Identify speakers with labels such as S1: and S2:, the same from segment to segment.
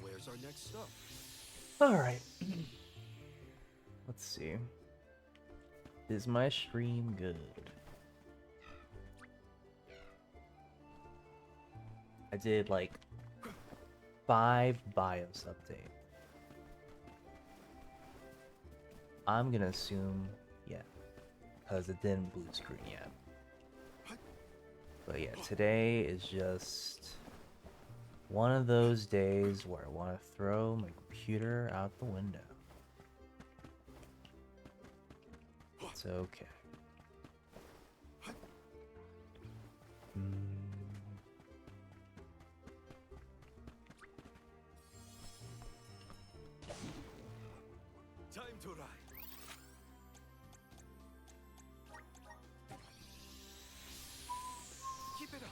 S1: Where's our next stop?
S2: All right. Let's see. Is my stream good? I did like 5 BIOS update. I'm gonna assume yeah, because it didn't blue screen yet. But yeah, today is just one of those days where I want to throw my computer out the window. It's okay.
S1: Time to ride. Keep it up.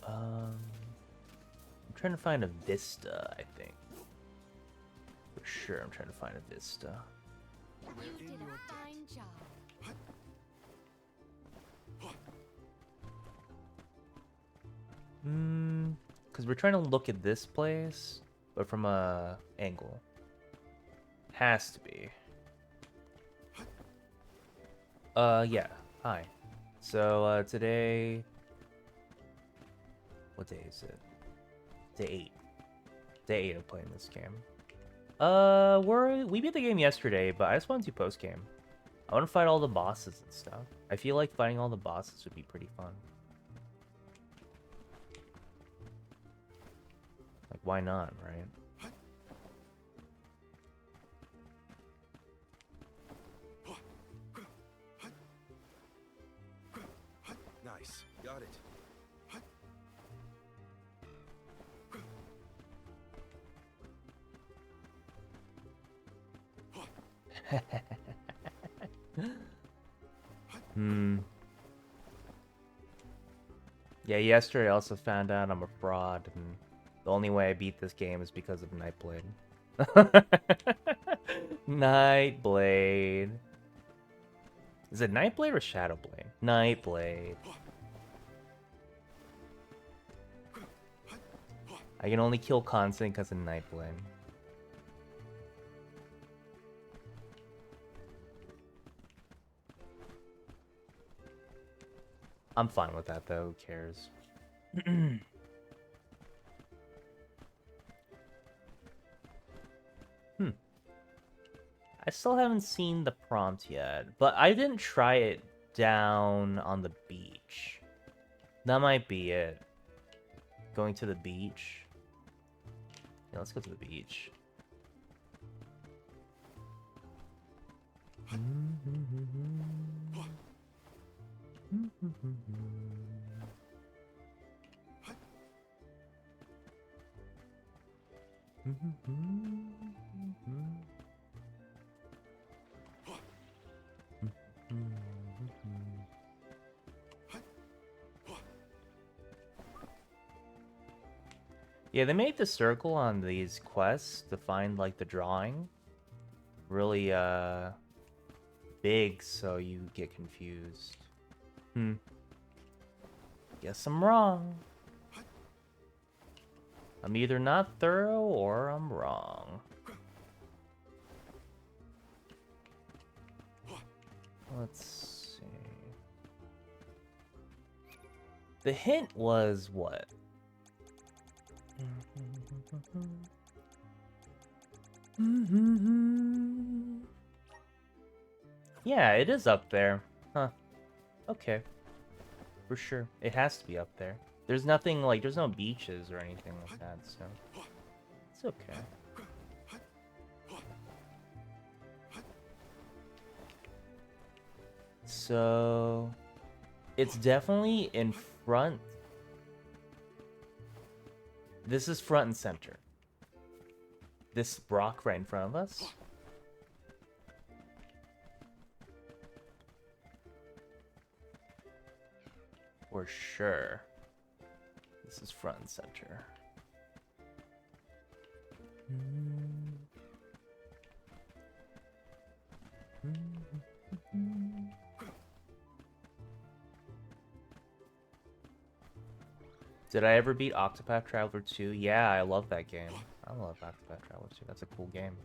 S2: I'm trying to find a Vista, I think. For sure, I'm trying to find a Vista.
S3: You did a fine job.
S2: Because we're trying to look at this place, but from a angle. Has to be. Yeah. Hi. So, today... What day is it? Day 8. Day 8 of playing this game. We beat the game yesterday, but I just want to do post-game. I want to fight all the bosses and stuff. I feel like fighting all the bosses would be pretty fun. Like, why not, right?
S1: Nice. Got it.
S2: Yeah, yesterday I also found out I'm a fraud, and the only way I beat this game is because of Nightblade. Nightblade. Is it Nightblade or Shadowblade? Nightblade. I can only kill Constant because of Nightblade. I'm fine with that though, who cares? I still haven't seen the prompt yet, but I didn't try it down on the beach. That might be it. Going to the beach. Yeah, let's go to the beach. Yeah, they made the circle on these quests to find like the drawing really big, so you get confused. Guess I'm wrong. I'm either not thorough or I'm wrong. Let's see. The hint was what? Yeah, it is up there. Huh. Okay. For sure. It has to be up there. There's nothing like, there's no beaches or anything like that, so. It's okay. So. It's definitely in front. This is front and center. This rock right in front of us. For sure. This is front and center. Did I ever beat Octopath Traveler 2? Yeah, I love that game. I love Octopath Traveler 2. That's a cool game.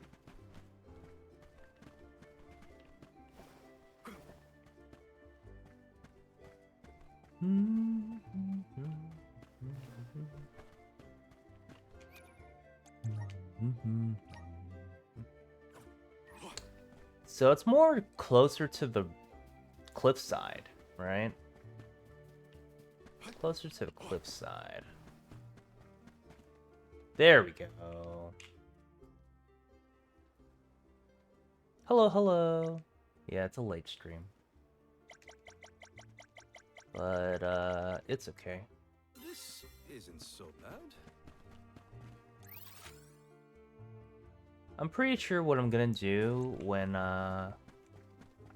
S2: So it's more closer to the cliffside, right? Closer to the cliffside. There we go. Hello, hello. Yeah, it's a late stream. But, it's okay.
S1: This isn't so bad.
S2: I'm pretty sure what I'm gonna do when, I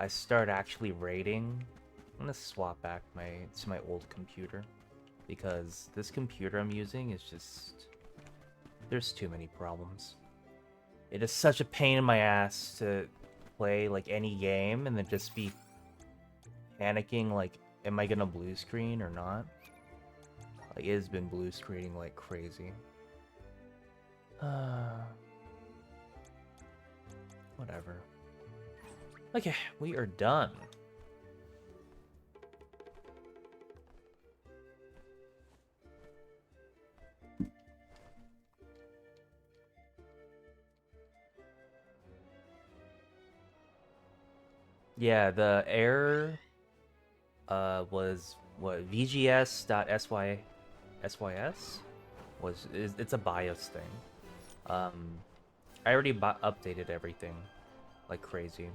S2: start actually raiding, I'm gonna swap back to my old computer. Because this computer I'm using is just... There's too many problems. It is such a pain in my ass to play, like, any game and then just be panicking, like, am I gonna blue screen or not? Like, it has been blue screening like crazy. Whatever. Okay, we are done. Yeah, the error was what VGS.sys was it's a BIOS thing. I already updated everything like crazy.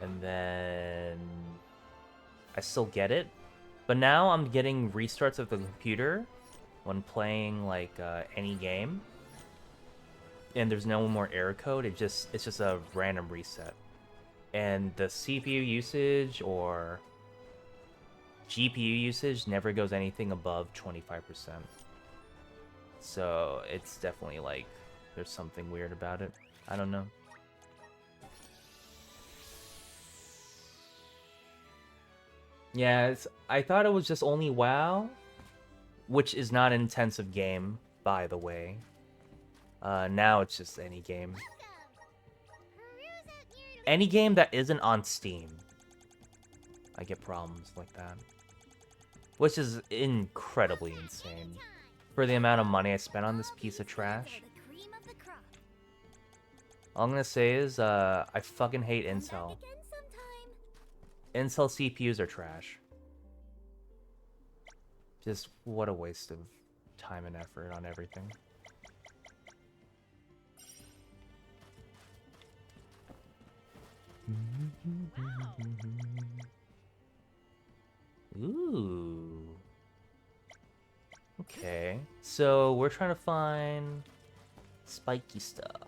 S2: And then I still get it, but now I'm getting restarts of the computer when playing like any game. And there's no more error code. It's just a random reset. And the CPU usage or GPU usage never goes anything above 25%. So it's definitely like there's something weird about it. I don't know. Yeah, I thought it was just only WoW, which is not an intensive game, by the way. Now it's just any game. Any game that isn't on Steam, I get problems like that. Which is incredibly insane. For the amount of money I spent on this piece of trash. All I'm gonna say is, I fucking hate Intel. Intel CPUs are trash. Just what a waste of time and effort on everything. Ooh. Okay. So we're trying to find spiky stuff.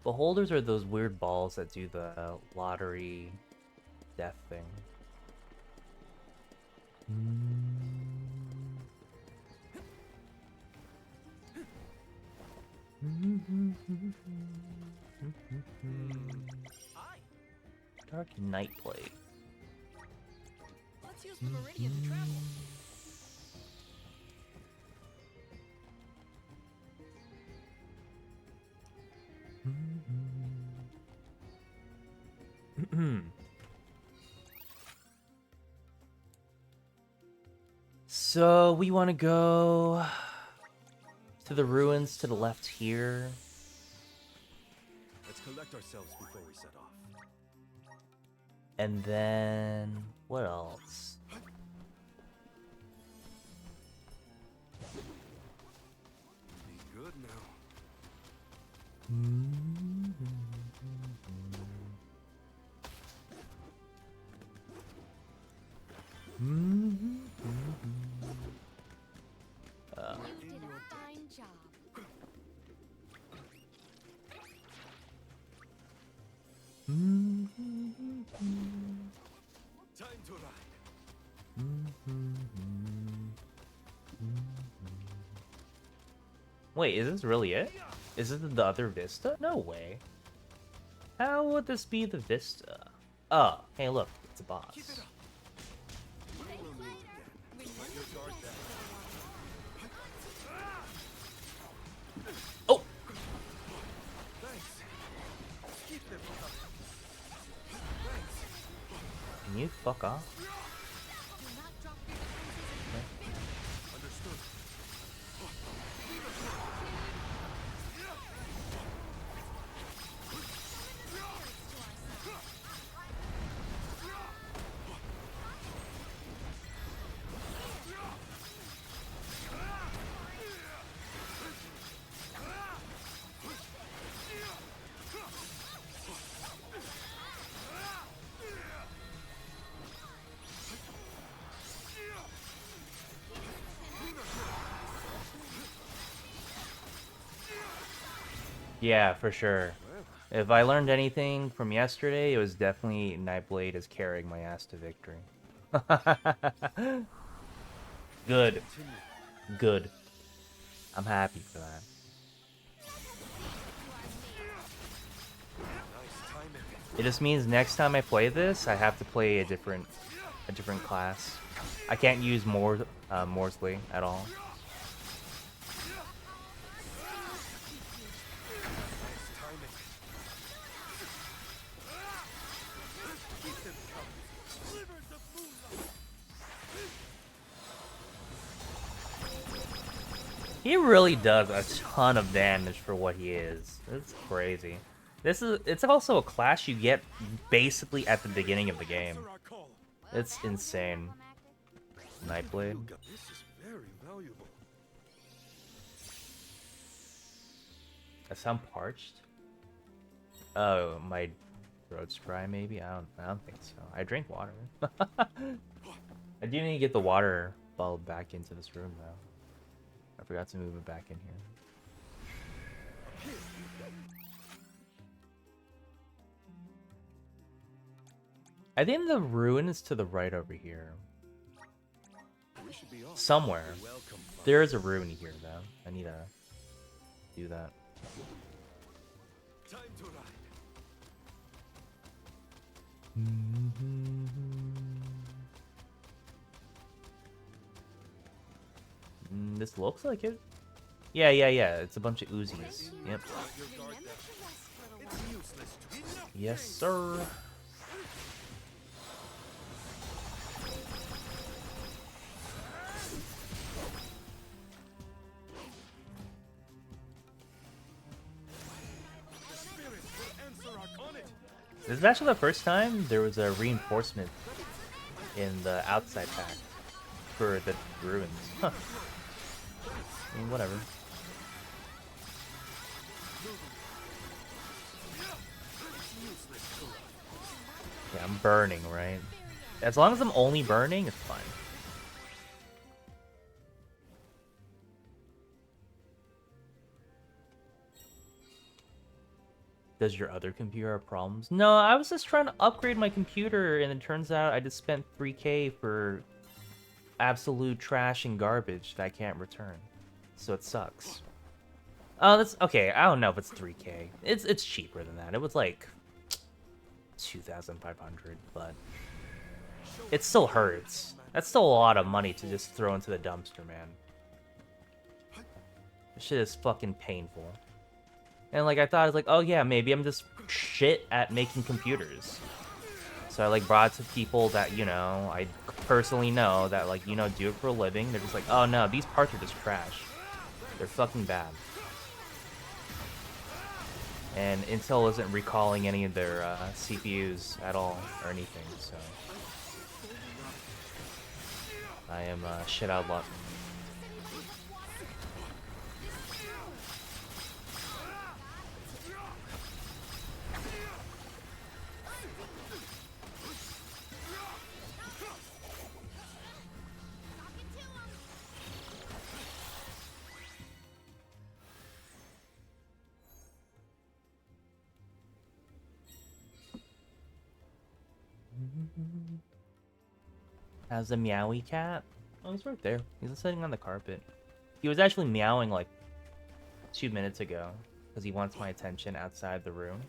S2: Beholders are those weird balls that do the lottery death thing. Dark Night Plate.
S3: Let's use the meridian to travel.
S2: So we want to go to the ruins to the left here.
S1: Let's collect ourselves before we set off.
S2: And then what else?
S1: Be good now.
S3: You did a fine job.
S1: Time to ride.
S2: Wait, is this really it? Is this the other Vista? No way. How would this be the Vista? Oh, hey look, it's a boss.
S3: Think later. Remember to rest
S2: Oh!
S1: Thanks. Keep them coming. Thanks.
S2: Can you fuck off?
S3: Do not drop your defenses.
S1: Understood.
S2: Yeah, for sure. If I learned anything from yesterday, it was definitely Nightblade is carrying my ass to victory. Good. Good. I'm happy for that.
S1: Nice timing.
S2: It just means next time I play this, I have to play a different class. I can't use Morsley at all.
S1: Nice timing. Keep them coming. Slivers of moonlight.
S2: He really does a ton of damage for what he is. It's crazy. It's also a class you get basically at the beginning of the game.
S1: Answer our call.
S2: It's insane. Nightblade.
S1: This is very valuable.
S2: I sound parched. Oh, my throat's dry maybe? I don't think so. I drink water. I do need to get the water bulb back into this room though. I forgot to move it back in here. I think the ruin is to the right over here.
S1: We should be off.
S2: Somewhere.
S1: Welcome.
S2: There is a ruin here though. I need to do that.
S1: Time to ride.
S2: This looks like it. Yeah. It's a bunch of Uzis. Yep.
S3: Remember to rest for a while.
S1: It's useless to enough.
S2: Yes, sir.
S1: The spirit will answer our on it.
S2: This is actually the first time there was a reinforcement in the outside pack for the ruins. Huh. I mean, whatever. Yeah, I'm burning, right? As long as I'm only burning, it's fine. Does your other computer have problems? No, I was just trying to upgrade my computer, and it turns out I just spent 3K for absolute trash and garbage that I can't return. So it sucks. Oh, that's okay. I don't know if it's 3K. It's cheaper than that. It was like 2,500, but it still hurts. That's still a lot of money to just throw into the dumpster, man. This shit is fucking painful. And like I thought, I was like, oh yeah, maybe I'm just shit at making computers. So I like brought it to people that, you know, I personally know that like, you know, do it for a living. They're just like, oh no, these parts are just trash. They're fucking bad. And Intel isn't recalling any of their CPUs at all or anything, so I am shit out of luck. How's the meowy cat? Oh, he's right there. He's sitting on the carpet. He was actually meowing like 2 minutes ago because he wants my attention outside the room.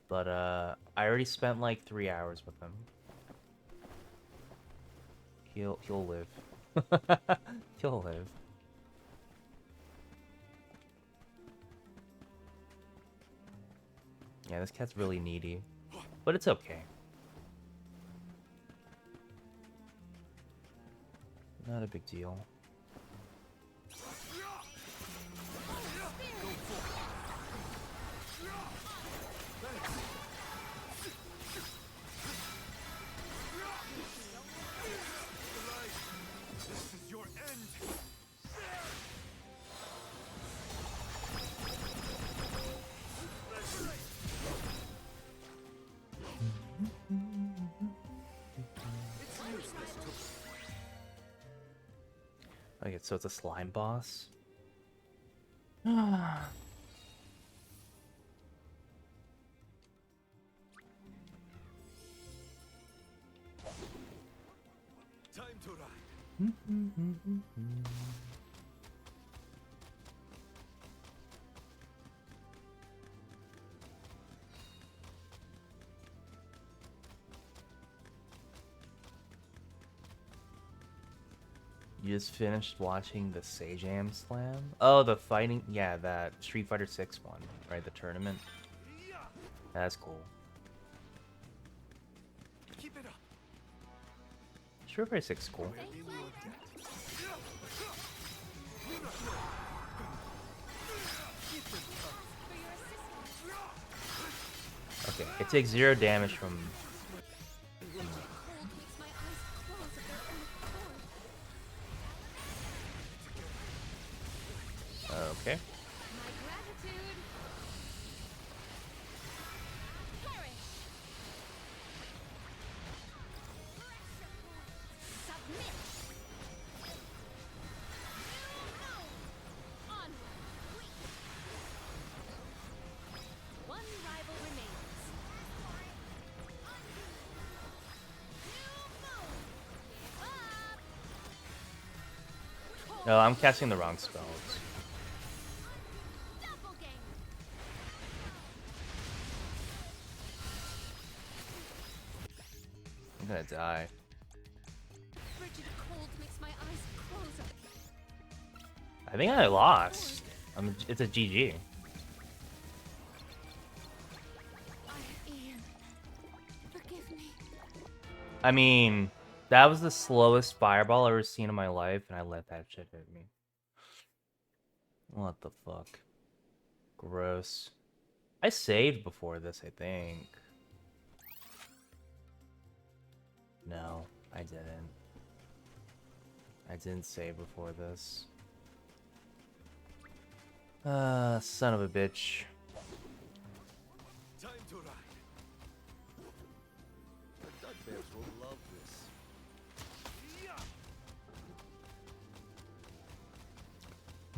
S2: But I already spent like 3 hours with him. He'll live. He'll live. Yeah, this cat's really needy, but it's okay. Not a big deal.
S1: This is your end. It's useless to
S2: Okay, so it's a slime boss.
S1: time to ride.
S2: You just finished watching the Sajam Slam? Oh, the fighting... Yeah, that Street Fighter 6 one, right? The tournament. That's cool.
S1: Keep it up.
S2: Street Fighter 6 is cool.
S3: Thank you. For your assistance.
S2: Okay, it takes 0 damage from...
S3: Cold makes my eyes close of their own accord.
S2: Okay.
S3: My gratitude. Perish. Submit. Onward. One rival remains.
S2: No, I'm casting the wrong spells.
S3: Double game.
S2: I'm gonna die.
S3: Frigid cold makes my eyes close.
S2: I think I lost. It's a GG.
S3: Ian, forgive me.
S2: I mean, that was the slowest fireball I've ever seen in my life, and I let that shit hit me. What the fuck? Gross. I saved before this, I think. No, I didn't. I didn't save before this. Son of a bitch.
S1: Time to ride. The Dugbears will love this.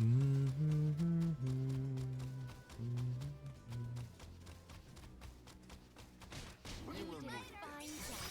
S3: You will did a fine job.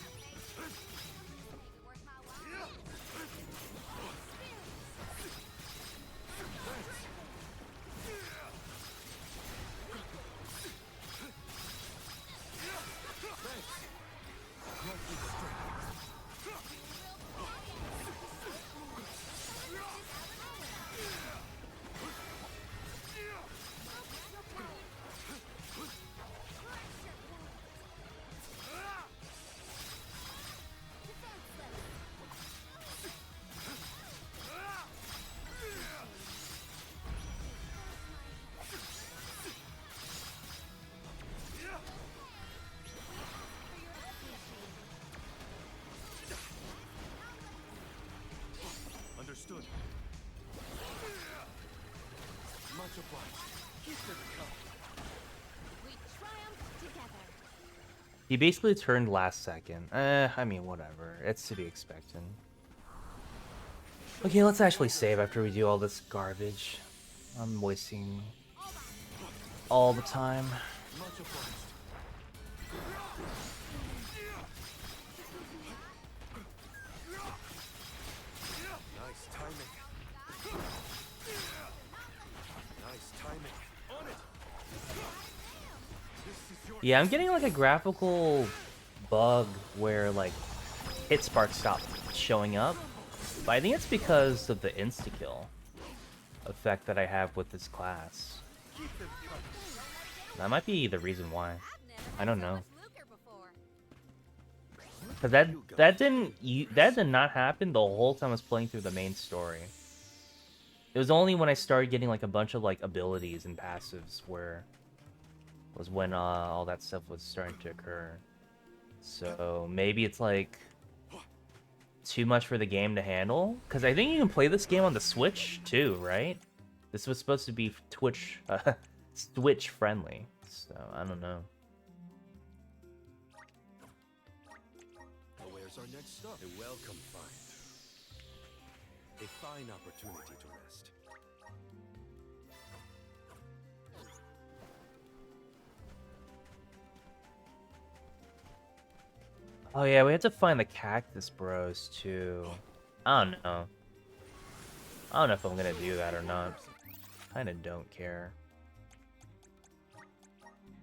S1: Understood. Much obliged. Keep it up.
S3: We triumph together.
S2: He basically turned last second. I mean, whatever. It's to be expected. Okay, let's actually save after we do all this garbage. I'm wasting all the time.
S1: Much obliged. Nice timing. Nice timing. On it. This is your
S2: Yeah, I'm getting like a graphical bug where like hit sparks stop showing up. But I think it's because of the insta-kill effect that I have with this class.
S1: keep them coming.
S2: That might be the reason why. I don't know.
S3: Lucre before.
S2: Cause that did not happen the whole time I was playing through the main story. It was only when I started getting like a bunch of like abilities and passives where was when all that stuff was starting to occur. So maybe it's like too much for the game to handle. Cause I think you can play this game on the Switch too, right? This was supposed to be Switch friendly. So I don't know.
S1: Where's our next stop? A welcome find. A fine opportunity to rest.
S2: Oh yeah, we have to find the Cactus Bros too. I don't know. I don't know if I'm gonna do that or not. Kinda don't care.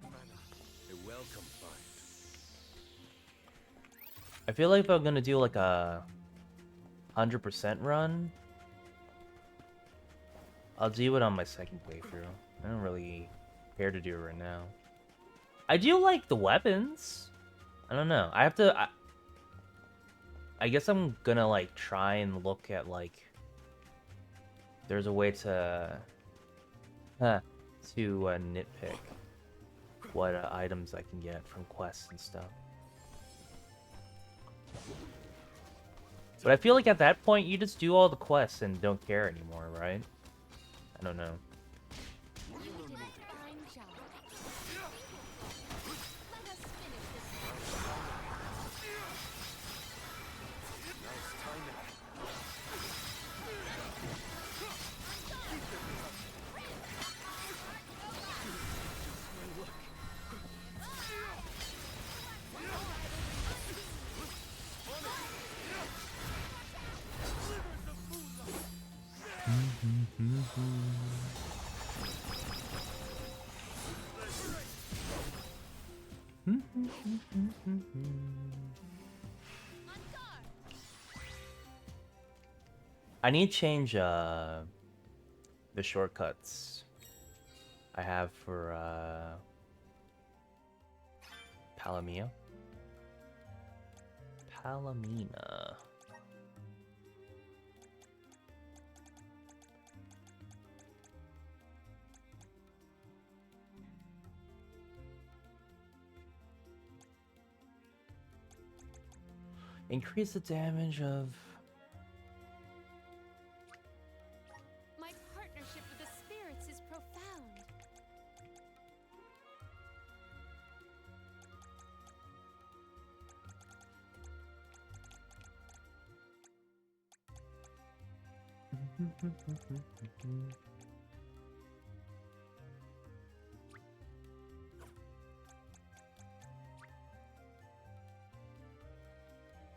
S1: A welcome find.
S2: I feel like if I'm gonna do like a 100% run, I'll do it on my second playthrough. I don't really care to do it right now. I do like the weapons. I don't know. I have to. I guess I'm gonna like try and look at like. There's a way to. Nitpick what items I can get from quests and stuff. But I feel like at that point you just do all the quests and don't care anymore, right? I don't know.
S3: You did a fine job. Let us finish this.
S1: Nice timing.
S2: I need to change the shortcuts I have for Palomino. Palomina. Increase the damage of...
S3: My partnership with the spirits is profound.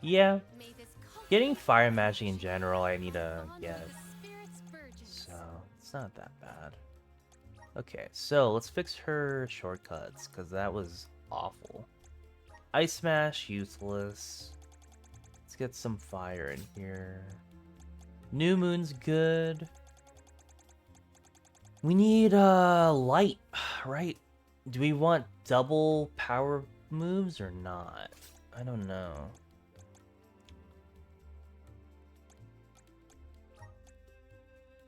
S2: Yeah,
S3: May this
S2: getting fire magic in general I need to
S3: bond
S2: get,
S3: with the spirits' virgins.
S2: so it's not that bad. Okay, so let's fix her shortcuts, because that was awful. Ice Smash, useless. Let's get some fire in here. New Moon's good. We need light, right? Do we want double power moves or not? I don't know.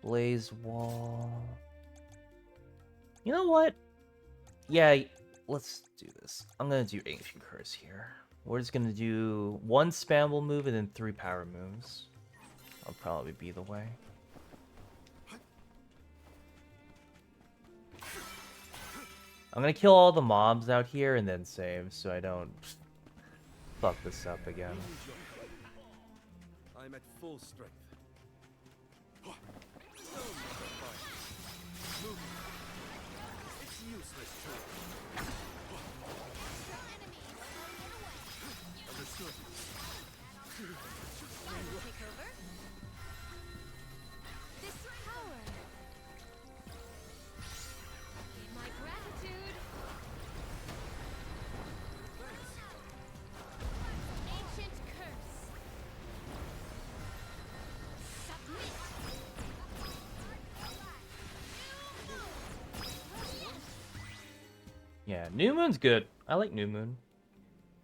S2: Blaze Wall. You know what? Yeah, let's do this. I'm gonna do Ancient Curse here. We're just gonna do one spammable move and then 3 power moves. That'll probably be the way. I'm gonna kill all the mobs out here and then save so I don't fuck this up again.
S1: I'm at full strength. It's useless to understood.
S3: I will take over. This power. My gratitude. Ancient curse. Submit.
S2: Yeah, New Moon's good. I like New Moon.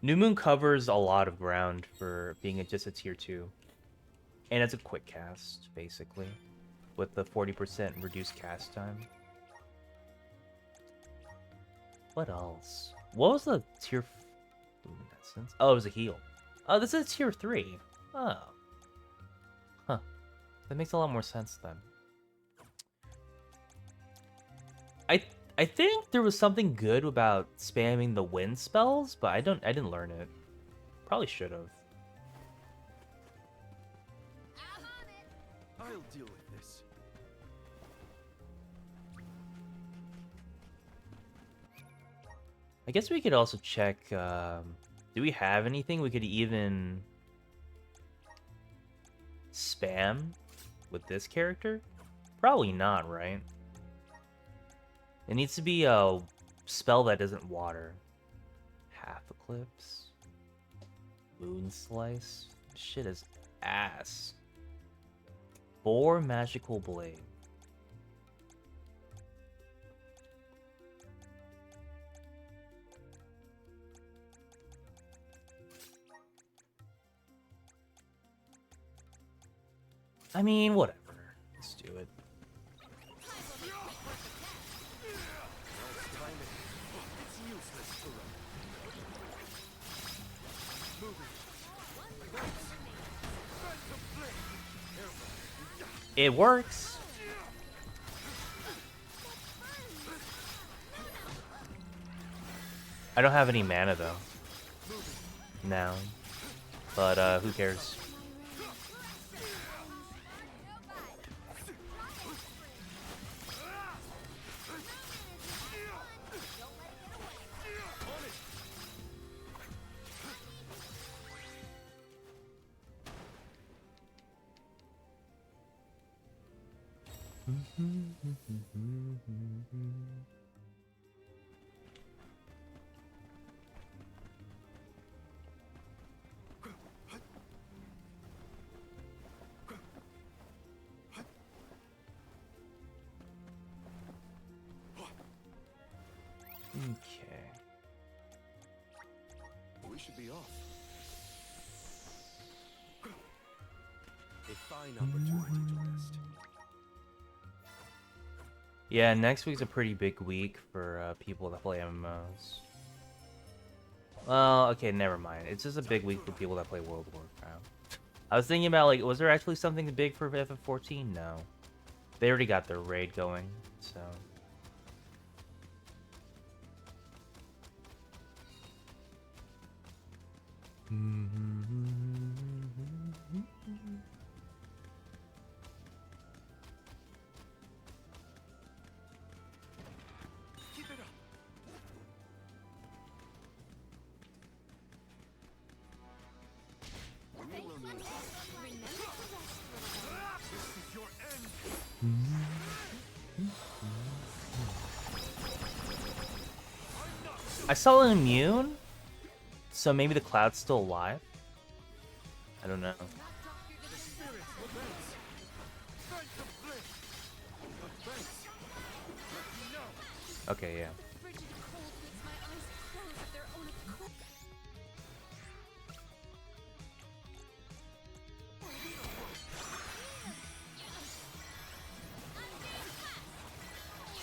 S2: New Moon covers a lot of ground for being just a tier 2. And it's a quick cast, basically. With the 40% reduced cast time. What else? What was the tier... Luminescence? Oh, it was a heal. Oh, this is tier 3. Oh. Huh. That makes a lot more sense then. I think there was something good about spamming the wind spells, but I didn't learn it. Probably should have.
S1: I'll deal with this.
S2: I guess we could also check, do we have anything we could even spam with this character? Probably not, right? It needs to be a spell that isn't water. Half Eclipse. Moon Slice. Shit is ass. 4 Magical Blade. I mean, whatever. Let's do it. It works. I don't have any mana though. Now. But who cares? Okay.
S1: We should be off. A fine opportunity to rest.
S2: Yeah, next week's a pretty big week for people that play MMOs. Well, okay, never mind. It's just a big week for people that play World of Warcraft. I was thinking about, like, was there actually something big for FF14? No. They already got their raid going, so...
S1: Keep it up. We will need this is your end.
S2: I saw an immune, so maybe the cloud's still alive? I don't know. Okay, yeah.
S3: The frigid cold makes my eyes close of their own accord.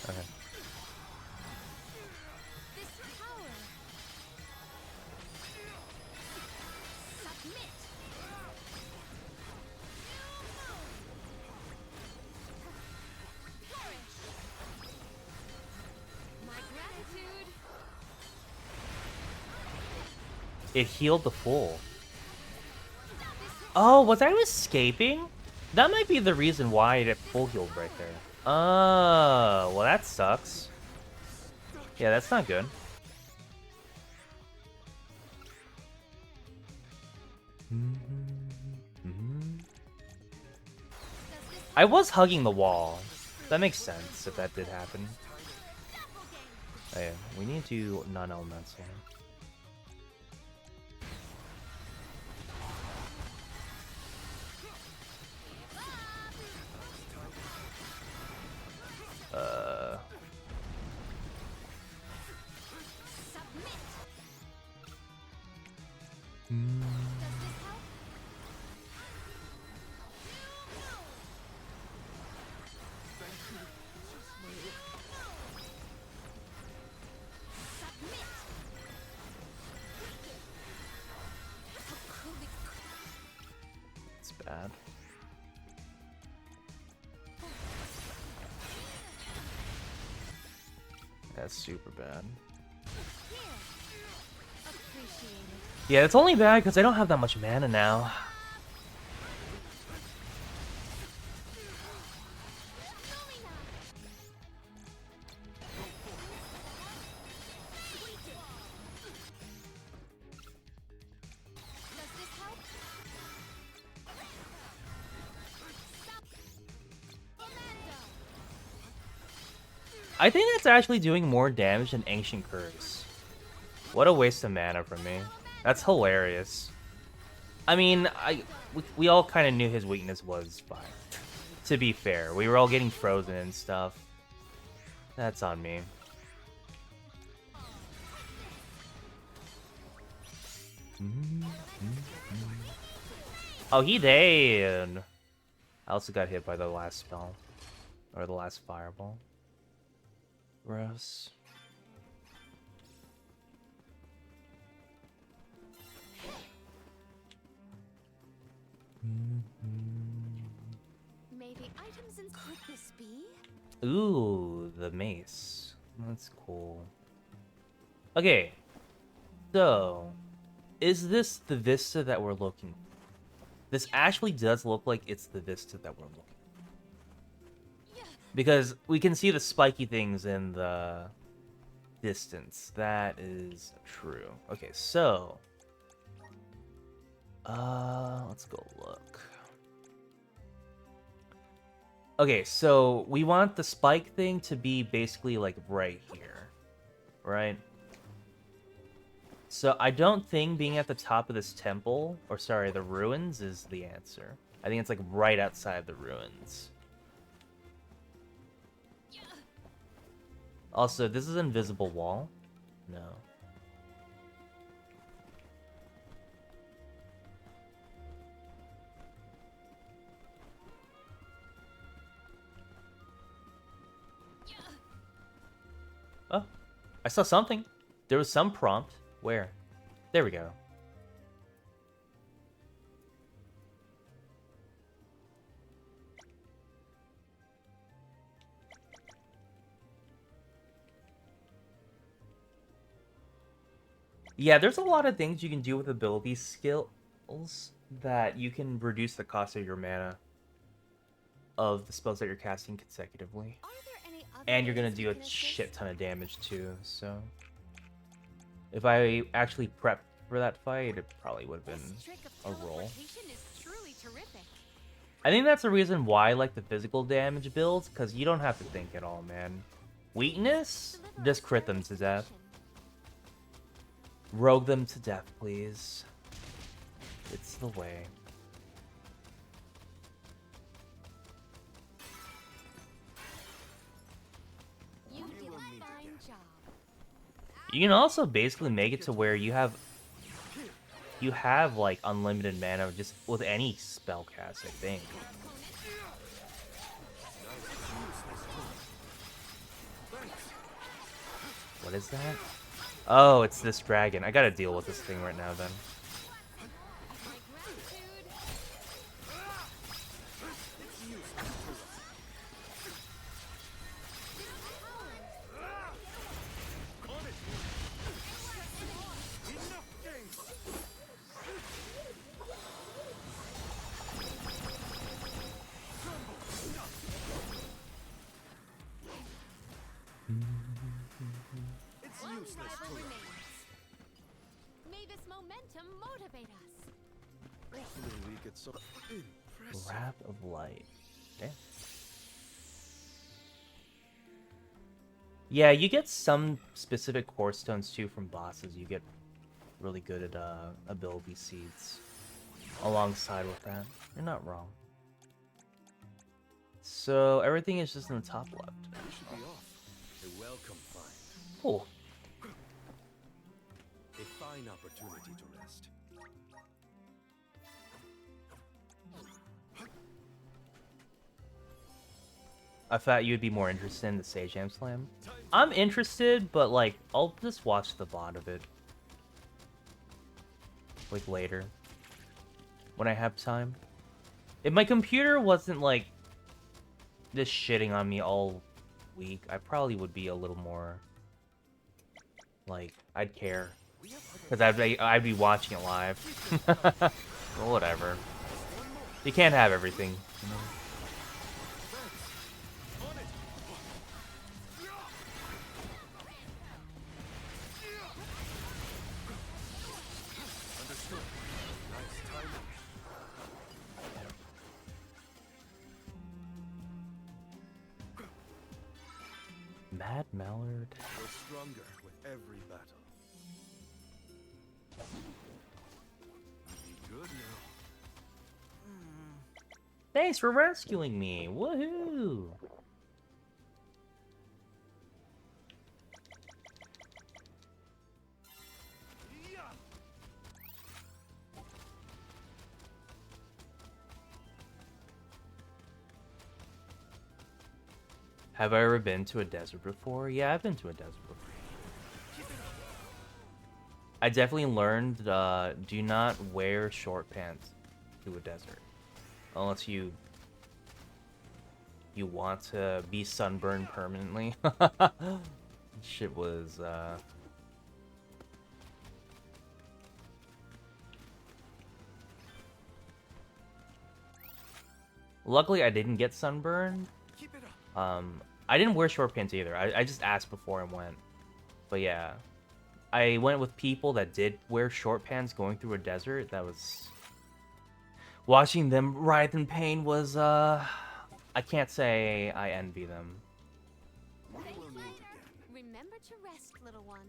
S2: Okay.
S3: This power. Submit.
S2: It healed the full. Oh, was I escaping? That might be the reason why it full healed right there. Oh, well that sucks. Yeah, that's not good. I was hugging the wall. That makes sense if that did happen. Oh yeah, we need to do non-elemental. It's bad. That's super bad. Yeah, it's only bad because I don't have that much mana now. I think that's actually doing more damage than Ancient Curse. What a waste of mana from me. That's hilarious. I mean, we all kind of knew his weakness was fire. To be fair, we were all getting frozen and stuff. That's on me. Oh, he did. I also got hit by the last spell. Or the last fireball. Gross.
S3: Maybe items and could this be?
S2: Ooh, the mace. That's cool. Okay. So, is this the Vista that we're looking for? This actually does look like it's the Vista that we're looking for. Because we can see the spiky things in the distance. That is true. Okay, so... let's go look. Okay, so we want the spike thing to be basically like right here, right? So I don't think being at the top of this temple, or sorry, the ruins is the answer. I think it's like right outside the ruins. Also, this is an invisible wall? No. Oh, I saw something. There was some prompt. Where? There we go. Yeah, there's a lot of things you can do with ability skills that you can reduce the cost of your mana of the spells that you're casting consecutively.
S3: Are there any other
S2: And you're gonna
S3: ways we
S2: do
S3: can
S2: a
S3: assist?
S2: shit ton of damage too, so... If I actually prepped for that fight, it probably would have been
S3: This trick of
S2: a roll.
S3: teleportation is truly terrific.
S2: I think that's the reason why I like the physical damage builds, because you don't have to think at all, man. Weakness?
S3: Deliver
S2: Just
S3: a
S2: crit them to death.
S3: satisfaction.
S2: Rogue them to death, please. It's the way.
S3: You did a fine job.
S2: You can also basically make it to where you have like unlimited mana just with any spell cast, I think. What is that? Oh, it's this dragon. I gotta deal with this thing right now then.
S3: My gratitude. rival remains. May this momentum motivate us.
S1: Hopefully we get some impressive.
S2: Wrath of Light. Okay. Yeah, you get some specific core stones too from bosses. You get really good at ability seeds alongside with that. You're not wrong. So everything is just in the top left.
S1: We should be off. A welcome find.
S2: Oh,
S1: A fine opportunity to rest.
S2: I thought you'd be more interested in the Sage Jam Slam. I'm interested, but like I'll just watch the VOD of it. Like later. When I have time. If my computer wasn't like just shitting on me all week, I probably would be a little more like I'd care. Cause I'd be watching it live. Well, whatever. You can't have everything, you know?
S1: Understood. Nice timing.
S2: Mad Mallard.
S1: We're stronger with every battle. Be good now.
S2: Thanks for rescuing me. Woohoo! Have I ever been to a desert before? Yeah, I've been to a desert before. I definitely learned do not wear short pants to a desert. Unless you want to be sunburned permanently. Shit was Luckily I didn't get sunburned.
S1: Keep it up.
S2: I didn't wear short pants either. I just asked before I went. But yeah. I went with people that did wear short pants going through a desert. That was... Watching them writhe in pain was, I can't say I envy them.
S3: Thanks, Ryder. Remember to rest, little one.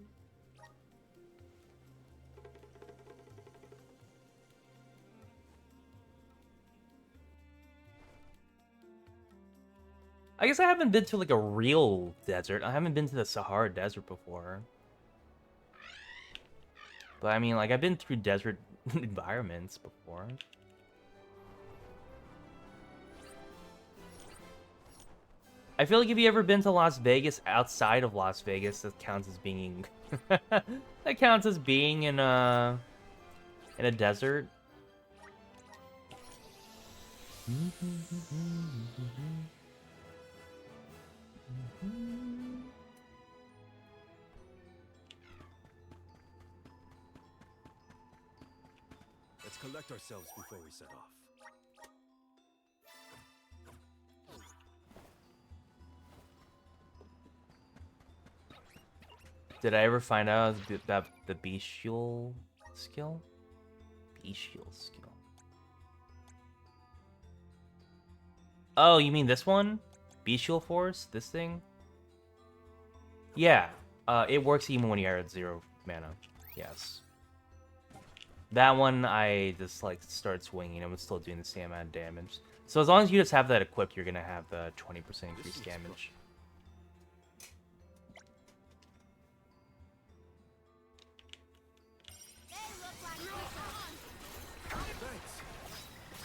S2: I guess I haven't been to like a real desert. I haven't been to the Sahara Desert before. But I mean, like, I've been through desert environments before. I feel like if you ever been to Las Vegas outside of Las Vegas, that counts as being that counts as being in a desert.
S1: Let's collect ourselves before we set off.
S2: Did I ever find out that the bestial skill? Bestial skill. Oh, you mean this one? Bestial Force? This thing? Yeah. It works even when you're at 0 mana. Yes. That one, I just, like, started swinging and was still doing the same amount of damage. So as long as you just have that equipped, you're gonna have the 20% increased damage.
S3: They look like we're on.
S1: Thanks.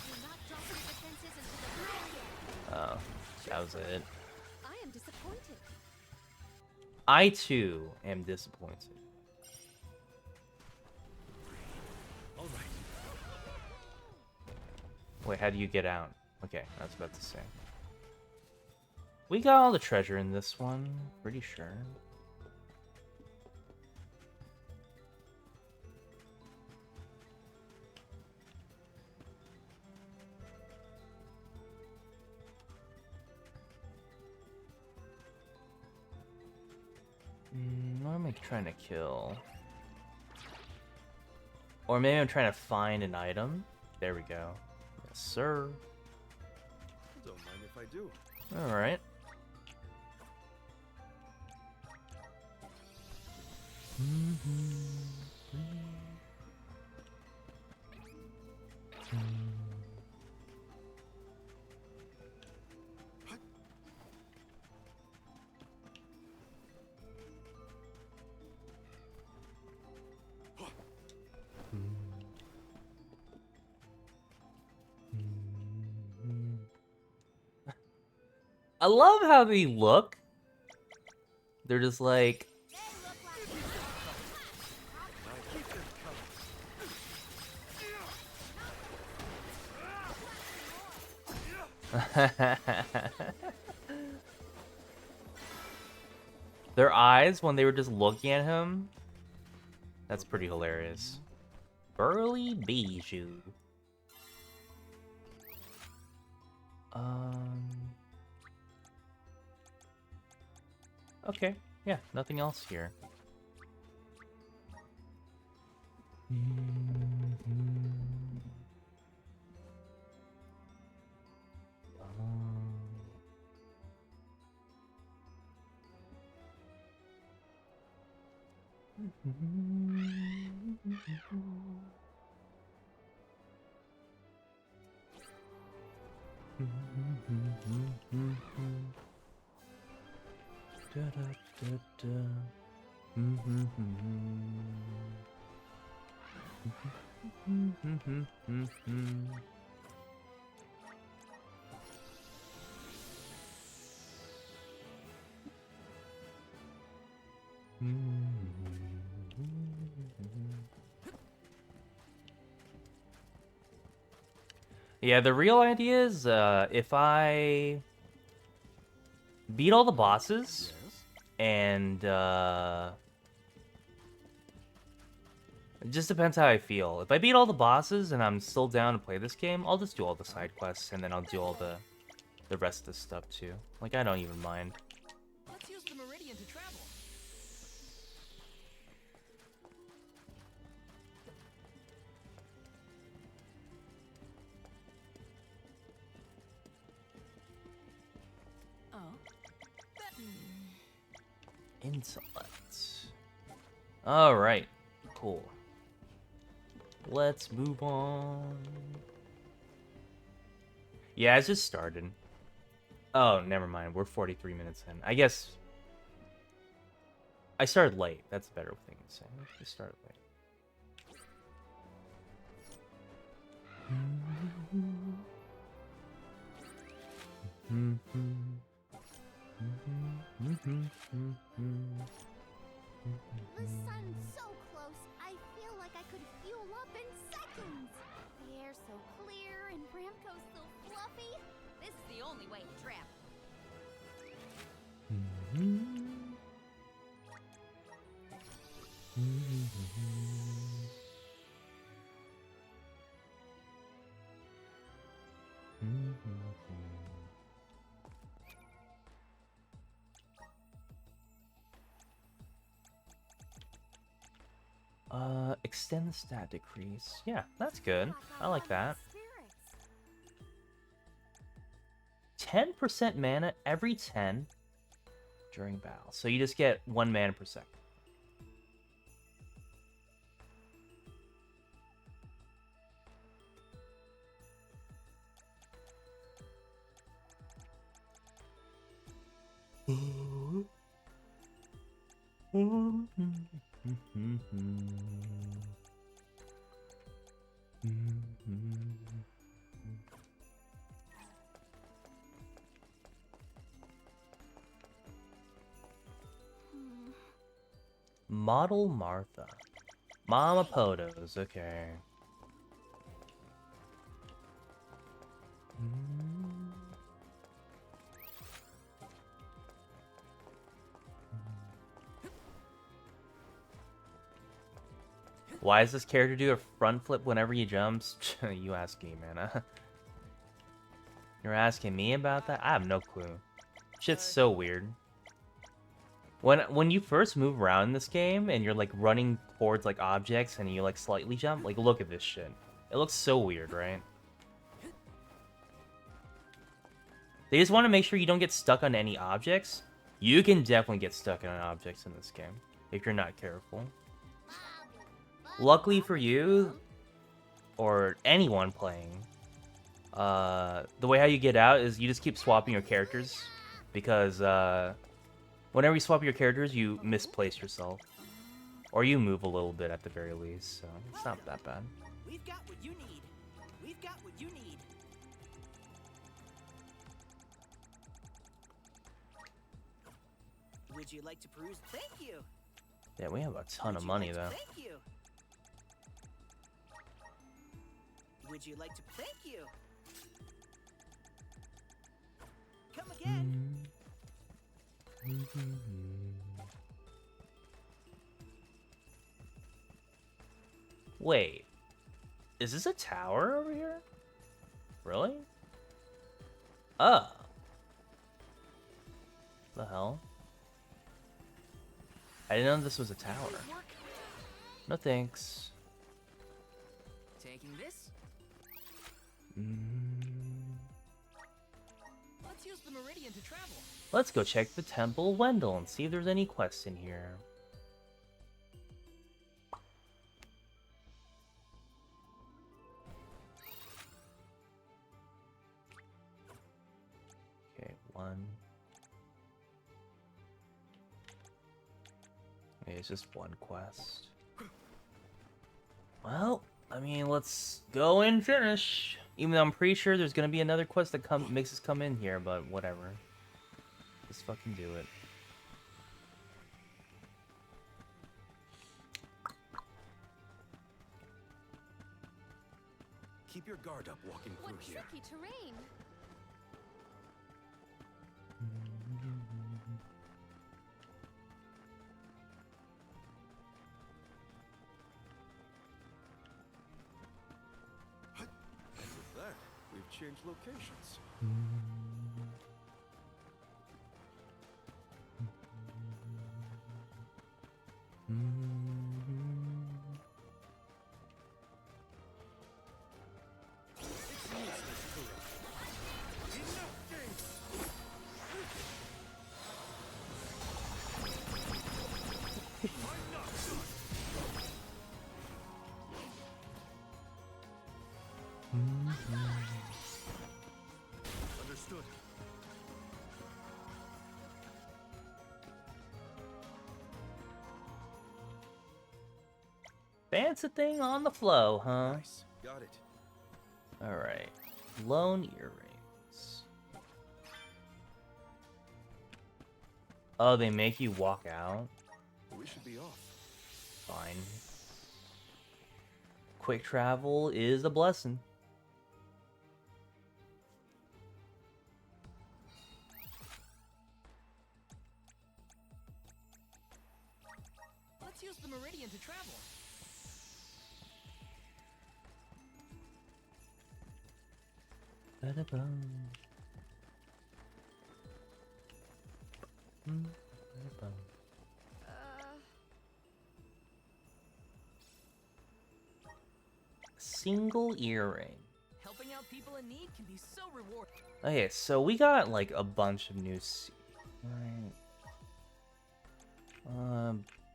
S3: You're not dropping your defenses into the ground yet.
S2: Oh, that was it.
S3: I am disappointed.
S2: I, too, am disappointed.
S1: All right.
S2: Wait, how do you get out? Okay, I was about to say. We got all the treasure in this one, pretty sure. What am I I'm trying to kill? Or maybe I'm trying to find an item. There we go. Yes, sir.
S1: Don't mind if I do.
S2: Alright. I love how they look. They're just like... Their eyes when they were just looking at him. That's pretty hilarious. Burly Bijou. Okay, yeah, nothing else here. Yeah, the real idea is if I beat all the bosses
S1: Yes.
S2: and it just depends how I feel. If I beat all the bosses and I'm still down to play this game, I'll just do all the side quests and then I'll do all the rest of the stuff too. Like, I don't even mind.
S4: Let's use the Meridian to travel. Oh.
S2: Intellect. Alright, cool. Let's move on. Yeah, I just started. Oh, never mind. We're 43 minutes in. I guess I started late. That's a better thing to say. I just started late.
S3: The sun's so close, I feel like I could fuel up in seconds. The air's so clear and Ramco's so fluffy. This is the only way to travel.
S2: Extend the stat decrease. Yeah, that's good. I like that. 10% mana every 10 during battle. So you just get 1 mana per second. Model Martha. Mama Potos, okay. Why does this character do a front flip whenever he jumps? You ask me, man. You're asking me about that? I have no clue. Shit's so weird. When you first move around in this game and you're like running towards like objects and you like slightly jump, like look at this shit. It looks so weird, right? They just want to make sure you don't get stuck on any objects. You can definitely get stuck on objects in this game if you're not careful. Luckily for you, or anyone playing, the way how you get out is you just keep swapping your characters, because whenever you swap your characters, you misplace yourself, or you move a little bit at the very least, so it's not that bad.
S4: We've got what you need. We've got what you need. Would you like to peruse? Thank you.
S2: Yeah, we have a ton of money though.
S4: Thank you. Would you like to? Thank you. Come again.
S2: Wait, is this a tower over here? Really? The hell? I didn't know this was a tower.
S4: Work.
S2: No thanks.
S4: Taking this. Let's use the meridian to travel.
S2: Let's go check the Temple of Wendell and see if there's any quests in here. Okay, one. Okay, it's just one quest. Well, I mean, let's go and finish. Even though I'm pretty sure there's gonna be another quest that makes us come in here, but whatever. Just fucking do it.
S1: Keep your guard up walking
S3: What
S1: through here.
S3: tricky terrain.
S1: And with that, we've changed locations. Understood.
S2: Fancy thing on the flow, huh?
S1: Nice. Got it.
S2: Alright. Lone earrings. Oh, they make you walk out?
S1: We should be off.
S2: Fine. Quick travel is a blessing.
S4: Let's use the meridian to travel.
S2: Ba-da-bum. Ba-da-bum. Single earring.
S4: Helping out people in need can be so rewarding.
S2: Okay, so we got like a bunch of new. Right.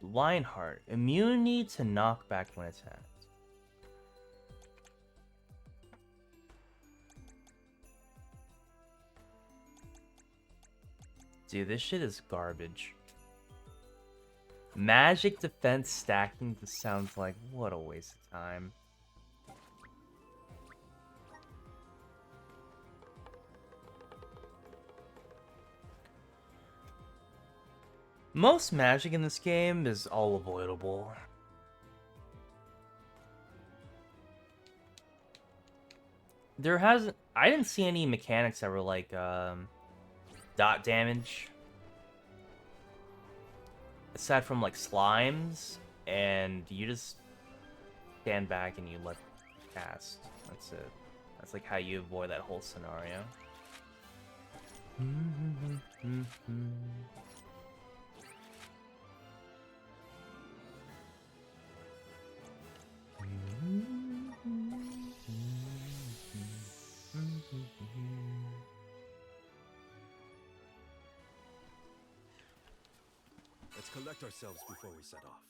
S2: Lionheart. Immunity to knockback when attacked. Dude, this shit is garbage. Magic defense stacking just sounds like what a waste of time. Most magic in this game is all avoidable. I didn't see any mechanics that were like dot damage. Aside from like slimes, and you just stand back and you let cast. That's it. That's like how you avoid that whole scenario.
S1: collect ourselves before we set off.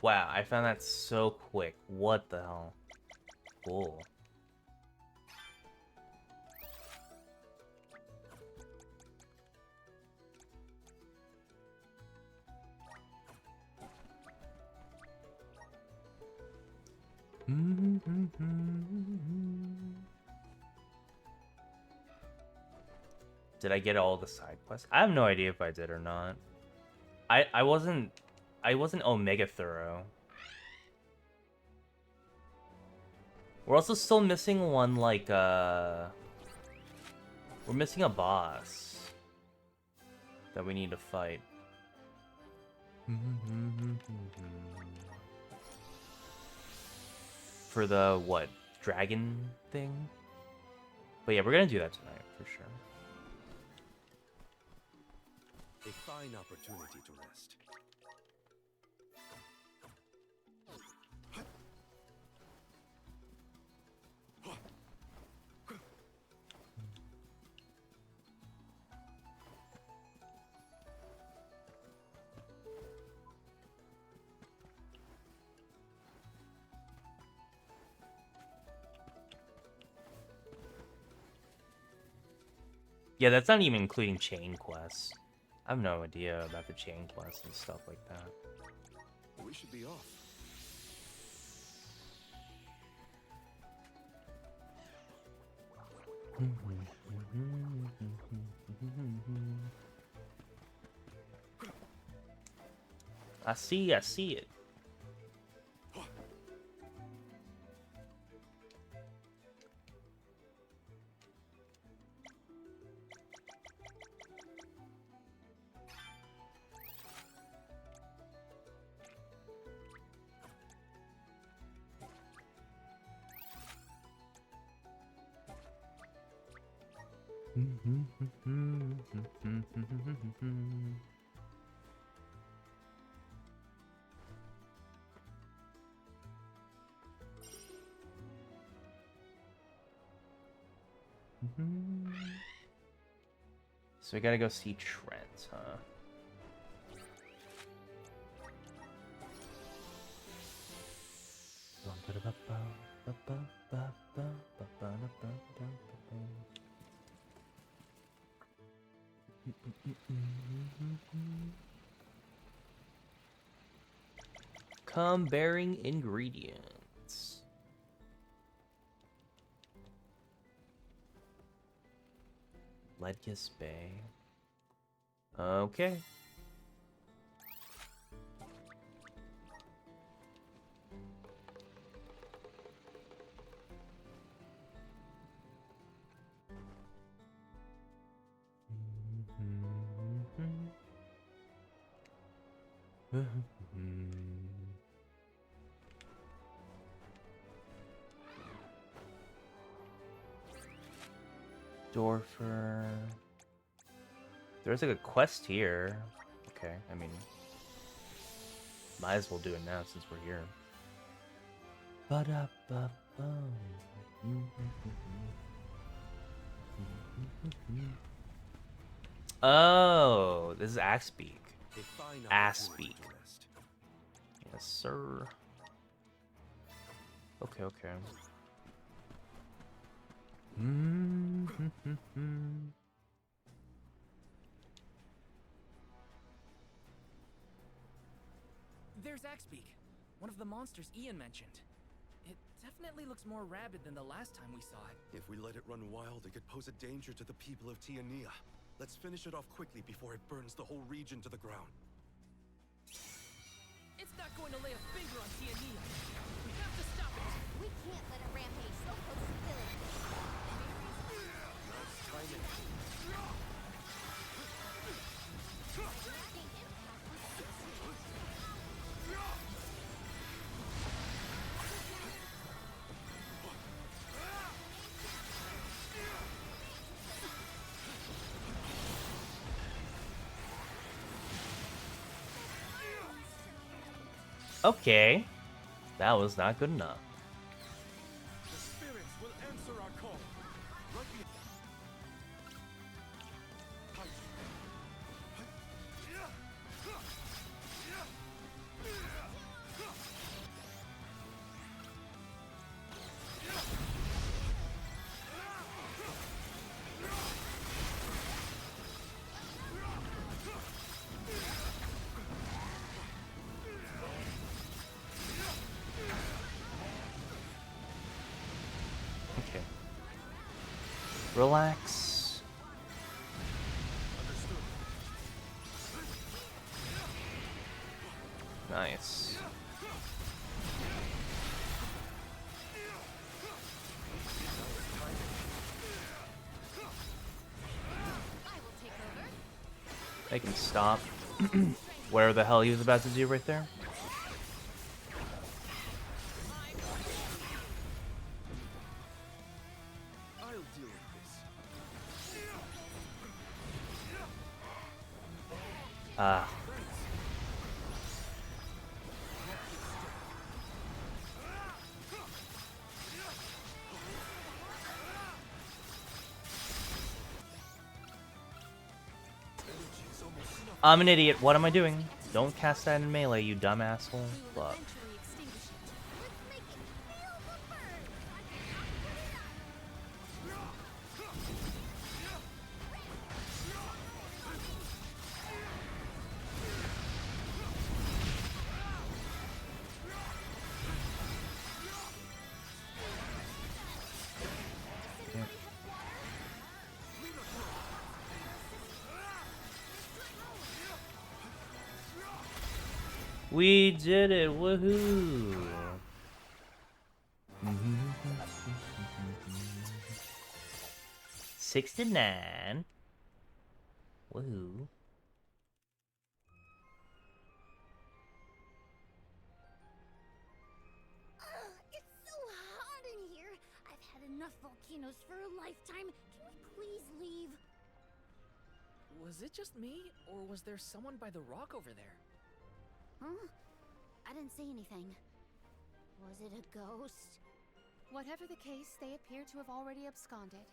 S2: Wow, I found that so quick. What the hell? Cool. Did I get all the side quests? I have no idea if I did or not. I wasn't Omega thorough. We're also still missing one, like, we're missing a boss that we need to fight. For the, what, dragon thing? But yeah, we're gonna do that tonight, for sure.
S1: A fine opportunity to rest.
S2: Yeah, that's not even including chain quests. I have no idea about the chain quests and stuff like that.
S1: We should be off.
S2: I see it. So we gotta go see Trent, huh? Come bearing ingredients. Ledgis Bay. Okay. Dorfer. There's like a quest here. Okay, I mean, might as well do it now since we're here. Oh, this is Axbeak.
S1: A fine
S2: Ass
S1: opportunity
S2: beak.
S1: to rest.
S2: Yes, sir. Okay, okay.
S4: There's Axbeak, one of the monsters Ian mentioned. It definitely looks more rabid than the last time we saw it.
S1: If we let it run wild, it could pose a danger to the people of Tiania. Let's finish it off quickly before it burns the whole region to the ground.
S4: It's not going to lay a finger on Tiania. We have to stop it.
S3: We can't let it rampage so close to the village.
S1: Timing.
S2: Okay. That was not good enough.
S1: The spirits will answer our call. Right be-
S2: Okay. Relax.
S1: Understood.
S2: Nice.
S3: I will take over.
S2: Make him stop. Whatever the hell he was about to do right there.
S1: I'll deal with this.
S2: Ah.
S1: Energy's almost enough.
S2: I'm an idiot. What am I doing? Don't cast that in melee, you dumb asshole.
S3: We will
S2: Fuck.
S3: eventually extinguish it. Let's make it feel the burn.
S2: We did it! Woohoo! 69. Woohoo.
S3: It's so hot in here. I've had enough volcanoes for a lifetime. Can we please leave?
S4: Was it just me, or was there someone by the rock over there?
S3: Huh? I didn't see anything. Was it a ghost?
S5: Whatever the case, they appear to have already absconded.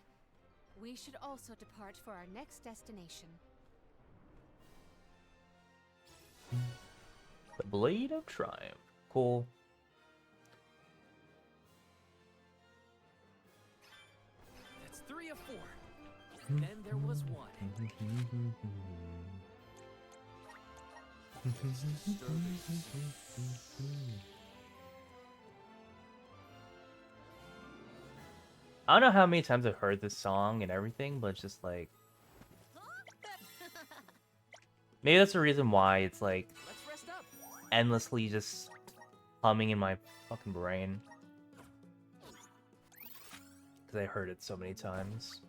S5: We should also depart for our next destination.
S2: The Blade of Triumph. Cool.
S4: That's 3 of 4. Then there was 1.
S2: I don't know how many times I've heard this song and everything, but it's just like... Maybe that's the reason why it's like
S4: Let's rest up.
S2: endlessly just humming in my fucking brain. Because I heard it so many times.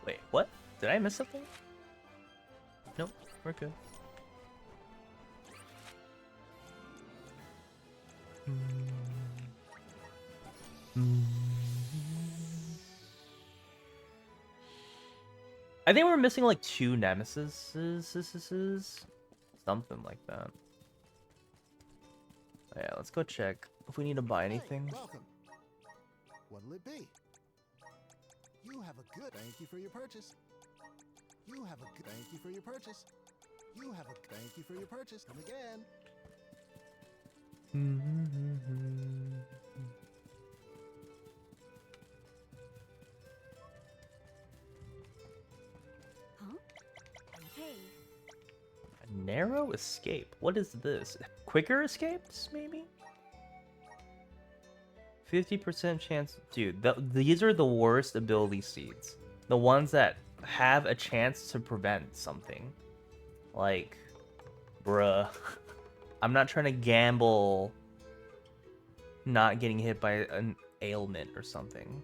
S2: Wait, what? Did I miss something? Nope, we're good. I think we're missing like 2 nemesis, something like that. Yeah, let's go check if we need to buy anything.
S6: Hey, welcome. What'll it be? You have a good thank you for your purchase. You have a good thank you for your purchase. You have a thank you for your purchase. Come again.
S3: Huh? Hey,
S2: A narrow escape. What is this? Quicker escapes, maybe? 50% chance. Dude, these are the worst ability seeds. The ones that have a chance to prevent something. Like, Bruh. I'm not trying to gamble not getting hit by an ailment or something.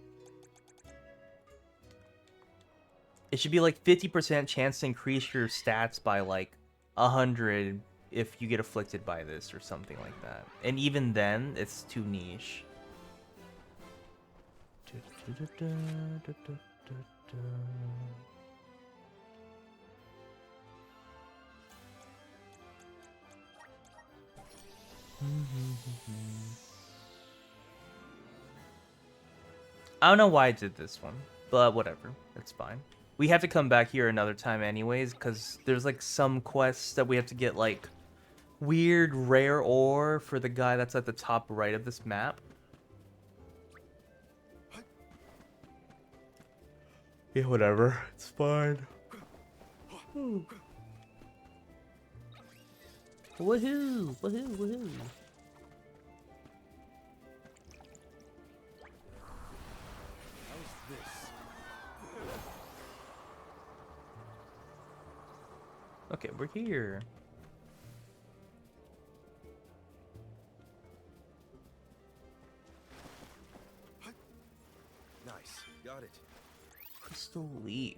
S2: It should be like 50% chance to increase your stats by like 100 if you get afflicted by this or something like that. And even then, it's too niche. I don't know why I did this one, but whatever. It's fine. We have to come back here another time anyways, because there's like some quests that we have to get like weird rare ore for the guy that's at the top right of this map. Yeah, whatever. It's fine. Woohoo! Woohoo! Woohoo!
S1: How's this?
S2: Okay, we're here.
S1: Nice. Got it.
S2: Crystal leaf.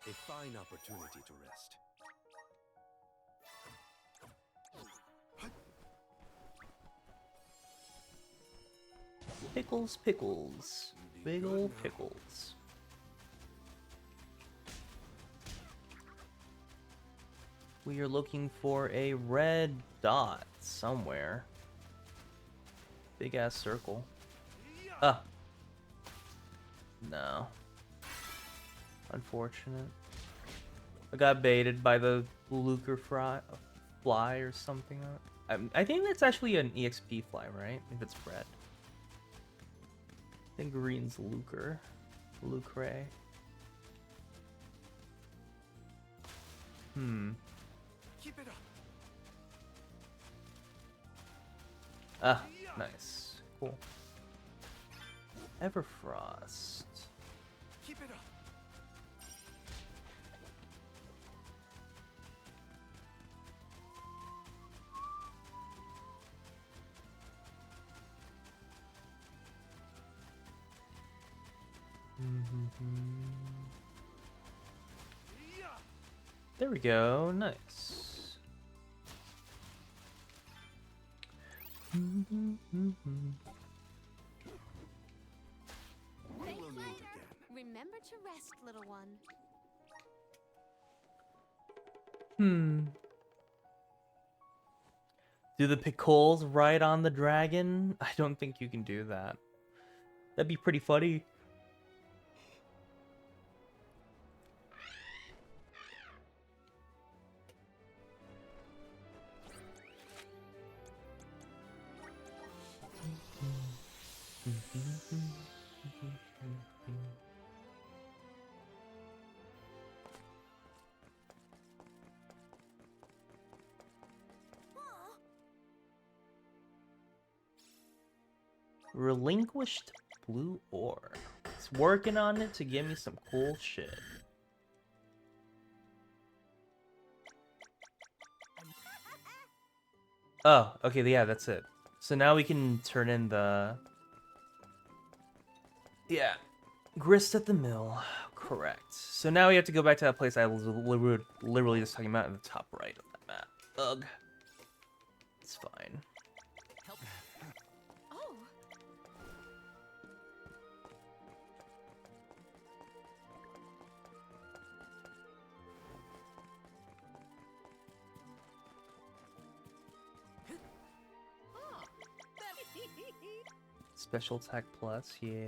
S1: A fine opportunity to rest.
S2: Pickles, pickles. Big ol' pickles. We are looking for a red dot somewhere. Big ass circle. Ah. No. Unfortunate. I got baited by the Lucre fly or something. I think that's actually an EXP fly, right? If it's red. I think green's Lucre. Lucre.
S1: Keep it up.
S2: Ah, nice. Cool. Everfrost.
S1: Keep it up.
S2: There we go. Nice.
S3: Thanks, Ryder. Remember to rest, little one.
S2: Do the pickles ride on the dragon? I don't think you can do that. That'd be pretty funny. Relinquished blue ore. It's working on it to give me some cool shit. Oh, okay, yeah, that's it. So now we can turn in the... Yeah. Grist at the mill. Correct. So now we have to go back to that place I was literally just talking about in the top right of that map. Ugh. It's fine.
S5: Oh,
S2: Special attack plus, yeah.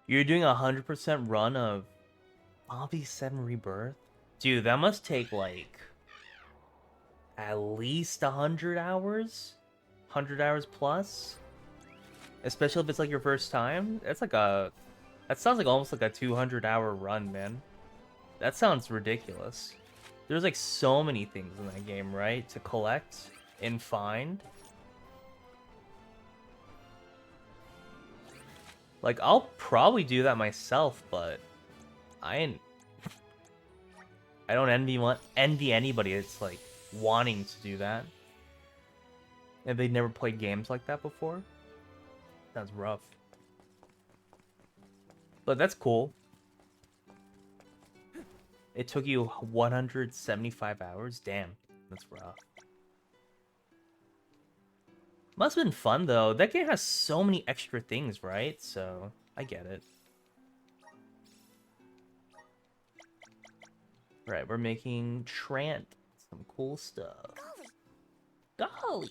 S2: You're doing 100% run of Obby 7 Rebirth? Dude, that must take like at least 100 hours? 100 hours plus? Especially if it's like your first time? That's like a... That sounds like almost like a 200-hour run, man. That sounds ridiculous. There's like so many things in that game, right? To collect and find. Like, I'll probably do that myself, but I don't envy anybody that's like wanting to do that. If they've never played games like that before. Sounds rough. But that's cool. It took you 175 hours? Damn, that's rough. Must have been fun, though. That game has so many extra things, right? So, I get it. Right, we're making Trant. Some cool stuff. Golly!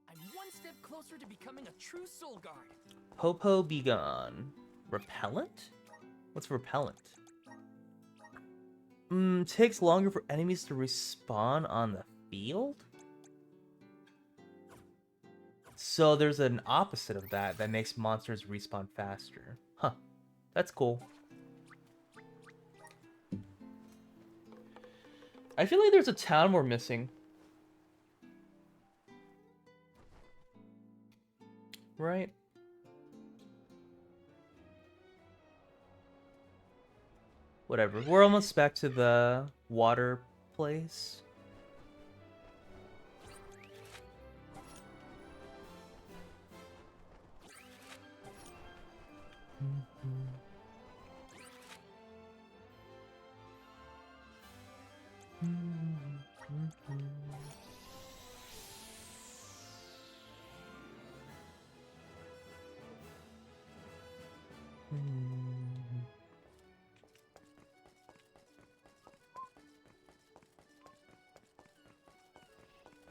S4: I'm one step closer to becoming a true soul guard.
S2: Popo be gone. Repellent? What's repellent? Takes longer for enemies to respawn on the field? So there's an opposite of that that makes monsters respawn faster. Huh. That's cool. I feel like there's a town we're missing. Right? Whatever. We're almost back to the water place.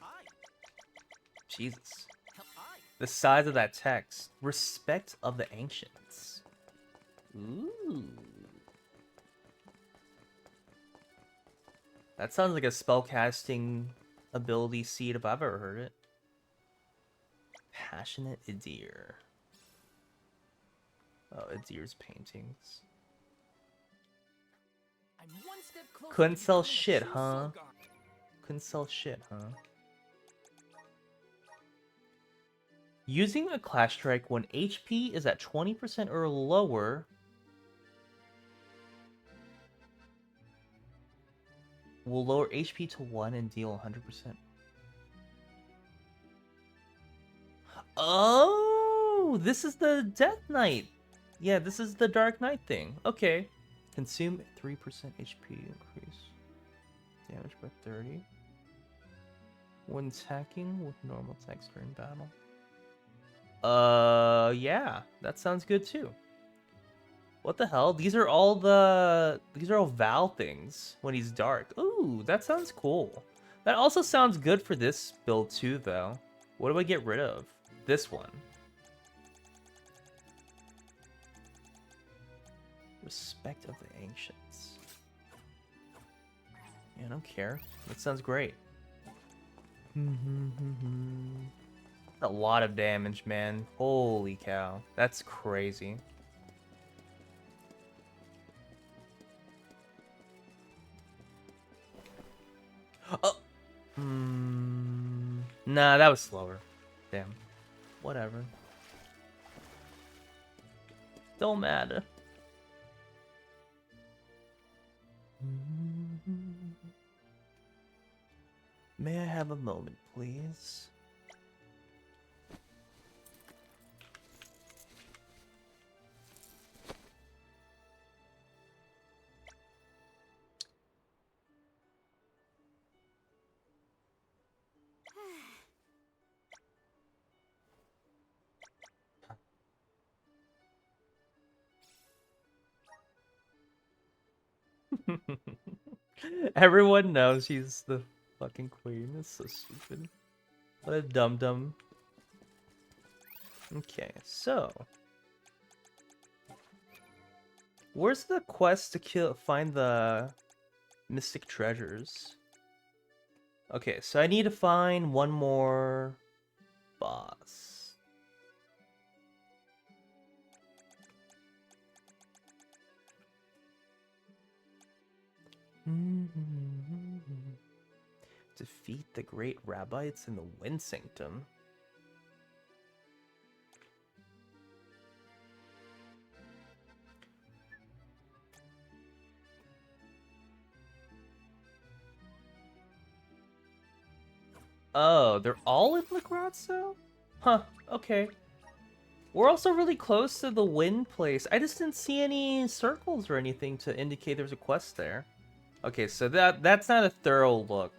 S4: Hi.
S2: Jesus.
S4: Hi.
S2: The size of that text. Respect of the ancients. Ooh. That sounds like a spellcasting ability seed if I've ever heard it. Passionate Idir. Oh, Idir's paintings.
S4: I'm one step closer
S2: Couldn't
S4: to
S2: sell
S4: becoming a
S2: shit,
S4: true
S2: huh?
S4: soul guard.
S2: Couldn't sell shit, huh? Using a Clash Strike when HP is at 20% or lower will lower HP to 1 and deal 100%. Oh, this is the Death Knight. Yeah, this is the Dark Knight thing. Okay. Consume 3% HP increase. Damage by 30. When attacking with normal attacks during battle. Yeah, that sounds good too. What the hell? These are all Val things when he's dark. Ooh, that sounds cool. That also sounds good for this build too, though. What do I get rid of? This one. Respect of the Ancients. Yeah, I don't care. That sounds great. A lot of damage, man. Holy cow. That's crazy. Oh! Nah, that was slower. Damn. Whatever. Don't matter. May I have a moment, please? Everyone knows she's the fucking queen. It's so stupid. What a dum dum. Okay, so where's the quest to find the mystic treasures? Okay, so I need to find one more boss. Defeat the great Rabbites in the Wind Sanctum. Oh, they're all in Legrazzo? Huh, okay. We're also really close to the wind place. I just didn't see any circles or anything to indicate there's a quest there. Okay, so that's not a thorough look.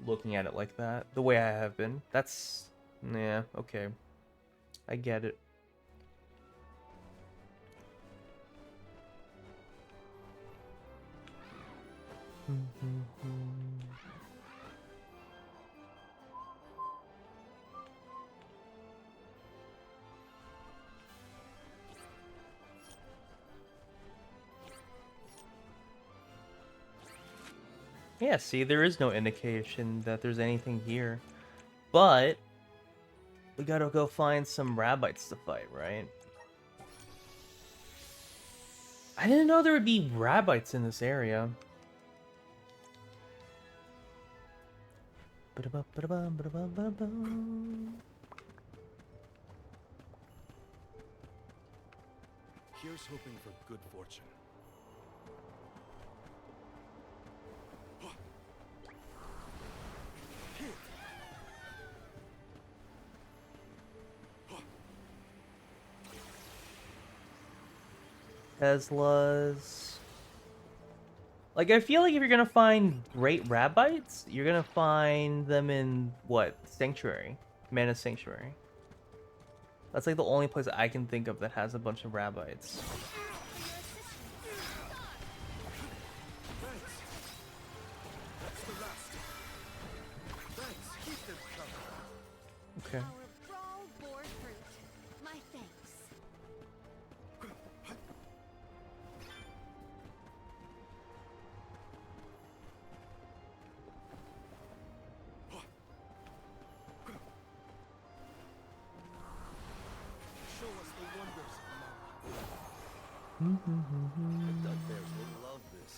S2: Looking at it like that, the way I have been. That's... yeah, okay. I get it. Yeah, see, there is no indication that there's anything here. But we gotta go find some Rabbites to fight, right? I didn't know there would be Rabbites in this area.
S1: Here's hoping for good fortune.
S2: Teslas. Like, I feel like if you're gonna find great Rabbites, you're gonna find them in, what, Sanctuary? Mana Sanctuary. That's like the only place I can think of that has a bunch of Rabbites. Okay.
S3: Our brawl bore fruit. My thanks.
S1: Show us the wonders of Mama. The Duck Bears will love this.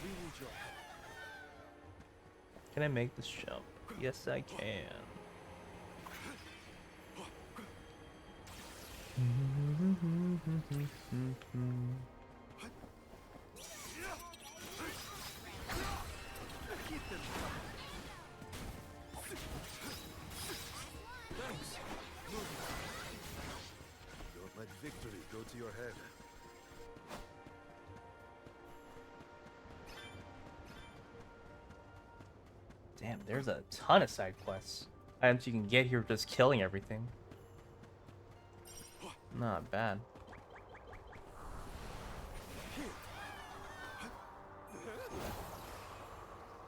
S1: We need your help.
S2: Can I make this jump? Yes, I can.
S1: Don't let victory go to your head.
S2: Damn, there's a ton of side quests. Items you can get here just killing everything. Not bad.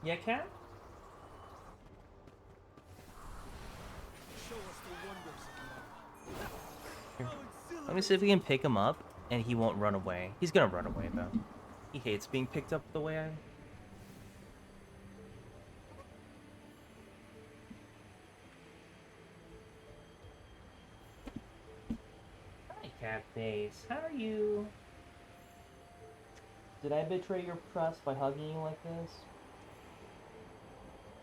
S2: Yeah, cat?
S1: Show us the wonders of Mama.
S2: Let me see if we can pick him up and he won't run away. He's gonna run away though. He hates being picked up the way I... Hi, Catface. How are you? Did I betray your trust by hugging you like this?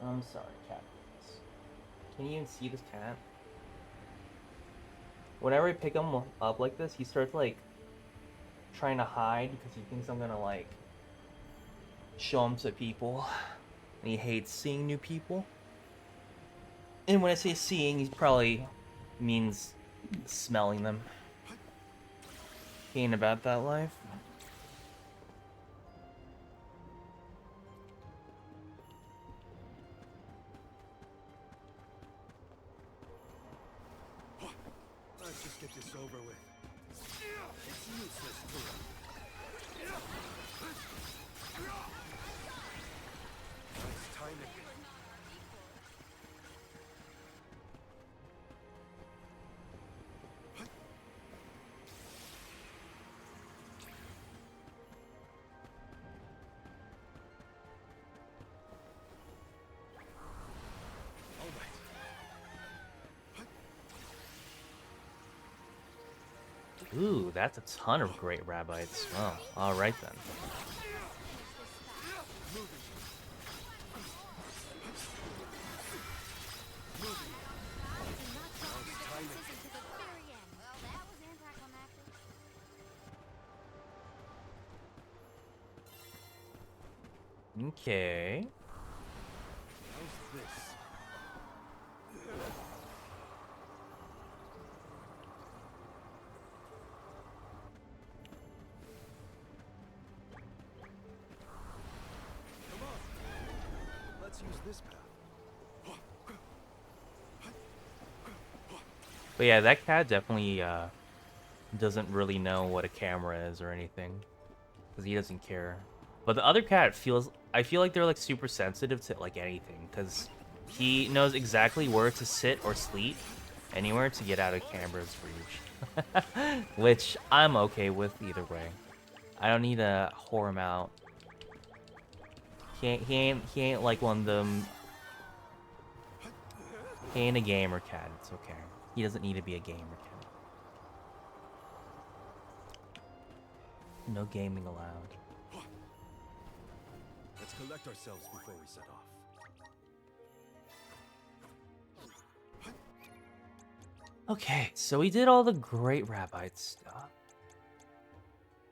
S2: I'm sorry, Catface. Can you even see this cat? Whenever I pick him up like this, he starts like trying to hide because he thinks I'm gonna like show him to people. And he hates seeing new people. And when I say seeing, he probably means smelling them. He ain't about that life.
S1: Let's just get this over with. Nice timing. All right.
S2: Ooh, that's a ton of great rabbits. Oh, alright then.
S3: Well, that was anticlimactic.
S2: Okay.
S1: How's this? Come on. Let's use this path.
S2: But yeah, that cat definitely doesn't really know what a camera is or anything. Because he doesn't care. But the other cat feels... I feel like they're like super sensitive to like anything. Because he knows exactly where to sit or sleep. Anywhere to get out of camera's reach. Which I'm okay with either way. I don't need to whore him out. He ain't like one of them... He ain't a gamer cat, it's okay. He doesn't need to be a gamer cat. No gaming allowed.
S1: Let's collect ourselves before we set off.
S2: Okay, so we did all the great rabbite stuff.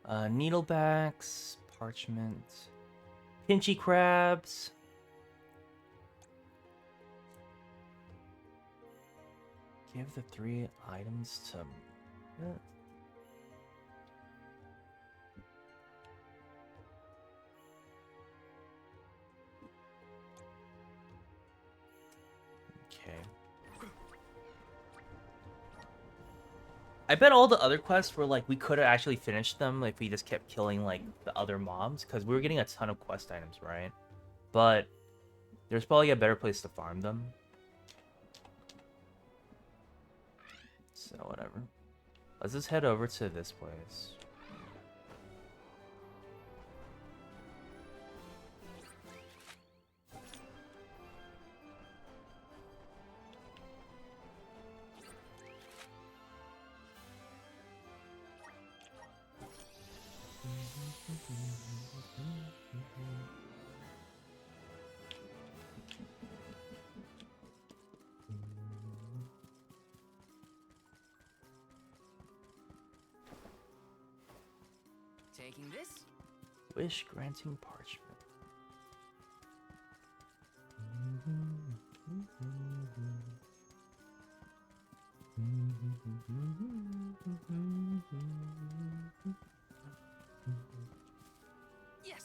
S2: Needlebacks, parchment, pinchy crabs. Give the 3 items to... Okay. I bet all the other quests were like, we could have actually finished them if we just kept killing like the other mobs, because we were getting a ton of quest items, right? But there's probably a better place to farm them. So whatever. Let's just head over to this place.
S4: Taking this?
S2: Wish granting parchment.
S4: Yes.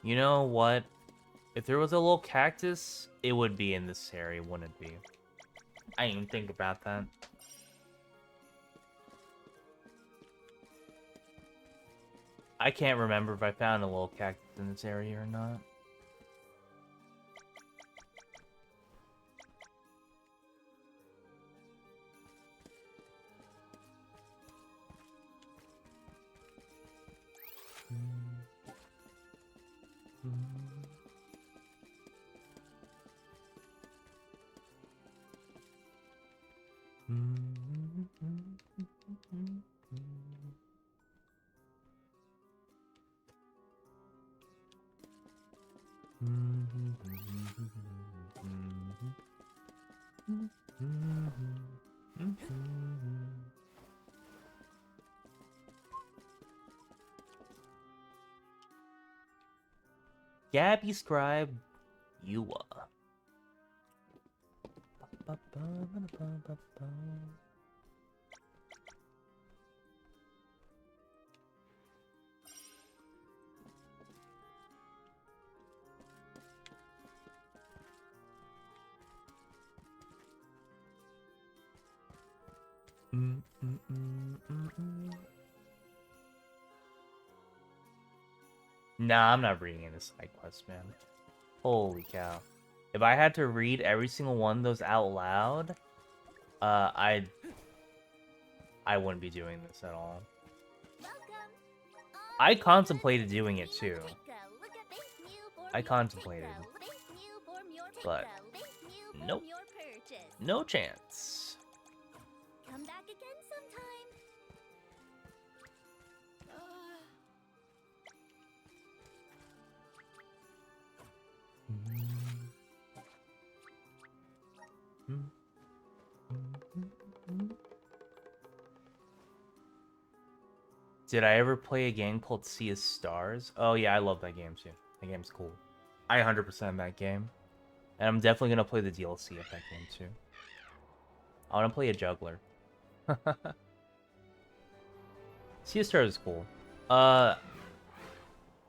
S2: You know what? If there was a little cactus, it would be in this area, wouldn't it be? I didn't even think about that. I can't remember if I found a little cactus in this area or not. Gabby Scribe Yua. Nah, I'm not reading any side quests, man. Holy cow. If I had to read every single one of those out loud, I wouldn't be doing this at all.
S3: Welcome.
S2: I contemplated doing it too.
S3: Take a look at this newborn
S2: I
S3: mutant.
S2: contemplated.
S3: Take a this newborn mutant.
S2: But
S3: Take a this newborn
S2: nope.
S3: your purchase.
S2: No chance.
S3: Come back again sometime.
S2: Did I ever play a game called Sea of Stars? Oh yeah, I love that game too. That game's cool. I 100% that game. And I'm definitely gonna play the DLC of that game too. I wanna play a juggler. Sea of Stars is cool.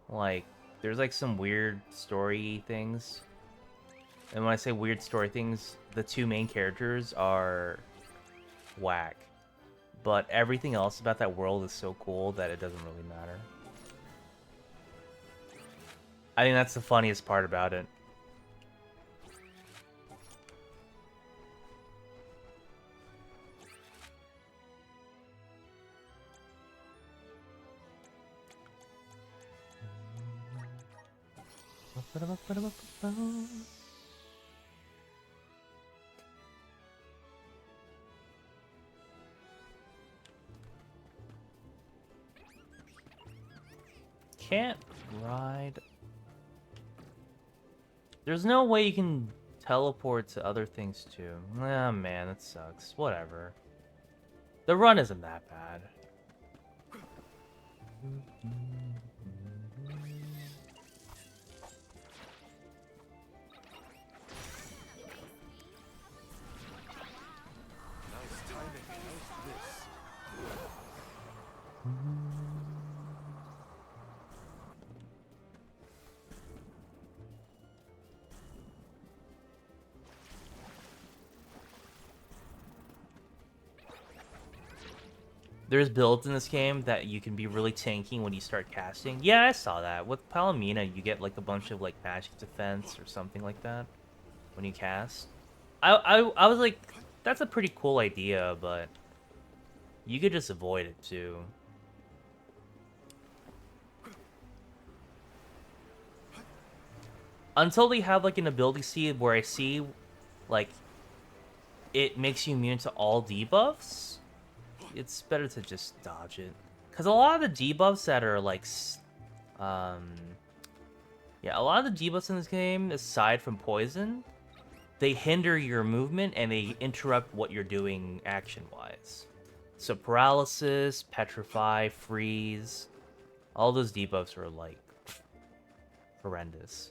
S2: Like, there's like some weird story things. And when I say weird story things, the two main characters are whack. But everything else about that world is so cool that it doesn't really matter. I think that's the funniest part about it. Can't ride. There's no way you can teleport to other things too. Ah, man, that sucks. Whatever. The run isn't that bad.
S1: Nice timing. How's this?
S2: There's builds in this game that you can be really tanky when you start casting. Yeah, I saw that. With Palomina, you get like a bunch of like magic defense or something like that when you cast. I was like, that's a pretty cool idea, but you could just avoid it too. Until they have like an ability seed where I see like it makes you immune to all debuffs, it's better to just dodge it. Because a lot of the debuffs that are like, yeah, a lot of the debuffs in this game, aside from poison, they hinder your movement and they interrupt what you're doing action-wise. So paralysis, petrify, freeze, all those debuffs are like horrendous.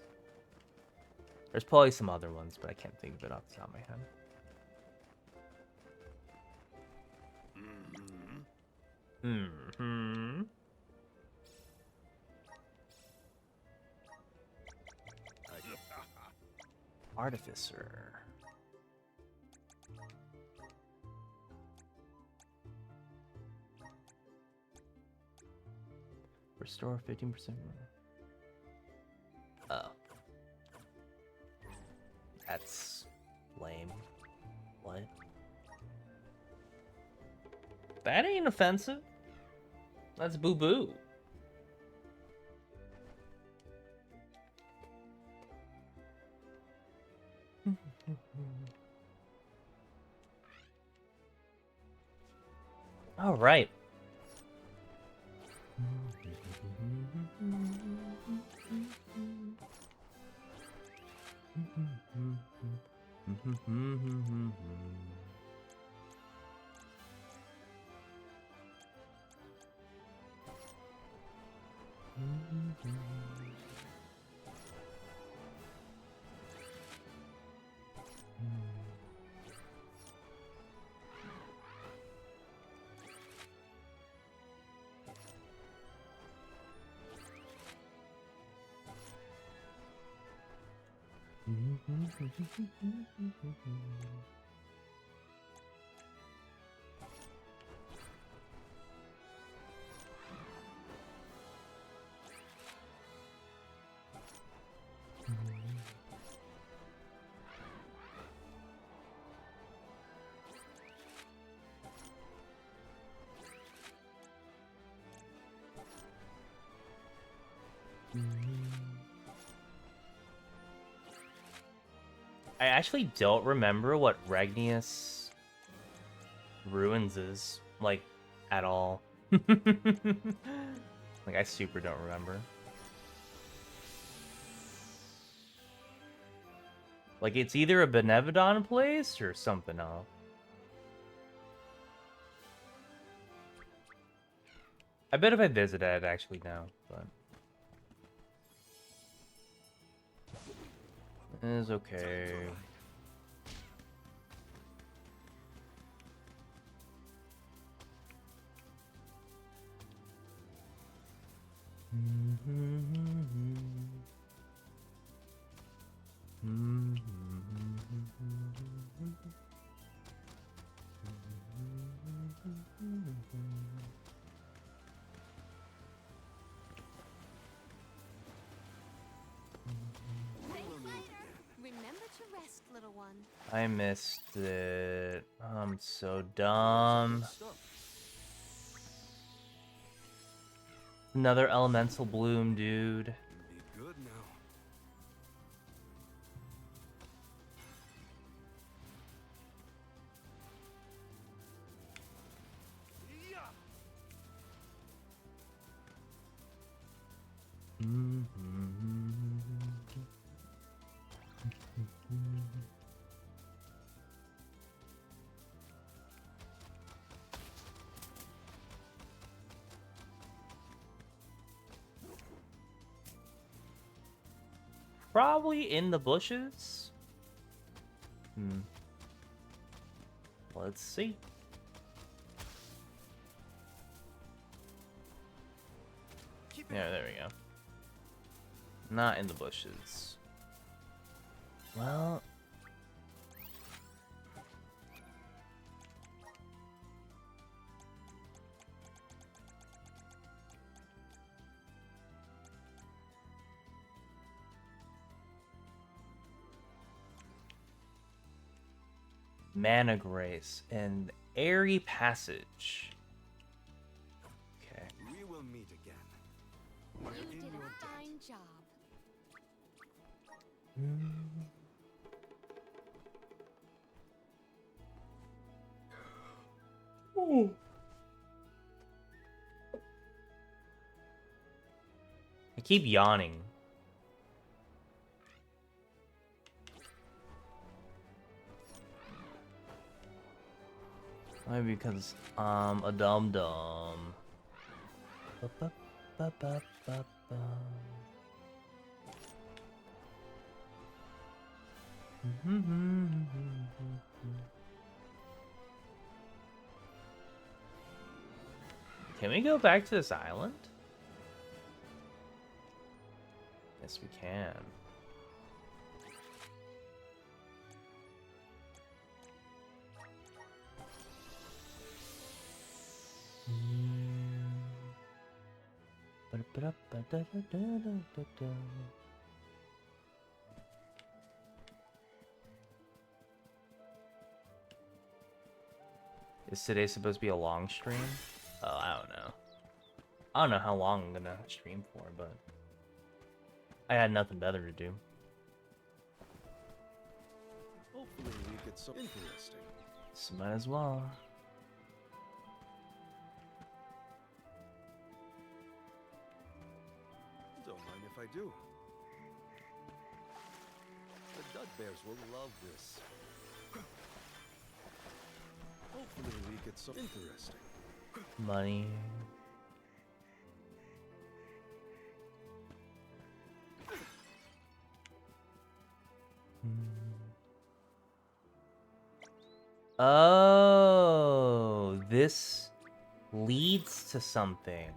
S2: There's probably some other ones, but I can't think of it off the top of my head. Mm-hmm. Artificer. Restore 15%. Oh. That's lame. What? That ain't offensive. That's boo-boo. All right. I actually don't remember what Regnius Ruins is, like, at all. Like, I super don't remember. Like, it's either a Benevodon place or something else. I bet if I visit it, I'd actually know, but... It's okay.
S3: Remember to rest, little one.
S2: I missed it. I'm so dumb. Another elemental bloom, dude.
S1: Be good now.
S2: Probably in the bushes. Let's see. Yeah, there we go. Not in the bushes. Well... Mana Grace and Airy Passage. Okay.
S1: We will meet again.
S3: You
S1: We're in
S3: did
S1: your
S3: a
S1: debt.
S3: fine job.
S2: I keep yawning. Maybe because I'm a dum-dum. Can we go back to this island? Yes, we can. Is today supposed to be a long stream? Oh, I don't know. I don't know how long I'm gonna stream for, but I had nothing better to do.
S1: Hopefully we get some interesting.
S2: So might as well.
S1: Don't mind if I do. The Dud Bears will love this. Hopefully we get some interesting.
S2: Money. Oh, this leads to something.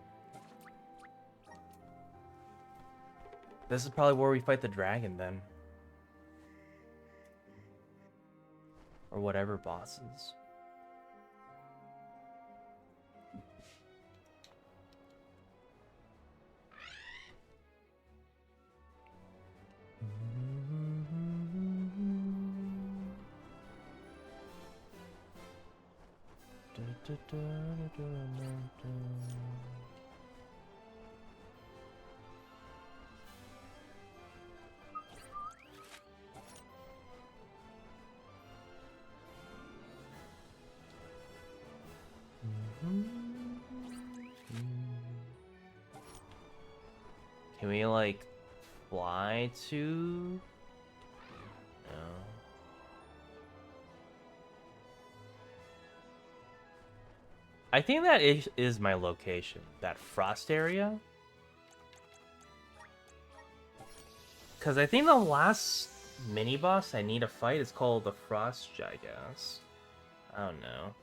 S2: This is probably where we fight the dragon then. Or whatever bosses. Can we like fly to? No. I think that is my location. That frost area. Because I think the last mini boss I need to fight is called the Frost Gigas. I don't know.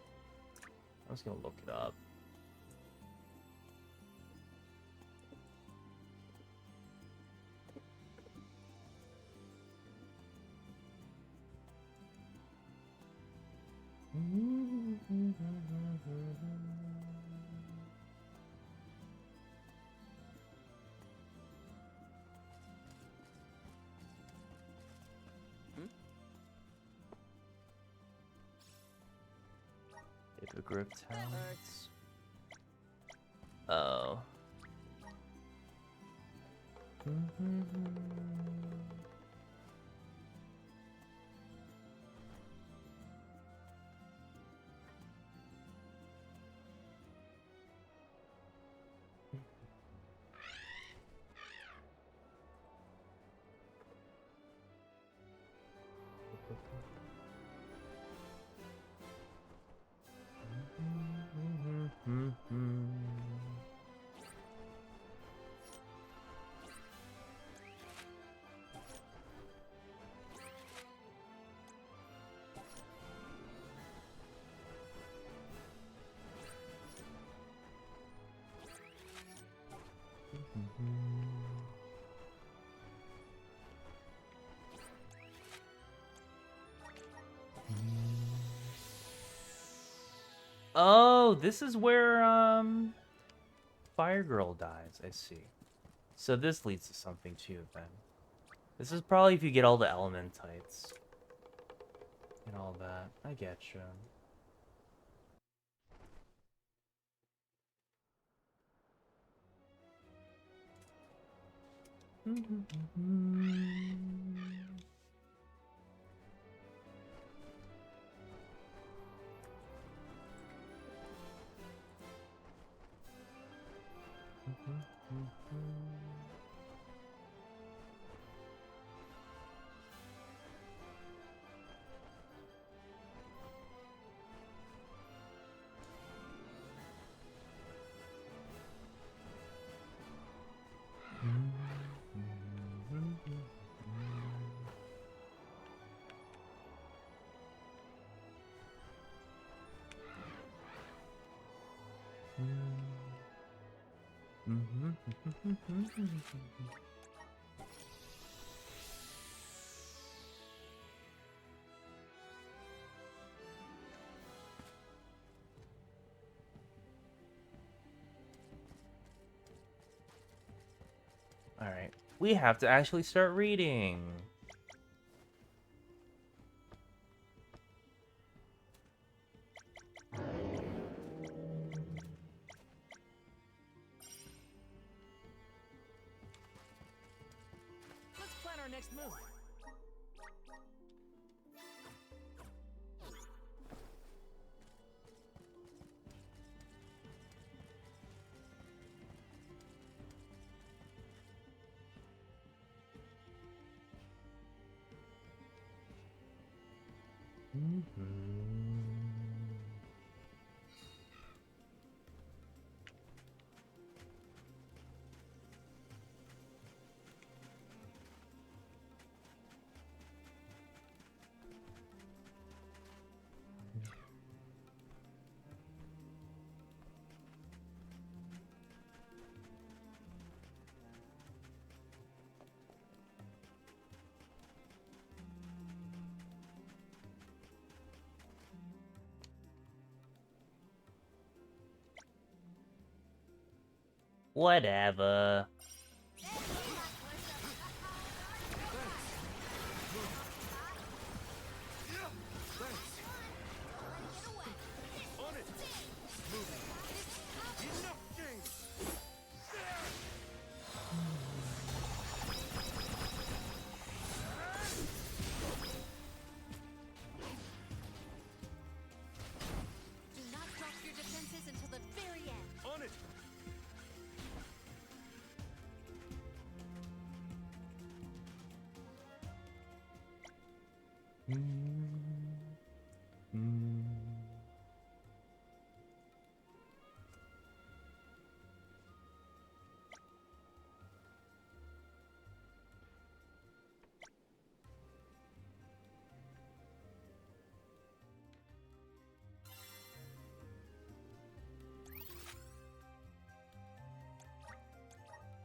S2: I was gonna look it up. Hippogriff talents. Oh. Oh, this is where Fire Girl dies. I see. So this leads to something too then. This is probably if you get all the elementites and all that. I get you. Alright, we have to actually start reading.
S4: Let's plan our next move.
S2: Whatever.
S5: Do not drop your defenses until the very end.
S1: On it!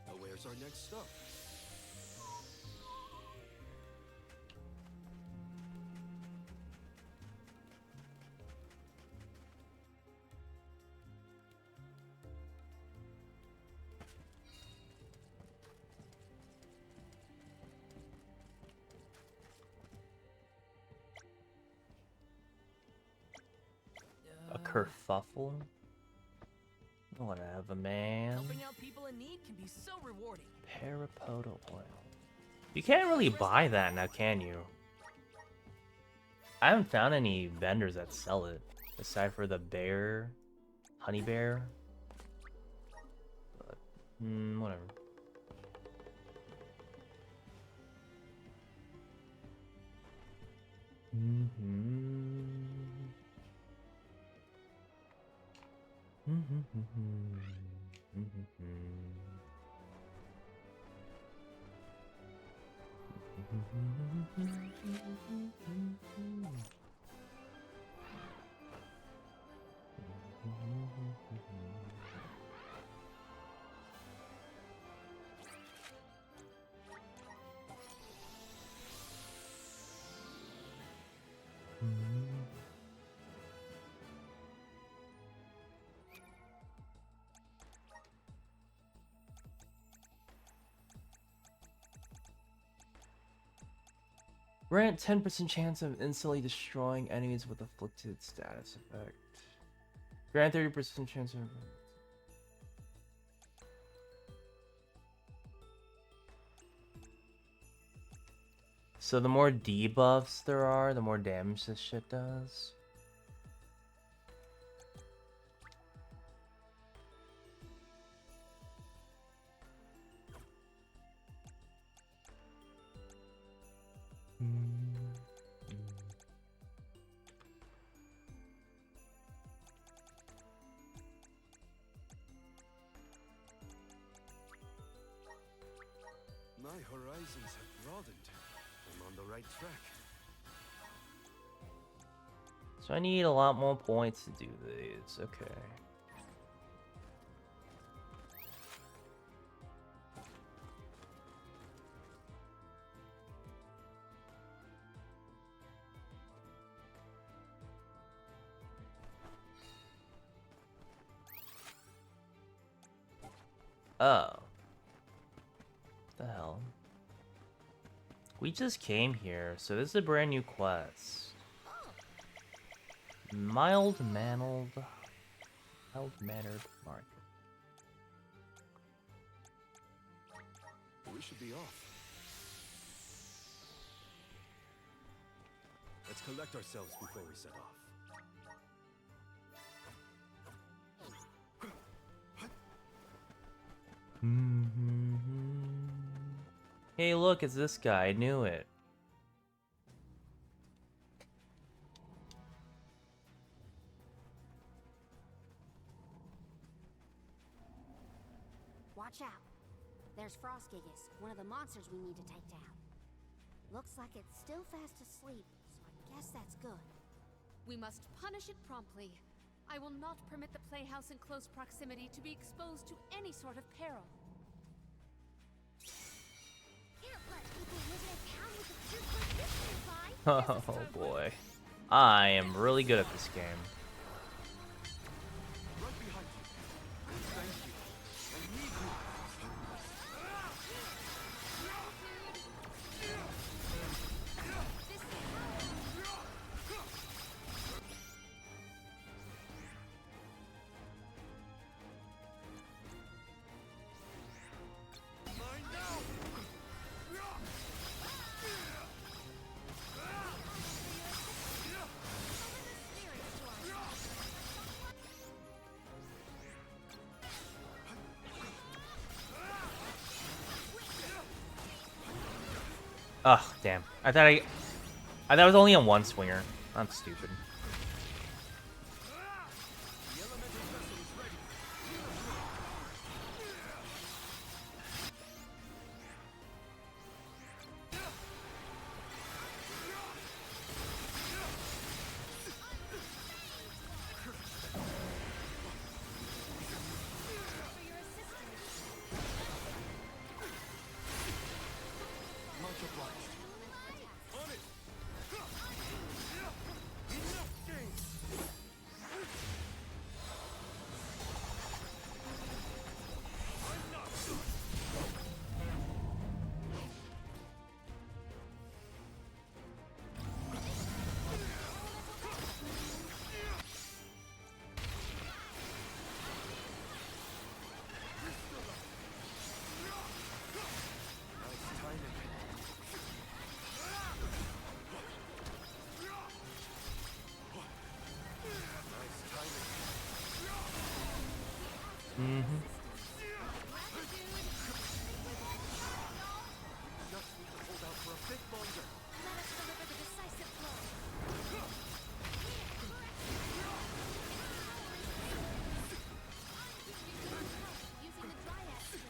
S1: Now where's our next stop?
S2: A kerfuffle? Whatever, man.
S4: Helping out people in need can be so rewarding.
S2: Parapoto oil. You can't really buy that now, can you? I haven't found any vendors that sell it, aside for the bear, honey bear. But, whatever. Grant 10% chance of instantly destroying enemies with afflicted status effect. Grant 30% chance of... So the more debuffs there are, the more damage this shit does.
S1: My horizons have broadened. I'm on the right track.
S2: So I need a lot more points to do these. Okay. Oh. The hell? We just came here, so this is a brand new quest. Mild-mannered market.
S1: We should be off. Let's collect ourselves before we set off.
S2: Hey, look, it's this guy. I knew it.
S3: Watch out. There's Frostgigas, one of the monsters we need to take down. Looks like it's still fast asleep, so I guess that's good.
S5: We must punish it promptly. I will not permit the playhouse in close proximity to be exposed to any sort of peril.
S3: Can't let people live in a town with a group like this nearby.
S2: Oh boy. I am really good at this game.
S1: Right behind you. Thank you. I need you
S2: Ugh, damn. I thought it was only on one swinger. I'm stupid. Mm-hmm.
S3: Let us deliver the decisive blow. Using the Dryad Spring.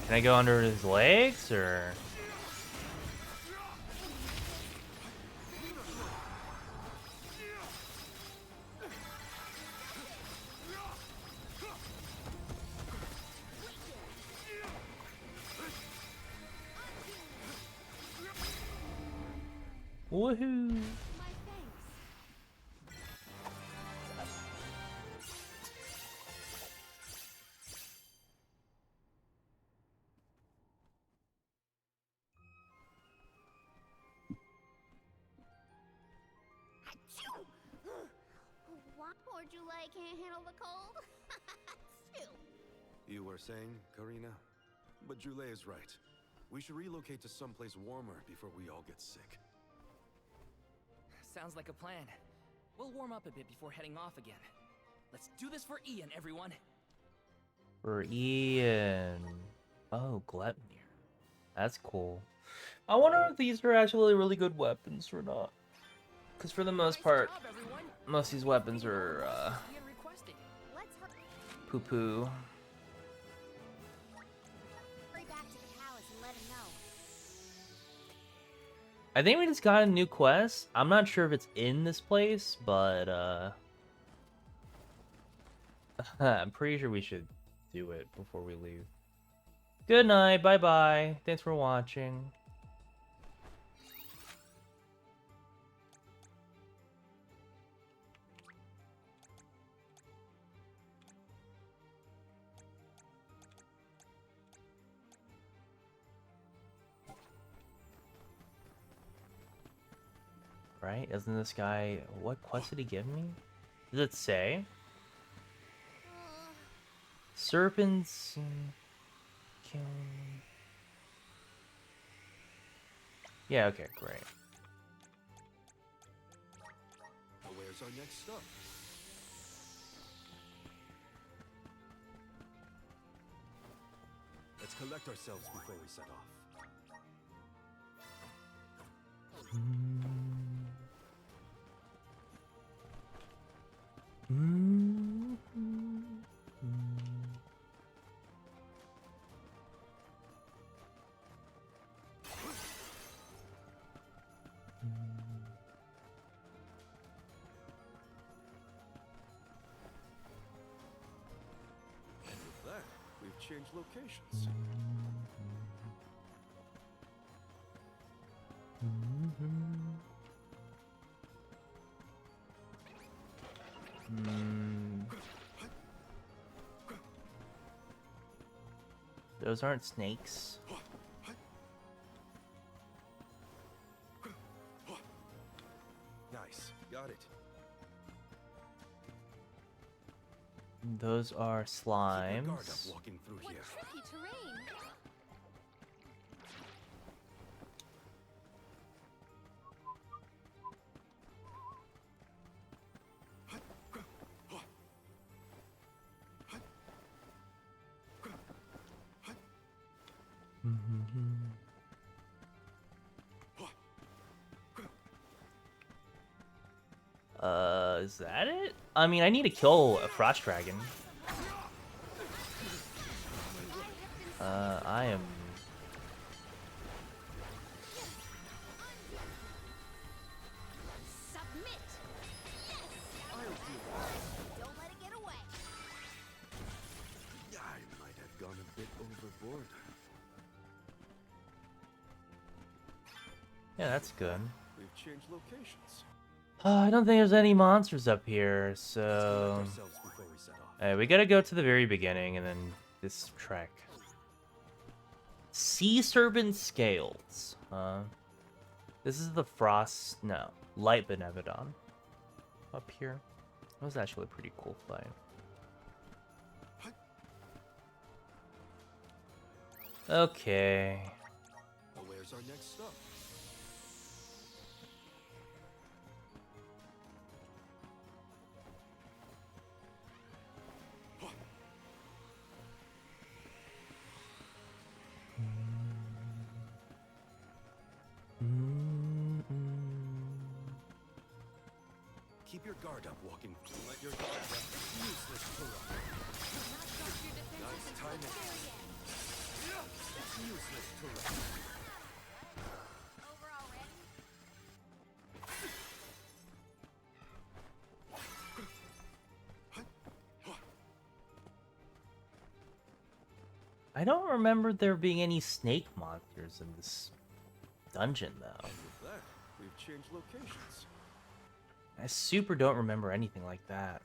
S2: Can I go under his legs or? Woohoo!
S3: My thanks. Achoo! What? Poor July can't handle the cold. Achoo!
S1: You were saying, Karina? But Jule is right. We should relocate to someplace warmer before we all get sick.
S4: Sounds like a plan. We'll warm up a bit before heading off again. Let's do this for Ian, everyone.
S2: For Ian. Oh, Gleipnir. That's cool. I wonder if these are actually really good weapons or not. Because for the most
S4: Nice
S2: part,
S4: job, everyone.
S2: most of these weapons are
S4: Ian requested.
S3: Let's
S2: poo-poo.
S3: hurry back to the palace and let him know.
S2: I think we just got a new quest. I'm not sure if it's in this place, but I'm pretty sure we should do it before we leave. Good night, bye-bye. Thanks for watching. Right? Isn't this guy... What quest did he give me? Does it say? Serpents... Yeah, okay, great.
S1: Where's our next stop? Let's collect ourselves before we set off. And with that, we've changed locations.
S2: Those aren't snakes.
S1: Nice, got it.
S2: Those are
S1: Keep your guard up
S2: slimes.
S1: walking through
S3: What
S1: here.
S3: tricky terrain!
S2: Is that it? I mean, I need to kill a frost dragon. I am.
S3: Submit! Yes! Don't let it get away!
S1: I might have gone a bit overboard.
S2: Yeah, that's good.
S1: We've changed locations.
S2: I don't think there's any monsters up here,
S1: Let's
S2: so.
S1: collect ourselves before we set off.
S2: Alright, we gotta go to the very beginning and then this trek. Sea serpent scales. This is the frost. No, light Benevodon. Up here. That was actually a pretty cool fight. Okay.
S1: Well, where's our next stop? Keep your guard up walking. Let your guard up. Useless Tura. Nice timing. Useless Tura.
S3: Over already?
S2: I don't remember there being any snake monsters in this dungeon, though.
S1: With that, we've changed locations.
S2: I super don't remember anything like that.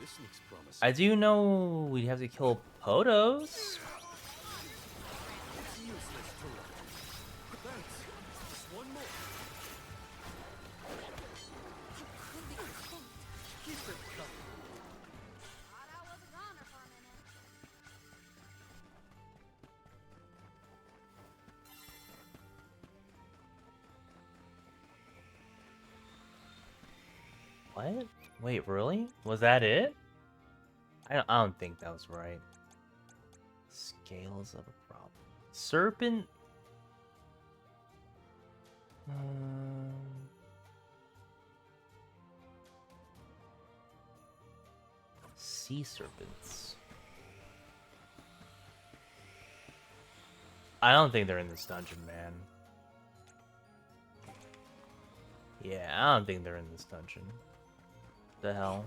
S1: This looks promising.
S2: I do know we'd have to kill Potos.
S1: Useless Tura. Thanks. Just one more. Keep it coming.
S3: Thought I was a goner for a minute.
S2: What? Wait, really? Was that it? I don't think that was right. Scales of a problem. Serpent. Sea serpents. I don't think they're in this dungeon, man. Yeah, I don't think they're in this dungeon. The hell?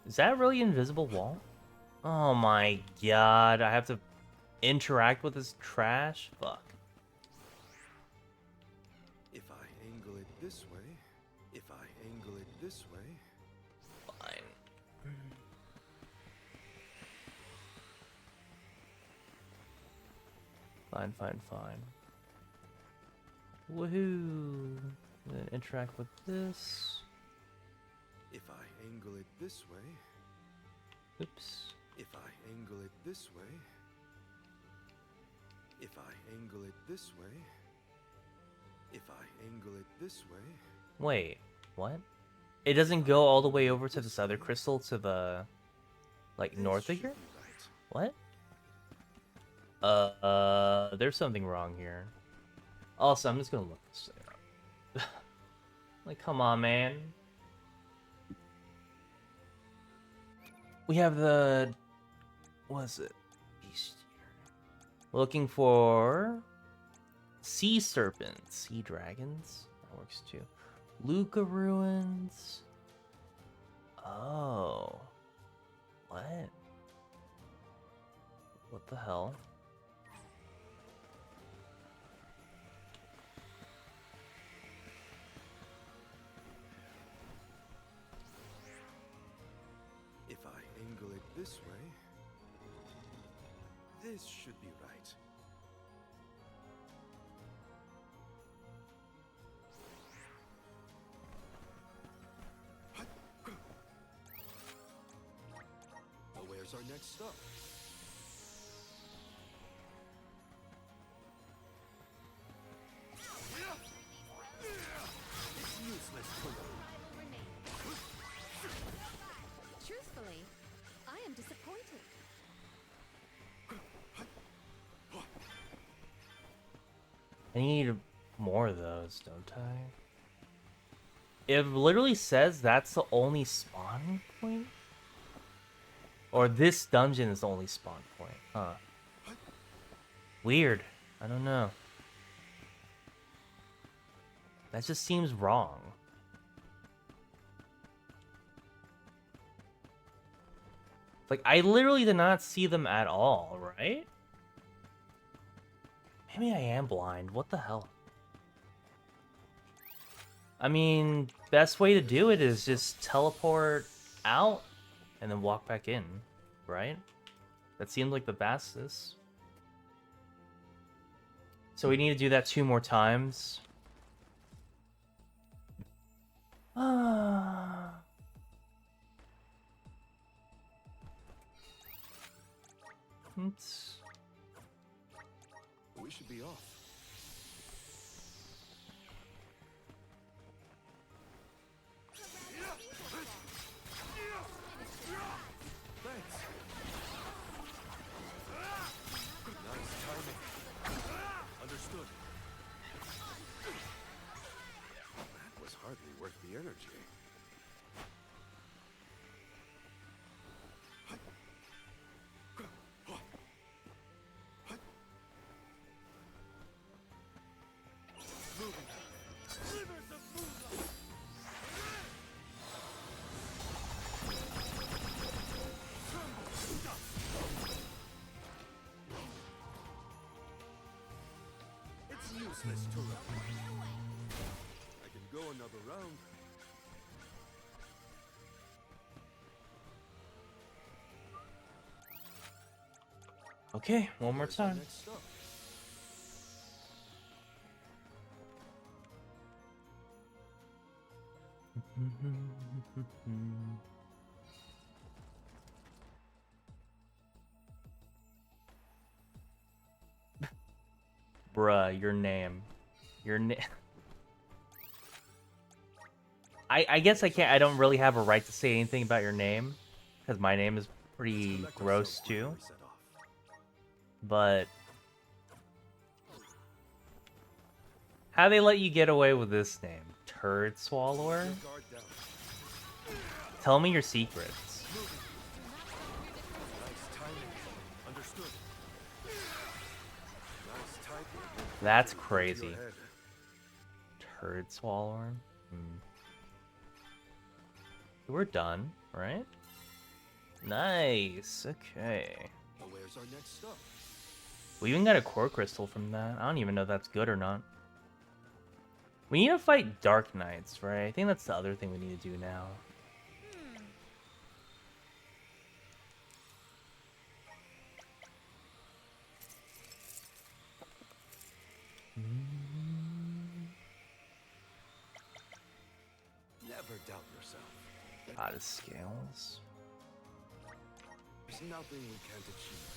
S2: Is that really invisible wall? Oh my god, I have to interact with this trash? Fuck.
S1: If I angle it this way, if I angle it this way,
S2: Fine. Fine. Woohoo! Then interact with this.
S1: if I angle it this way,
S2: Oops.
S1: if I angle it this way, if I angle it this way, if I angle it this way,
S2: Wait, what? It doesn't go all the way over to this other crystal to the, like,
S1: this
S2: north of
S1: should
S2: here?
S1: be right.
S2: What? There's something wrong here. Also, I'm just gonna look this thing up. Like, come on, man. We have the... What is it? Bestiary. Looking for... Sea serpents. Sea dragons. That works too. Luca ruins. Oh. What? What the hell?
S1: this way. This should be right. Now where's our next stop? It's useless to
S5: Rival remains. Truthfully, I am disappointed.
S2: I need more of those, don't I? It literally says that's the only spawn point? Or this dungeon is the only spawn point, huh? Weird. I don't know. That just seems wrong. Like, I literally did not see them at all, right? Maybe I am blind. What the hell? I mean, best way to do it is just teleport out and then walk back in, right? That seems like the fastest. So we need to do that 2 more times. Oops.
S1: We should be off. Thanks. Nice timing. Understood. That was hardly worth the energy. It's useless to run. I can go another round.
S2: Okay, one more
S1: Where's our
S2: time.
S1: next stop?
S2: Bruh, your name. Your name. I guess I can't. I don't really have a right to say anything about your name, because my name is pretty
S1: Collect
S2: gross
S1: ourselves
S2: too.
S1: before we set off.
S2: But how they let you get away with this name, Turd Swallower?
S1: Your guard down.
S2: Tell me your secrets.
S1: Nice timing. Understood. Nice timing.
S2: That's
S1: Into your
S2: crazy.
S1: head.
S2: Turd Swallower. We're done, right? Nice. Okay.
S1: Now where's our next stop?
S2: We even got a core crystal from that. I don't even know if that's good or not. We need to fight Dark Knights, right? I think that's the other thing we need to do now.
S1: Never doubt yourself.
S2: Out of scales.
S1: There's nothing we can't achieve.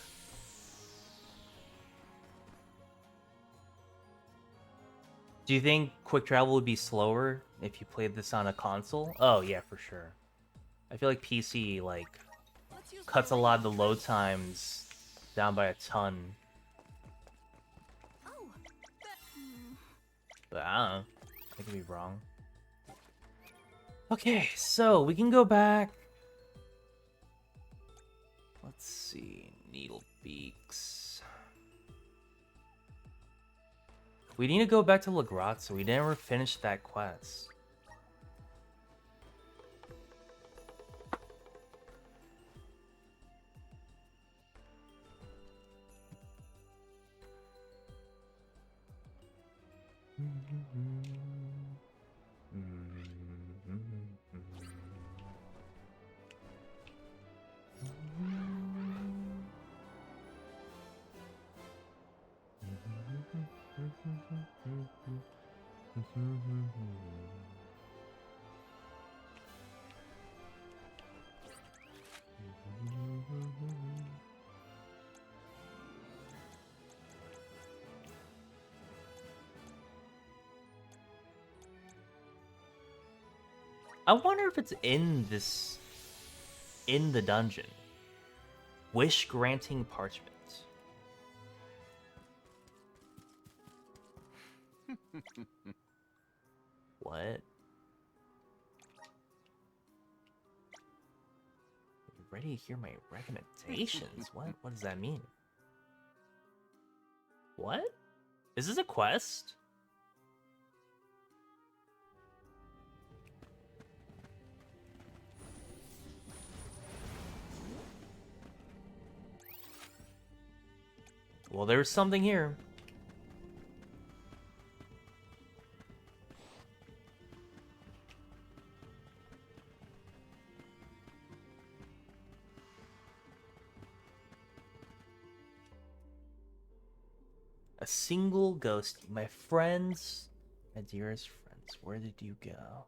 S2: Do you think quick travel would be slower if you played this on a console? Oh yeah, for sure. I feel like PC like cuts a lot of the load times down by a ton.
S3: Oh,
S2: But I don't know. I could be wrong. Okay, so we can go back. Let's see. Needle Beaks. We need to go back to Legrazzo. We never finished that quest. I wonder if it's in the dungeon. Wish granting parchment. What? You ready to hear my recommendations? What does that mean? What? Is this a quest? Well, there's something here. A single ghostie. My friends, my dearest friends, where did you go?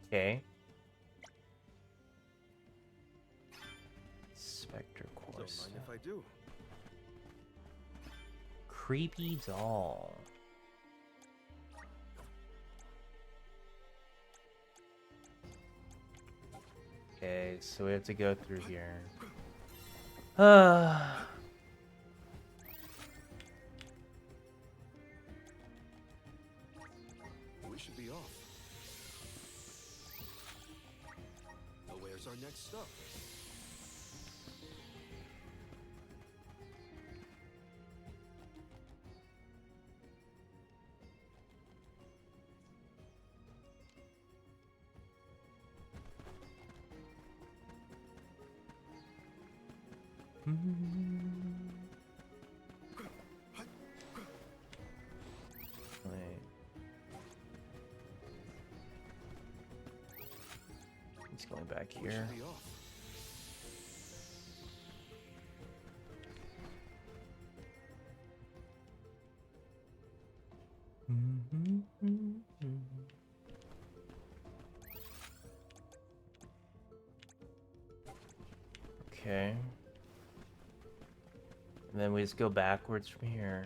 S2: Okay. Spectre
S1: Don't
S2: course.
S1: mind if I do.
S2: Creepy doll. Okay, so we have to go through here.
S1: We should be off. Now where's our next stop?
S2: Wait. He's going back
S1: We
S2: here.
S1: should be off.
S2: Okay. And then we just go backwards from here.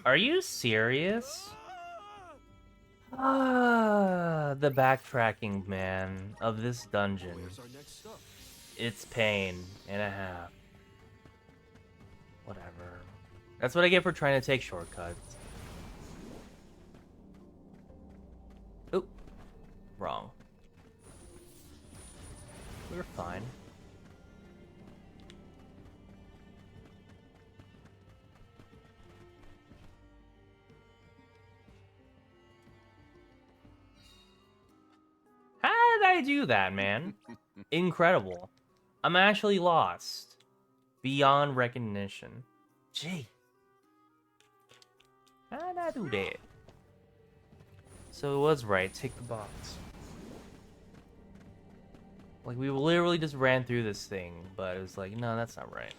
S2: Are you serious? Ah, the backtracking, man, of this dungeon.
S1: Where's our next stop?
S2: It's pain and a half. Whatever. That's what I get for trying to take shortcuts. Oop. Wrong. We're fine. How did I do that, man? Incredible. I'm actually lost. Beyond recognition. Gee. How did I do that? So it was right. Take the box. Like, we literally just ran through this thing, but it was like, no, that's not right.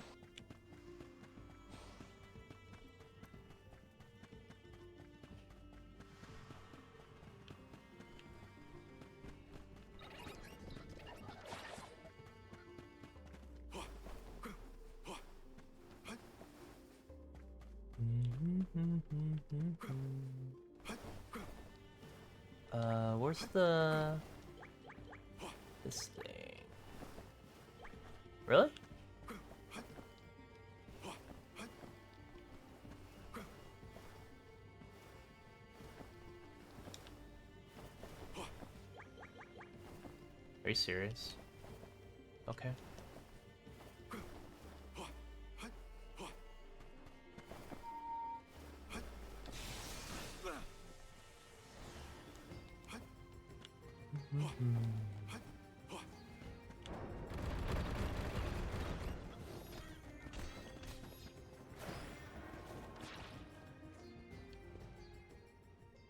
S2: Where's this thing? Really? Are you serious? Okay.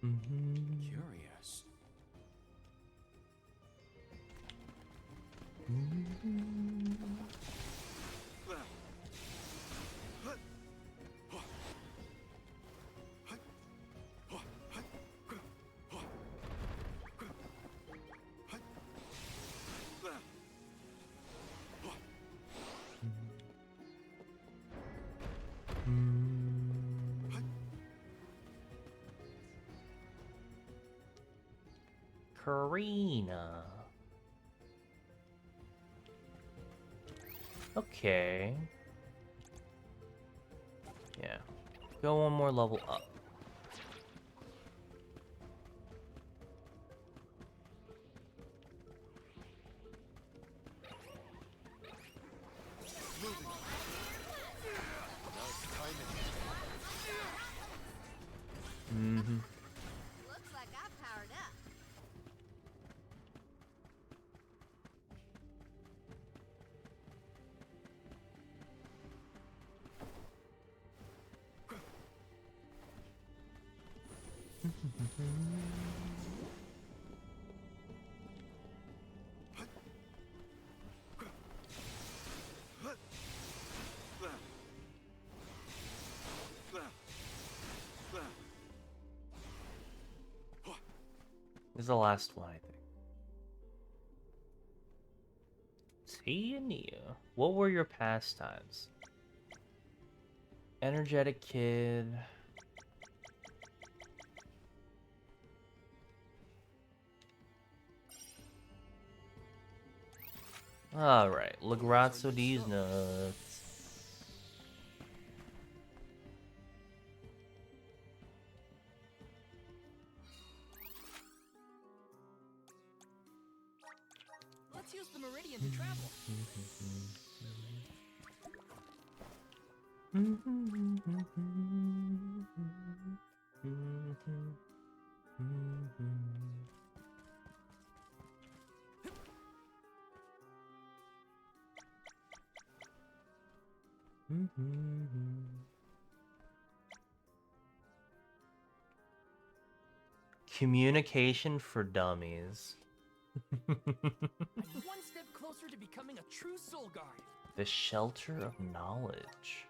S4: Curious.
S2: Karina. Okay. Yeah. Go one more level up. Mm-hmm.
S3: Looks like I powered up.
S2: This is the last one, I think. Tia, what were your pastimes? Energetic kid. Alright, Lagrazzo these nuts.
S4: Let's use the meridian to travel.
S2: Communication for dummies.
S4: I'm one step closer to becoming a true soul guard.
S2: The shelter of knowledge.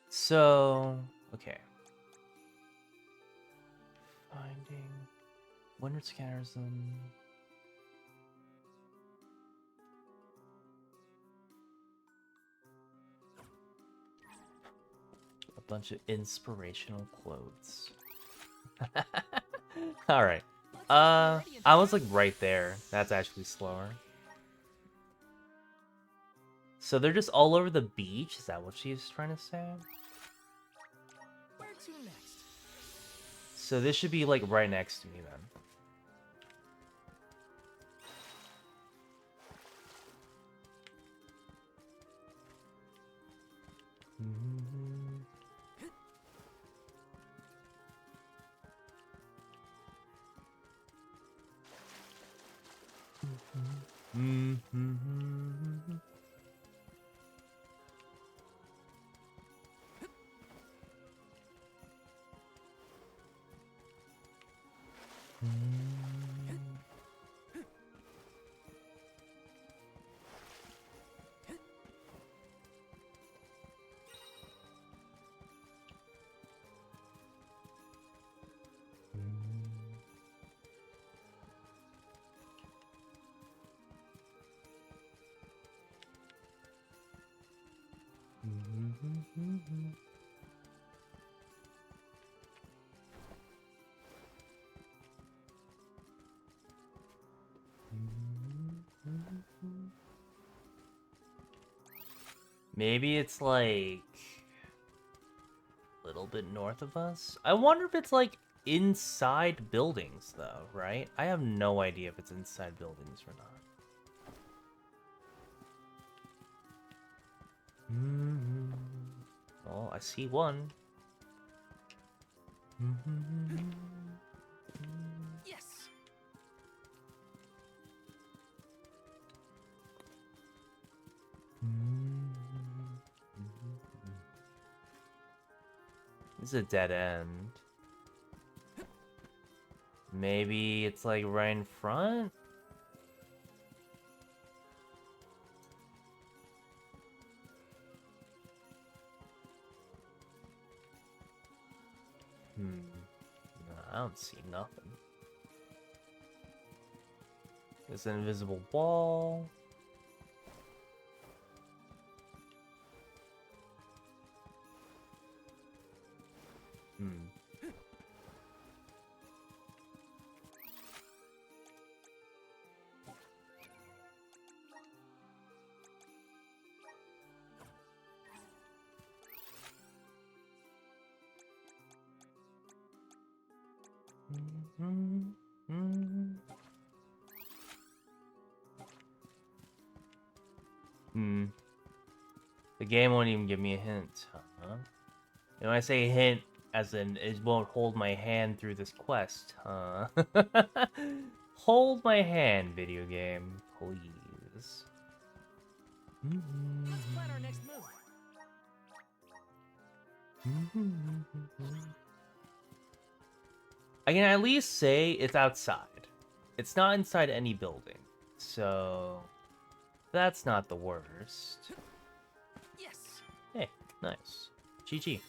S2: So, okay. Finding Wonder Scanners them. A bunch of inspirational quotes. All right. I was like right there. That's actually slower. So they're just all over the beach? Is that what she's trying to say?
S4: Where to next?
S2: So this should be like right next to me then. Maybe it's like a little bit north of us. I wonder if it's like inside buildings though, right? I have no idea if it's inside buildings or not. Oh, I see one.
S4: Yes.
S2: This is a dead end. Maybe it's like right in front? No, I don't see nothing. There's an invisible wall. The game won't even give me a hint, huh? And when I say hint, as in it won't hold my hand through this quest, huh? Hold my hand, video game, please.
S4: Let's plan our next move.
S2: I can at least say it's outside. It's not inside any building, so that's not the worst.
S4: Yes.
S2: Hey, nice. GG.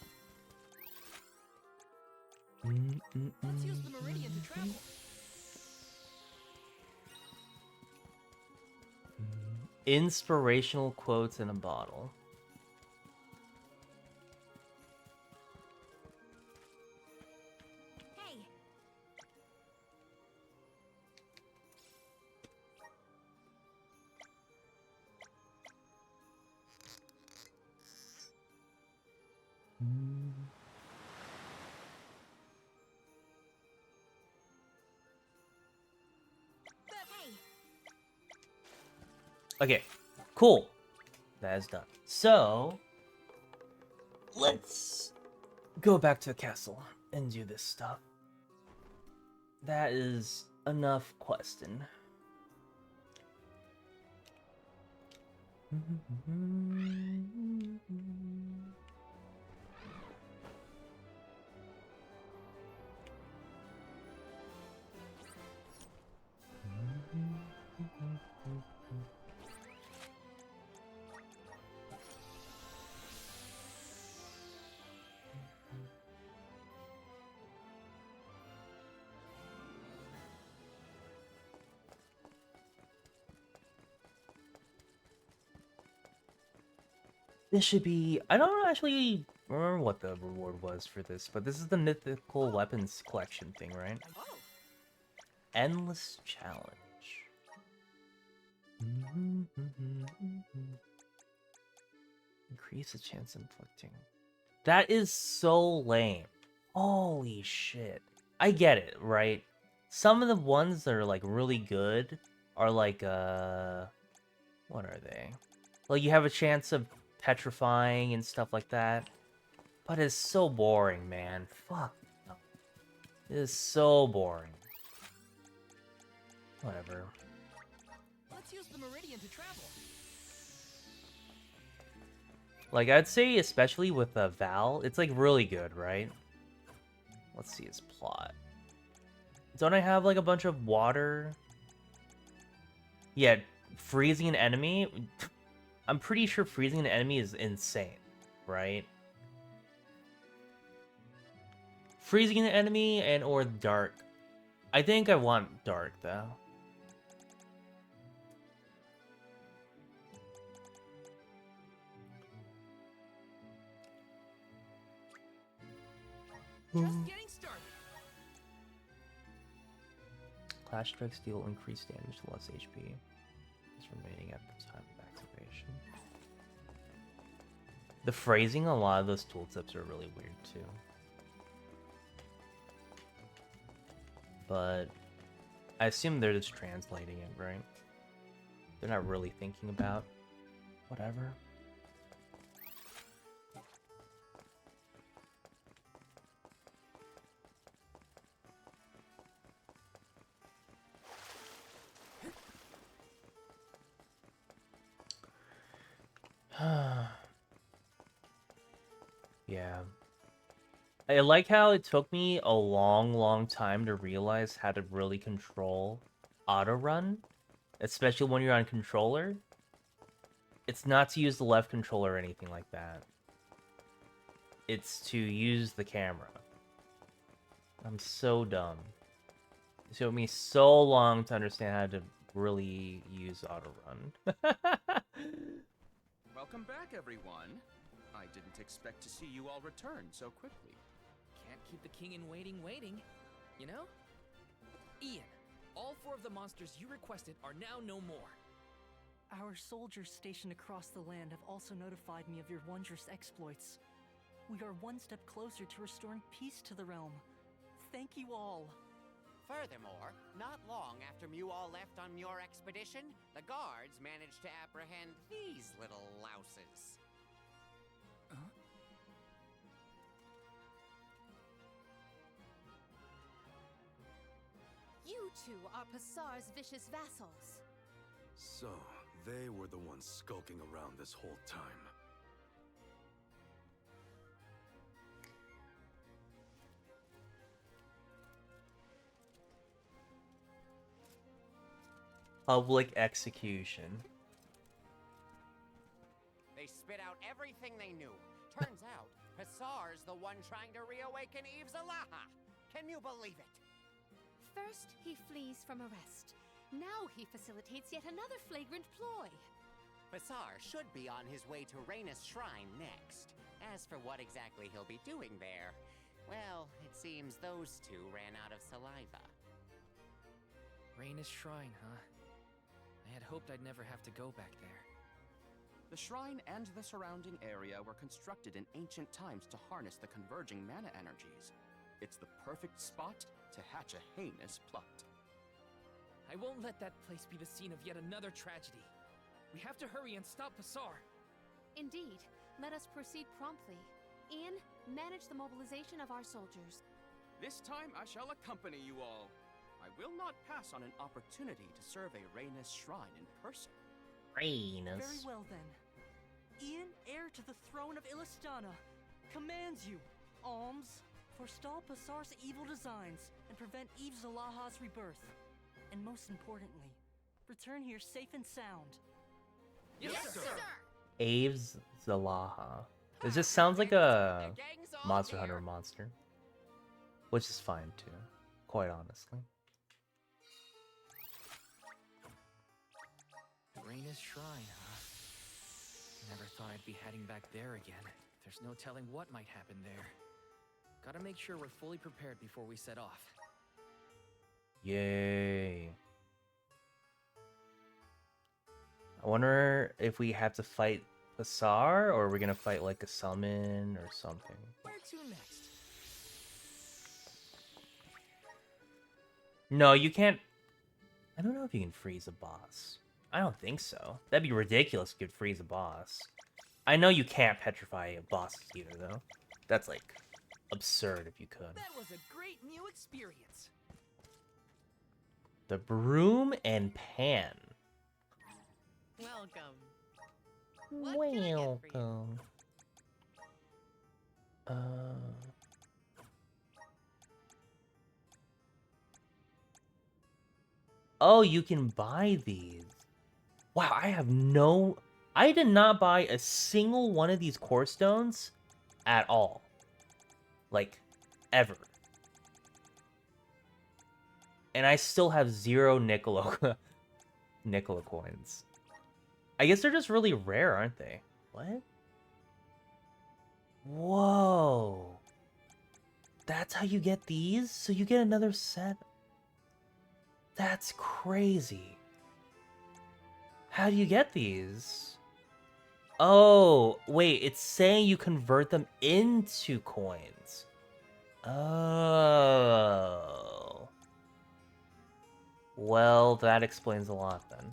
S4: Let's use the meridian to travel.
S2: Inspirational quotes in a bottle.
S3: Hey, hey.
S2: Okay, cool. That is done. So, let's go back to the castle and do this stuff. That is enough questing. This should be... I don't actually remember what the reward was for this, but this is the mythical weapons collection thing, right?
S4: Oh,
S2: Endless challenge. Increase the chance of inflicting. That is so lame. Holy shit. I get it, right? Some of the ones that are like really good are like what are they? Like you have a chance of petrifying and stuff like that. But it's so boring, man. Fuck. No. It is so boring. Whatever.
S4: let's use the meridian to travel.
S2: Like, I'd say, especially with Val, it's, like, really good, right? Let's see his plot. Don't I have, like, a bunch of water? Yeah, freezing an enemy? I'm pretty sure freezing an enemy is insane, right? Freezing an enemy and or dark. I think I want dark, though.
S4: Just getting started.
S2: Clash strikes deal increased damage to less HP. Is remaining at the time of activation. The phrasing on a lot of those tooltips are really weird too. But I assume they're just translating it, right? They're not really thinking about whatever. Yeah. I like how it took me a long time to realize how to really control auto run, especially when you're on controller. It's not to use the left controller or anything like that. It's to use the camera. I'm so dumb. It took me so long to understand how to really use auto run.
S7: Welcome back, everyone. I didn't expect to see you all return so quickly.
S4: Can't keep the king in waiting, you know? Ian, all 4 of the monsters you requested are now no more.
S8: Our soldiers stationed across the land have also notified me of your wondrous exploits. We are one step closer to restoring peace to the realm. Thank you all.
S9: Furthermore, not long after Mew all left on your expedition, the guards managed to apprehend these little louses.
S4: Huh?
S5: You two are Passar's vicious vassals.
S1: So, they were the ones skulking around this whole time.
S2: Public execution.
S9: They spit out everything they knew. Turns out, Passar's the one trying to reawaken Eve Zalaha. Can you believe it?
S5: First, he flees from arrest. Now he facilitates yet another flagrant ploy.
S9: Passar should be on his way to Raina's shrine next. As for what exactly he'll be doing there, well, it seems those two ran out of saliva.
S4: Raina's shrine, huh? I had hoped I'd never have to go back there.
S7: The shrine and the surrounding area were constructed in ancient times to harness the converging mana energies. It's the perfect spot to hatch a heinous plot.
S4: I won't let that place be the scene of yet another tragedy. We have to hurry and stop Passar.
S5: Indeed, let us proceed promptly. Ian, manage the mobilization of our soldiers.
S7: This time I shall accompany you all. I will not pass on an opportunity to serve a Raina's shrine in person.
S2: Rainus.
S8: Very well then. Ian, heir to the throne of Illistana, commands you, alms, forestall Passar's evil designs and prevent Eve Zalaha's rebirth. And most importantly, return here safe and sound.
S4: Yes, sir!
S2: Aves Zalaha. It just sounds like a
S9: The gang's all
S2: Monster
S9: here.
S2: Hunter monster. Which is fine too, quite honestly.
S4: Raina's shrine, huh? Never thought I'd be heading back there again. There's no telling what might happen there. Gotta make sure we're fully prepared before we set off.
S2: Yay. I wonder if we have to fight Passar, or are we gonna fight like a summon or something?
S4: Where to next?
S2: No, you can't. I don't know if you can freeze a boss. I don't think so. That'd be ridiculous if you could freeze a boss. I know you can't petrify a boss either, though. That's like absurd if you could.
S4: That was a great new experience.
S2: The broom and pan.
S9: Welcome. What can I get for you?
S2: Welcome. Oh, you can buy these. Wow, I did not buy a single one of these core stones at all. Like, ever. And I still have 0 Nicola coins. I guess they're just really rare, aren't they? What? Whoa. That's how you get these? So you get another set? That's crazy. How do you get these? Oh, wait, it's saying you convert them into coins. Oh. Well, that explains a lot then.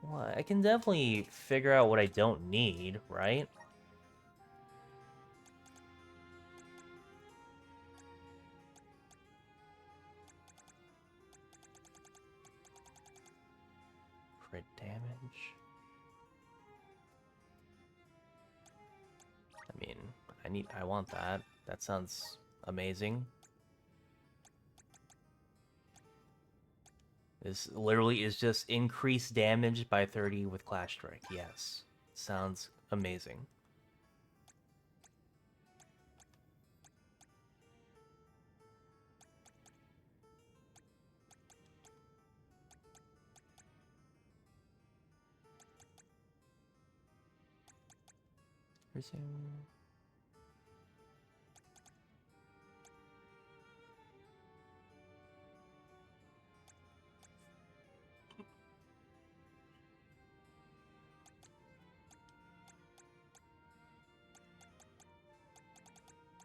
S2: Well, I can definitely figure out what I don't need, right? Crit damage. I mean, I want that. That sounds amazing. This literally is just increased damage by 30 with Clash Strike. Yes. Sounds amazing. Resume.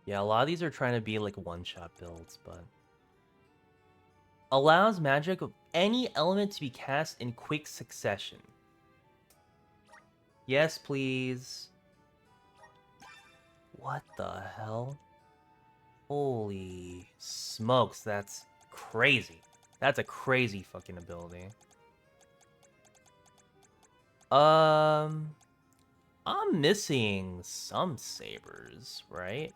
S2: Yeah, a lot of these are trying to be like one-shot builds, but... Allows magic of any element to be cast in quick succession. Yes, please. What the hell? Holy smokes, that's crazy. That's a crazy fucking ability. I'm missing some sabers, right?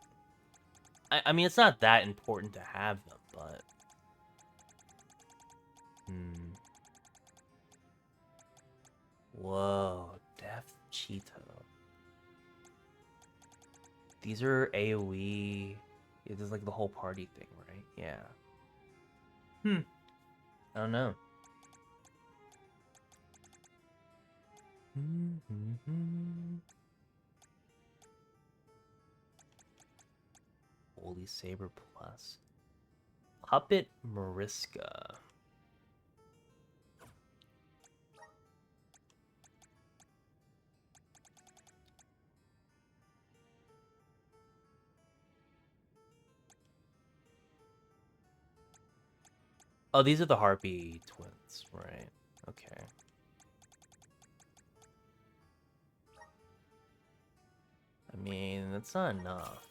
S2: I mean, it's not that important to have them, but... Whoa, Death Cheeto. These are AoE. This is like the whole party thing, right? Yeah. I don't know. Holy Saber Plus. Puppet Mariska. Oh, these are the Harpy twins, right? Okay. I mean, that's not enough.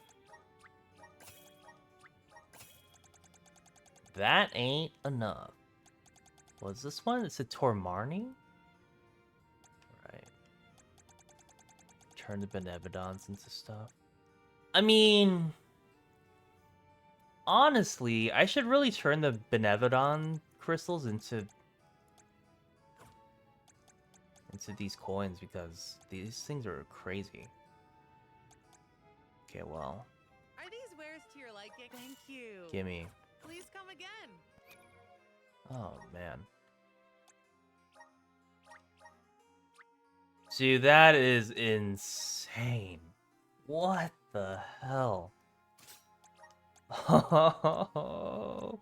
S2: That ain't enough. What's this one? It's a Tormarni? Right. Turn the Benevodons into stuff. I mean... Honestly, I should really turn the Benevodon crystals into these coins because these things are crazy. Okay, well.
S10: Are these wares to your liking? Thank you.
S2: Gimme.
S10: Please come again.
S2: Oh, man. Dude, that is insane. What the hell? Oh,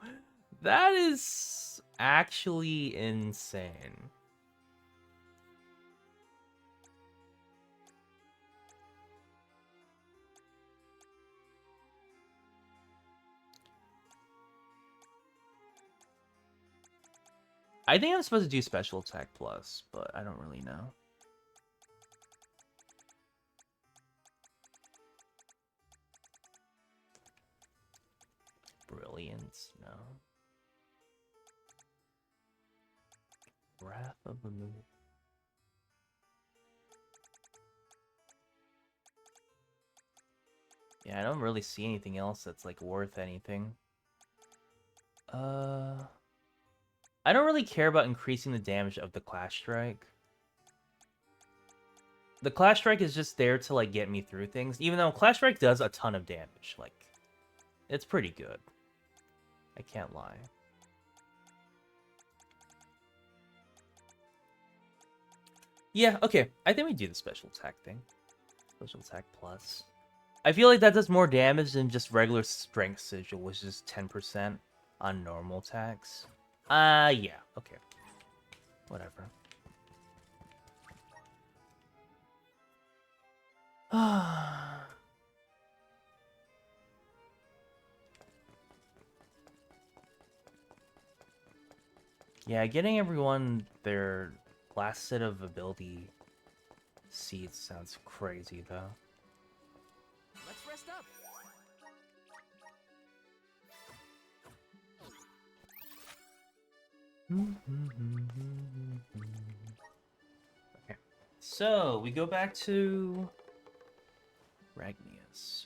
S2: that is actually insane. I think I'm supposed to do special attack plus, but I don't really know. Brilliance, no. Wrath of the Moon. Yeah, I don't really see anything else that's like worth anything. I don't really care about increasing the damage of the Clash Strike. The Clash Strike is just there to like get me through things, even though Clash Strike does a ton of damage. Like, it's pretty good. I can't lie. Yeah, okay. I think we do the special attack thing. Special attack plus. I feel like that does more damage than just regular strength sigil, which is 10% on normal attacks. Yeah, okay. Whatever. Yeah, getting everyone their last set of ability seeds sounds crazy, though.
S4: Let's rest up.
S2: Okay. So, we go back to Ragnius.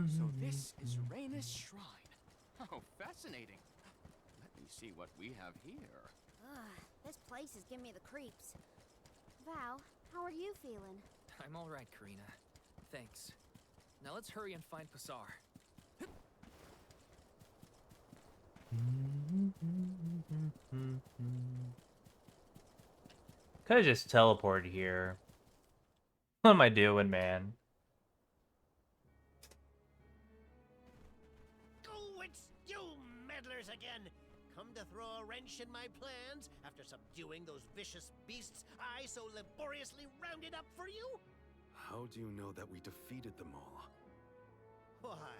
S7: So this is Rhaenys Shrine. Oh, fascinating. Let me see what we have here.
S3: Ugh, this place is giving me the creeps. Val, how are you feeling?
S4: I'm all right, Karina. Thanks. Now let's hurry and find Pasar.
S2: Could have just teleported here. What am I doing, man?
S11: Oh, it's you meddlers again! Come to throw a wrench in my plans after subduing those vicious beasts I so laboriously rounded up for you?
S1: How do you know that we defeated them all?
S11: Why,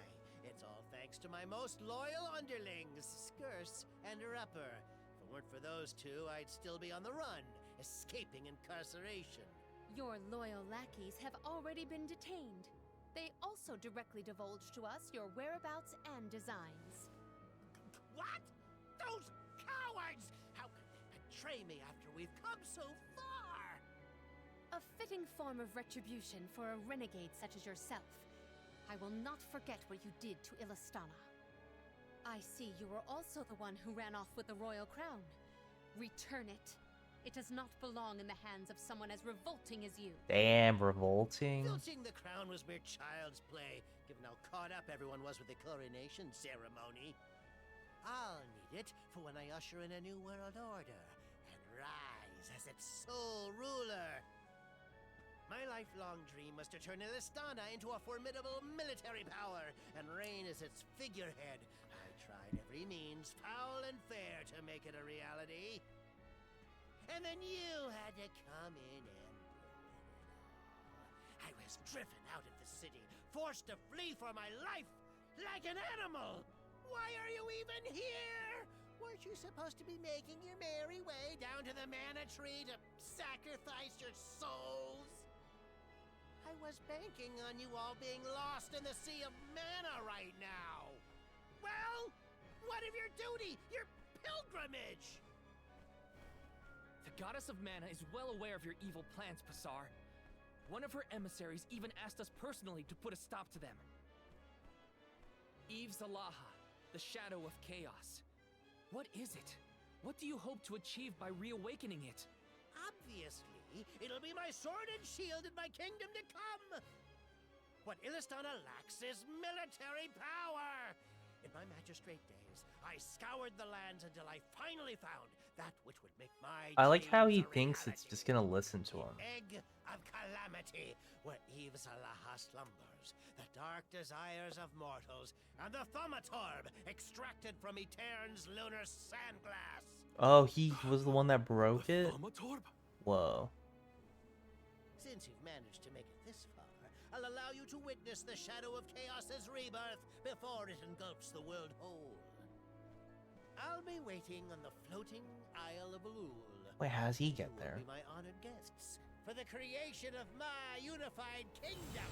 S11: it's all thanks to my most loyal underlings, Skirce and Rupper. If it weren't for those two, I'd still be on the run, escaping incarceration.
S5: Your loyal lackeys have already been detained. They also directly divulged to us your whereabouts and designs.
S11: What? Those cowards! How could they betray me after we've come so far?
S5: A fitting form of retribution for a renegade such as yourself. I will not forget what you did to Illistana. I see you were also the one who ran off with the royal crown. Return it. It does not belong in the hands of someone as revolting as you.
S2: Damn, revolting.
S11: Filching the crown was mere child's play, given how caught up everyone was with the coronation ceremony. I'll need it for when I usher in a new world order and rise as its sole ruler. My lifelong dream was to turn Illistana into a formidable military power and reign as its figurehead. I tried every means, foul and fair, to make it a reality. And then you had to come in and ruin it all. I was driven out of the city, forced to flee for my life, like an animal. Why are you even here? Weren't you supposed to be making your merry way down to the mana tree to sacrifice your souls? I was banking on you all being lost in the sea of mana right now. Well, what of your duty, your pilgrimage?
S4: The Goddess of Mana is well aware of your evil plans, Pasar. One of her emissaries even asked us personally to put a stop to them. Eve Zalaha, the Shadow of Chaos. What is it? What do you hope to achieve by reawakening it?
S11: Obviously, it'll be my sword and shield in my kingdom to come. What Illistana lacks is military power. In my magistrate days, I scoured the lands until I finally found that which would make my
S2: I like how he
S11: dreams a
S2: thinks it's
S11: reality.
S2: just gonna listen to him.
S11: The Egg of Calamity, where Eve Zalaha slumbers, the dark desires of mortals, and the Thaumaturb extracted from Etern's lunar sandglass.
S2: Oh, he was the one that broke it?
S1: Thaumaturb?
S2: Whoa.
S11: Since you've managed to make it this far, I'll allow you to witness the Shadow of Chaos's rebirth before it engulfs the world whole. I'll be waiting on the floating Isle of Elul.
S2: Wait, how does he get
S11: You will
S2: there?
S11: be my honored guests for the creation of my unified kingdom.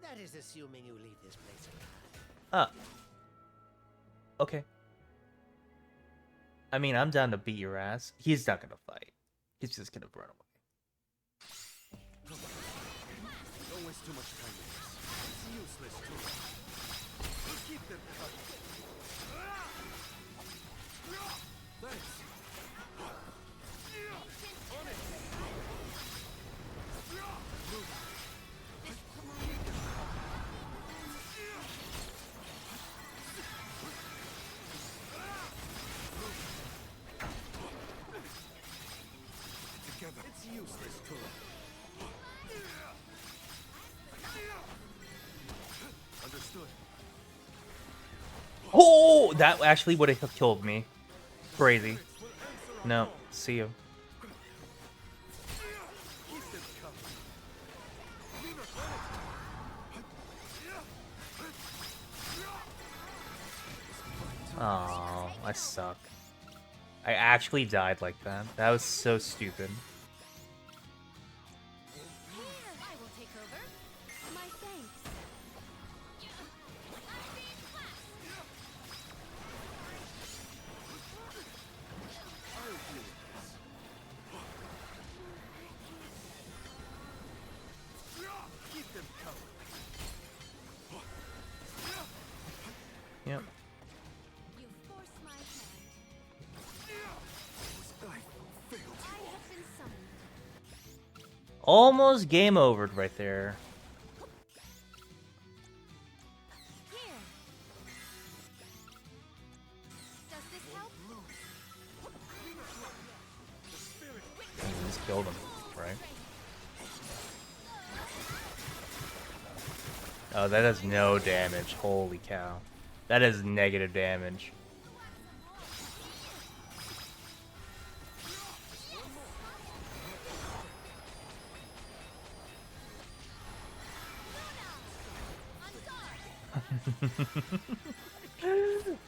S11: That is assuming you leave this place alive.
S2: Okay. I mean, I'm down to beat your ass. He's not gonna fight. He's just gonna run away.
S1: Don't waste too much time with this. It's useless too. We'll keep them cut. Thanks.
S2: Oh, that actually would have killed me. Crazy. No, see you. Oh, I suck. I actually died like that. That was so stupid.
S3: I will take over. My thanks.
S2: Yep.
S3: You forced my hand. I have been summoned.
S2: Almost game overed right there.
S3: Here. Does this help?
S2: You just killed him, right? Oh, that does no damage. Holy cow. That is negative damage.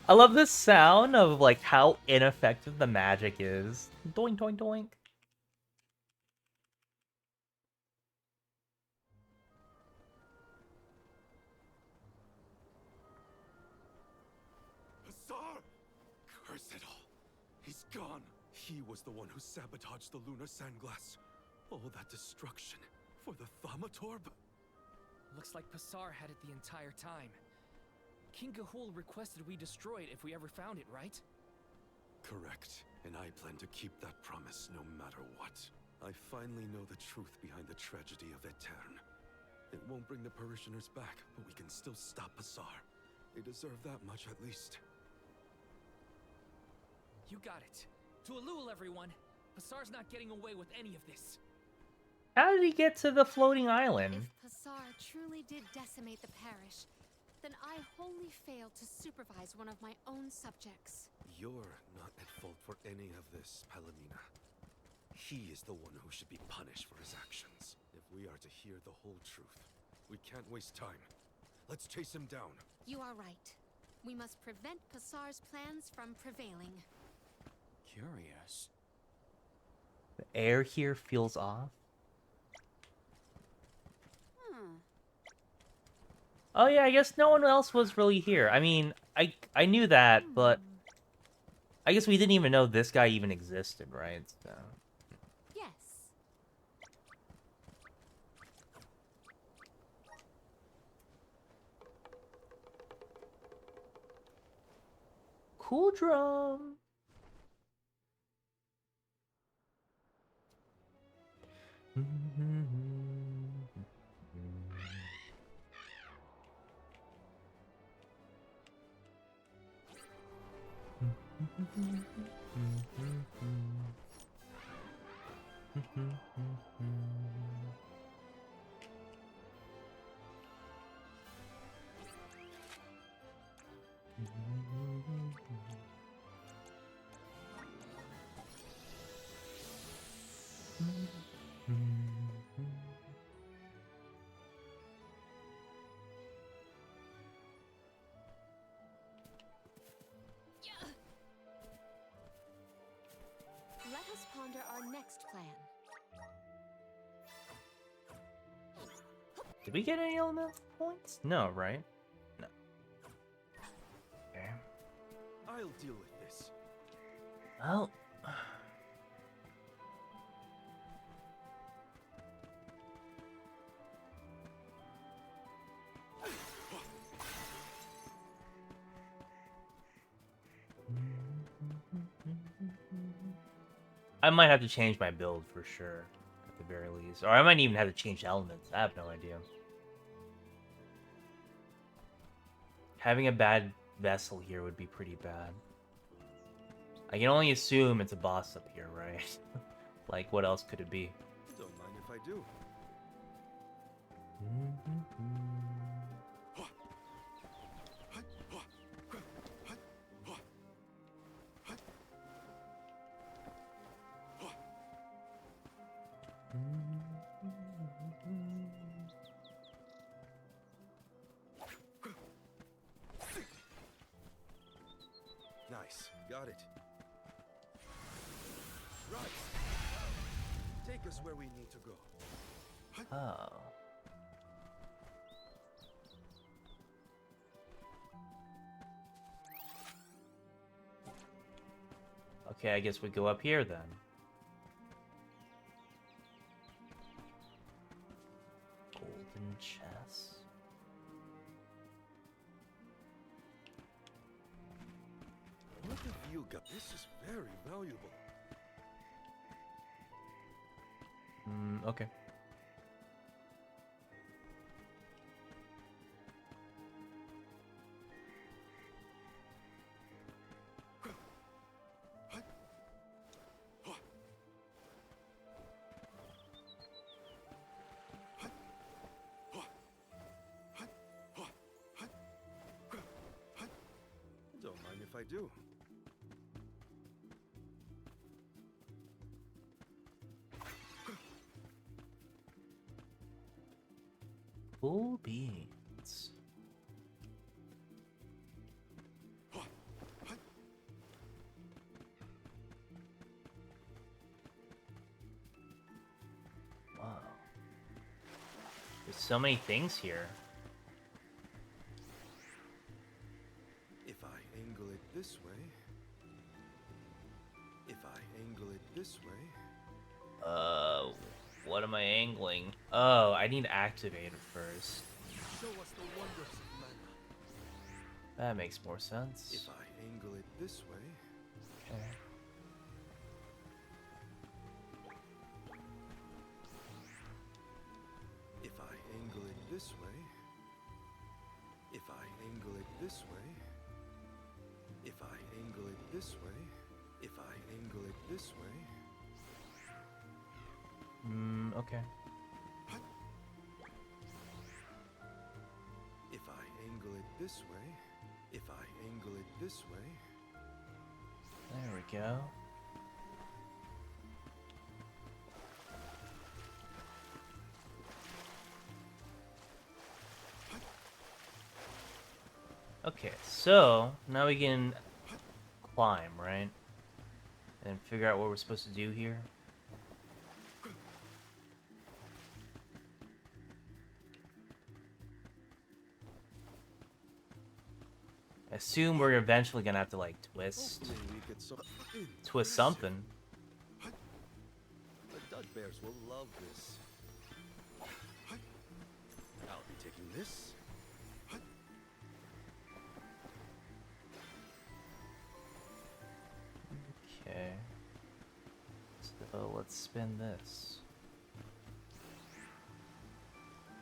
S2: I love this sound of like how ineffective the magic is. Doink doink doink.
S1: Hussar! Curse it all. He's gone. He was the one who sabotaged the lunar sandglass. All that destruction for the Thaumatorb?
S4: Looks like Passar had it the entire time. King Gahul requested we destroy it if we ever found it, right?
S1: Correct. And I plan to keep that promise no matter what. I finally know the truth behind the tragedy of Etern. It won't bring the parishioners back, but we can still stop Passar. They deserve that much at least.
S4: You got it. To Elul, everyone! Passar's not getting away with any of this.
S2: How did he get to the floating island?
S5: If Passar truly did decimate the parish, then I wholly failed to supervise one of my own subjects.
S1: You're not at fault for any of this, Palomina. He is the one who should be punished for his actions. If we are to hear the whole truth, we can't waste time. Let's chase him down.
S5: You are right. We must prevent Passar's plans from prevailing.
S7: Curious.
S2: The air here feels off. Oh yeah, I guess no one else was really here. I mean, I knew that, but I guess we didn't even know this guy even existed, right? So.
S5: Yes.
S2: Cool drum.
S5: Let us ponder our next plan.
S2: Did we get any element points? No, right? No. Okay.
S1: I'll deal with this.
S2: Well. I might have to change my build for sure, at the very least. Or I might even have to change elements. I have no idea. Having a bad vessel here would be pretty bad. I can only assume it's a boss up here, right? Like, what else could it be?
S1: Don't mind if I do. Nice. Got it. Right. Take us where we need to go.
S2: Oh. Okay, I guess we go up here then. Golden chest.
S1: What have you got? This is very valuable.
S2: Okay.
S1: Don't mind if I do.
S2: Full beans. Wow. There's so many things here.
S1: If I angle it this way. If I angle it this way.
S2: What am I angling? Oh, I need to activate it first.
S1: Show us the wonders of mana.
S2: That makes more sense.
S1: If I angle it this way.
S2: Okay.
S1: If I angle it this way. If I angle it this way. If I angle it this way. If I angle it this way.
S2: Okay.
S1: If I angle it this way. If I angle it this way.
S2: There we go. Okay, so now we can climb, right? And figure out what we're supposed to do here. I assume we're eventually gonna have to like twist
S1: Hopefully we get some
S2: something.
S1: The Dugbears will love this. I'll be taking this.
S2: Okay. So let's spin this.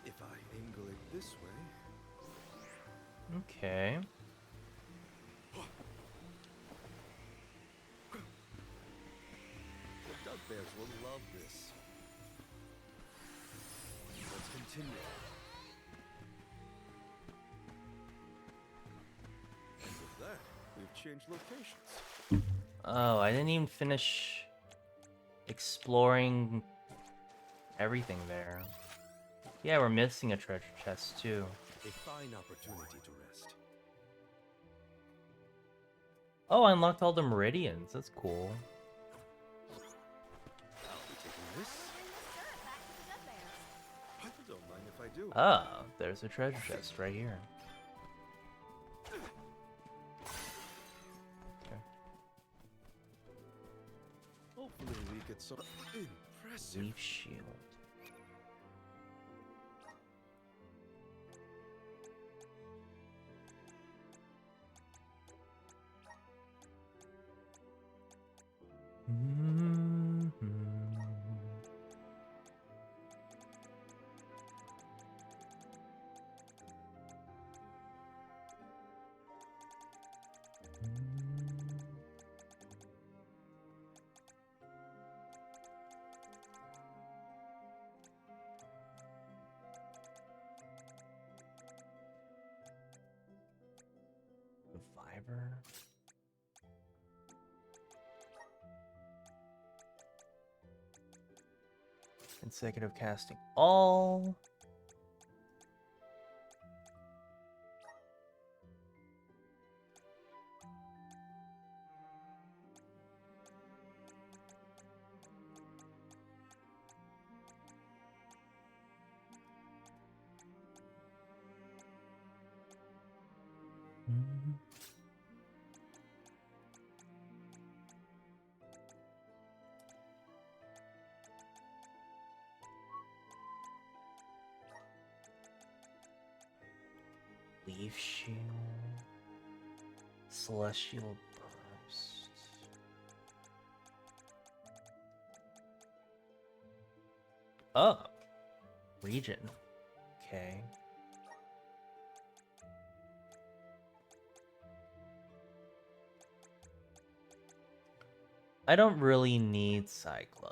S1: If I angle it this way.
S2: Okay.
S1: The Dugbears will love this. Let's continue. And with that, we've changed locations.
S2: Oh, I didn't even finish exploring everything there. Yeah, we're missing a treasure chest too.
S1: A fine opportunity to rest.
S2: Oh, I unlocked all the meridians. That's cool.
S1: I'll be taking this. Don't mind if I do.
S2: Oh, there's a treasure chest right here. Okay.
S1: Hopefully we get some impressive.
S2: Leaf shield. Reviver. Consecutive casting all. Eve Shield. Celestial Burst. Oh. Region. Okay. I don't really need Cyclone.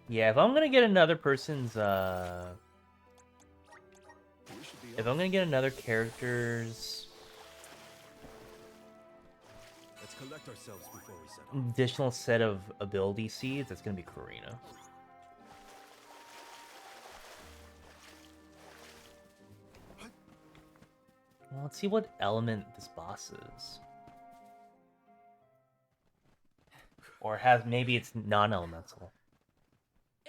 S2: Yeah, if I'm gonna get another person's, if I'm gonna get another character's
S1: Let's collect ourselves before we set off.
S2: additional set of ability seeds, that's gonna be Karina. Well, let's see what element this boss is. Or has maybe it's non-elemental.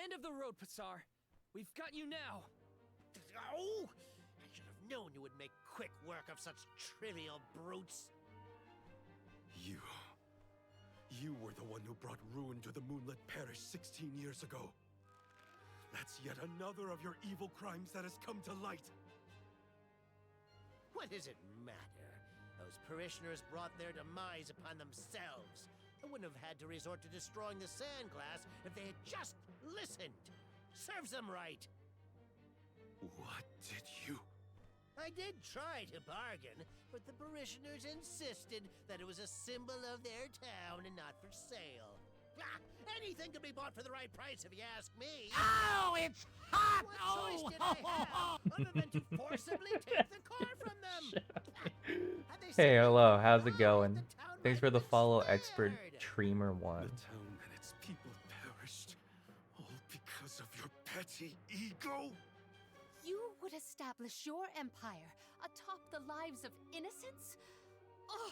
S4: End of the road, Passar. We've got you now.
S11: Oh! I should have known you would make quick work of such trivial brutes.
S1: You were the one who brought ruin to the Moonlit Parish 16 years ago. That's yet another of your evil crimes that has come to light.
S11: What does it matter? Those parishioners brought their demise upon themselves. I wouldn't have had to resort to destroying the sand glass if they had just listened. Serves them right.
S1: What did you...
S11: I did try to bargain, but the parishioners insisted that it was a symbol of their town and not for sale. Ah, anything can be bought for the right price if you ask me.
S9: Oh, it's hot!
S11: What choice did I have other than to forcibly take the car from them? Had they
S2: Hey,
S11: simply
S2: hello, how's it
S11: gone,
S2: going?
S11: the town
S2: Thanks
S11: might
S2: for the
S11: have been
S2: follow, Expert
S11: spared.
S2: Treamer 1.
S1: The town and its people perished, all because of your petty ego?
S5: You would establish your empire atop the lives of innocents? Ugh!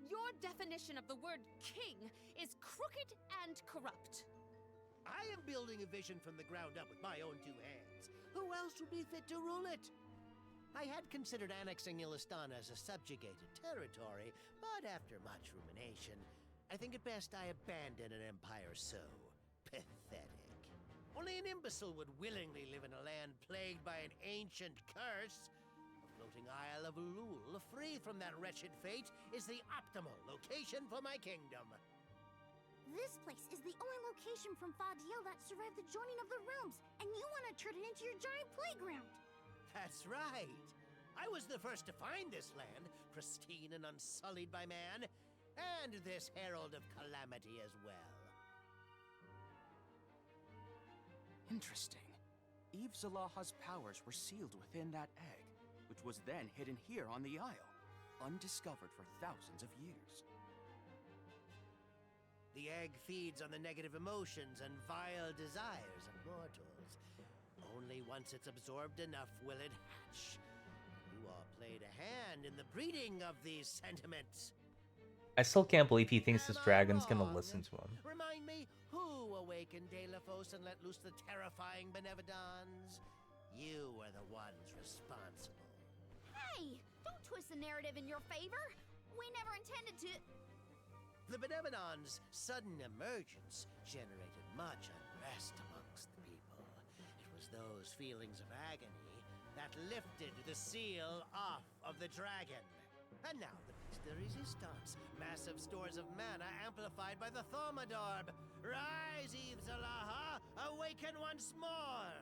S5: Your definition of the word king is crooked and corrupt.
S11: I am building a vision from the ground up with my own two hands. Who else would be fit to rule it? I had considered annexing Illistana as a subjugated territory, but after much rumination, I think it best I abandon an empire so pathetic. Only an imbecile would willingly live in a land plagued by an ancient curse. The floating Isle of Lul, free from that wretched fate, is the optimal location for my kingdom.
S3: This place is the only location from Fadiel that survived the joining of the realms, and you want to turn it into your giant playground.
S11: That's right. I was the first to find this land, pristine and unsullied by man, and this herald of calamity as well.
S7: Interesting. Eve Zalaha's powers were sealed within that egg, which was then hidden here on the Isle, undiscovered for thousands of years.
S11: The egg feeds on the negative emotions and vile desires of mortals. Only once it's absorbed enough will it hatch. You all played a hand in the breeding of these sentiments.
S2: I still can't believe he thinks this
S11: Am I
S2: dragon's gonna
S11: wrong?
S2: listen to him.
S11: Remind me, who awakened Delaphos and let loose the terrifying Benevodons? You were the ones responsible.
S3: Hey, don't twist the narrative in your favor. We never intended to...
S11: The Benevodons' sudden emergence generated much unrest amongst the people. It was those feelings of agony that lifted the seal off of the dragon. And now the piece de resistance, massive stores of mana amplified by the Thaumadorb. Rise, Eve Zalaha, awaken once more!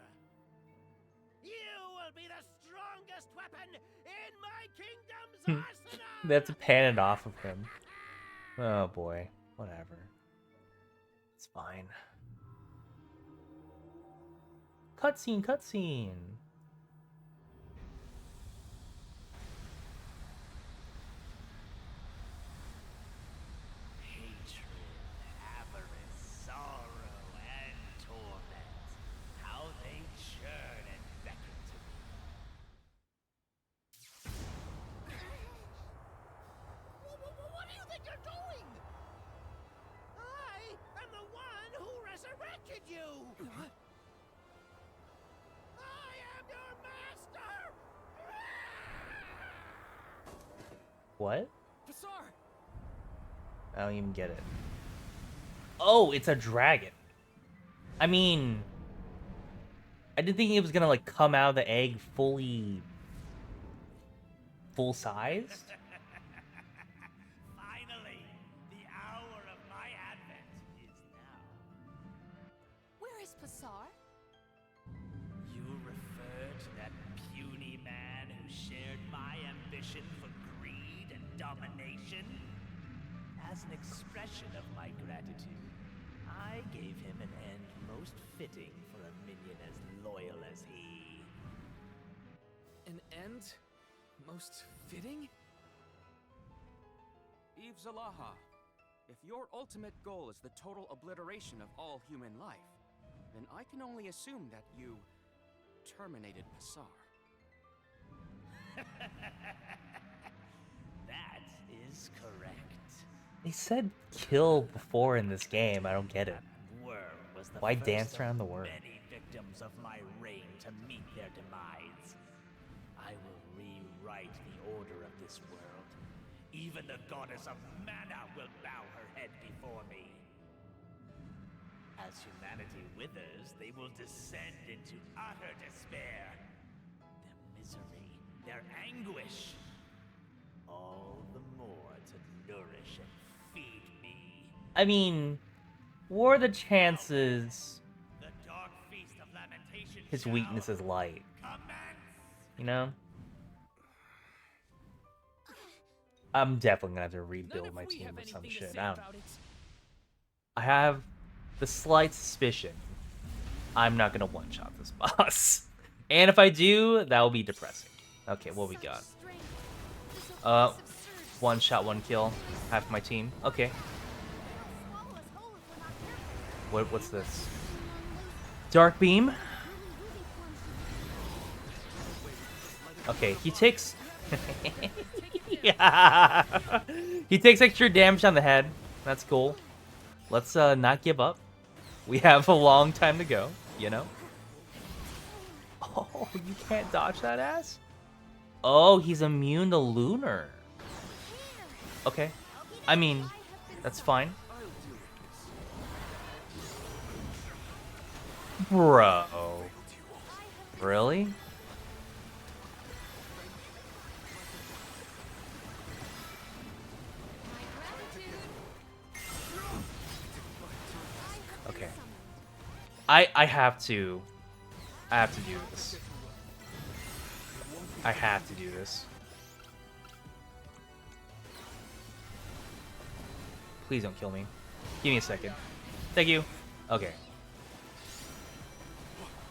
S11: You will be the strongest weapon in my kingdom's arsenal!
S2: They have to pan it off of him. Oh boy, whatever. It's fine. Cutscene, cutscene.
S9: Hatred, avarice, sorrow, and torment. How they churn and beckon to me.
S11: What do you think you're doing? I am your master!
S2: What?
S4: Pasar!
S2: I don't even get it. Oh, it's a dragon. I mean, I didn't think it was gonna like come out of the egg fully full size.
S11: Finally, the hour of my advent is now.
S5: Where is Pasar?
S11: You refer to that puny man who shared my ambition for greed and domination? As an expression of my gratitude, I gave him an end most fitting for a minion as loyal as he.
S4: An end? Most fitting?
S7: Eve Zalaha, if your ultimate goal is the total obliteration of all human life, then I can only assume that you terminated Pasar.
S11: That is correct.
S2: They said kill before in this game. I don't get it.
S11: Worm was the
S2: Why
S11: first
S2: dance
S11: of
S2: around the worm?
S11: many victims of my reign to meet their demise. I will rewrite the order of this world. Even the goddess of mana will bow her head before me. As humanity withers, they will descend into utter despair. Their misery, their anguish, all the more to nourish and feed me.
S2: I mean, what are the chances
S11: The dark feast of lamentation
S2: his
S11: shall
S2: weakness is light?
S11: commence.
S2: You know? I'm definitely gonna have to rebuild my team with some shit. I have the slight suspicion I'm not gonna one-shot this boss. And if I do, that will be depressing. Okay, what we got? One shot, one kill. Half my team. Okay. What's this? Dark Beam. Okay, he takes... yeah. He takes extra damage on the head. That's cool. Let's not give up. We have a long time to go, you know? Oh, you can't dodge that ass? Oh, he's immune to Lunar. Okay. I mean, that's fine. Bro. Really? Okay. I have to do this. I have to do this. Please don't kill me. Give me a second. Thank you. Okay.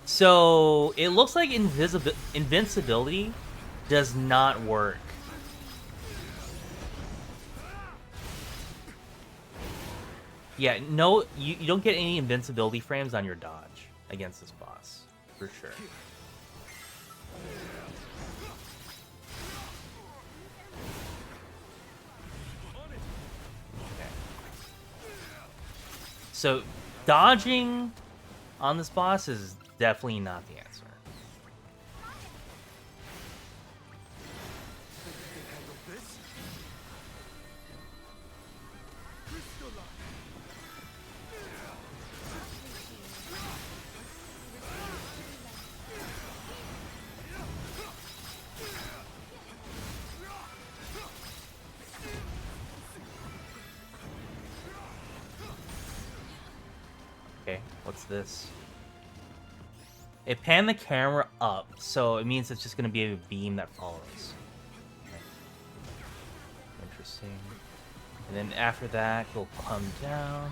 S2: So, it looks like invincibility does not work. Yeah, no, you don't get any invincibility frames on your dodge against this boss, for sure. Okay. So, dodging on this boss is definitely not the answer. Okay, what's this? It panned the camera up, so it means it's just gonna be a beam that follows. Okay. Interesting. And then after that, it'll come down.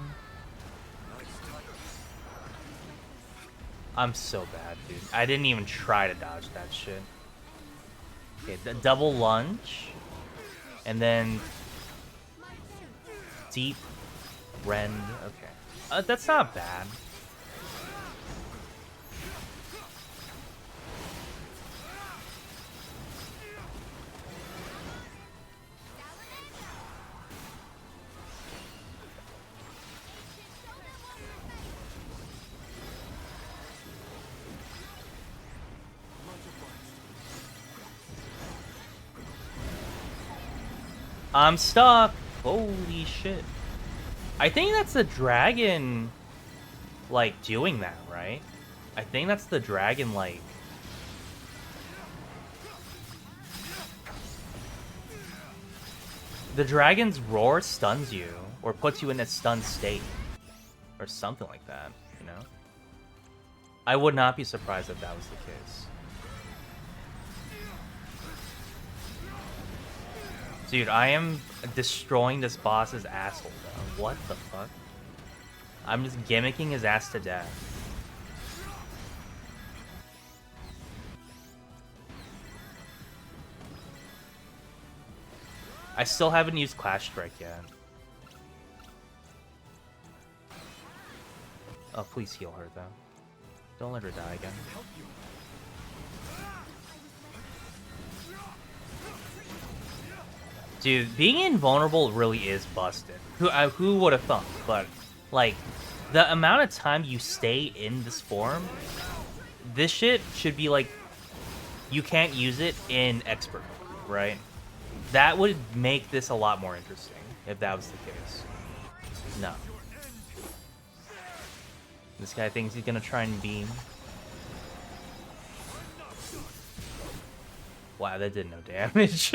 S2: I'm so bad, dude. I didn't even try to dodge that shit. Okay, the double lunge. And then... deep rend. Okay. That's not bad. I'm stuck. Holy shit. I think that's the dragon, like, doing that, right? I think that's the dragon, like... The dragon's roar stuns you, or puts you in a stunned state. Or something like that, you know? I would not be surprised if that was the case. Dude, I am destroying this boss's asshole, though. What the fuck? I'm just gimmicking his ass to death. I still haven't used Clash Strike yet. Oh, please heal her, though. Don't let her die again. Dude, being invulnerable really is busted. Who would have thought? But, like, the amount of time you stay in this form, this shit should be like, you can't use it in expert mode, right? That would make this a lot more interesting if that was the case. No. This guy thinks he's gonna try and beam. Wow, that did no damage.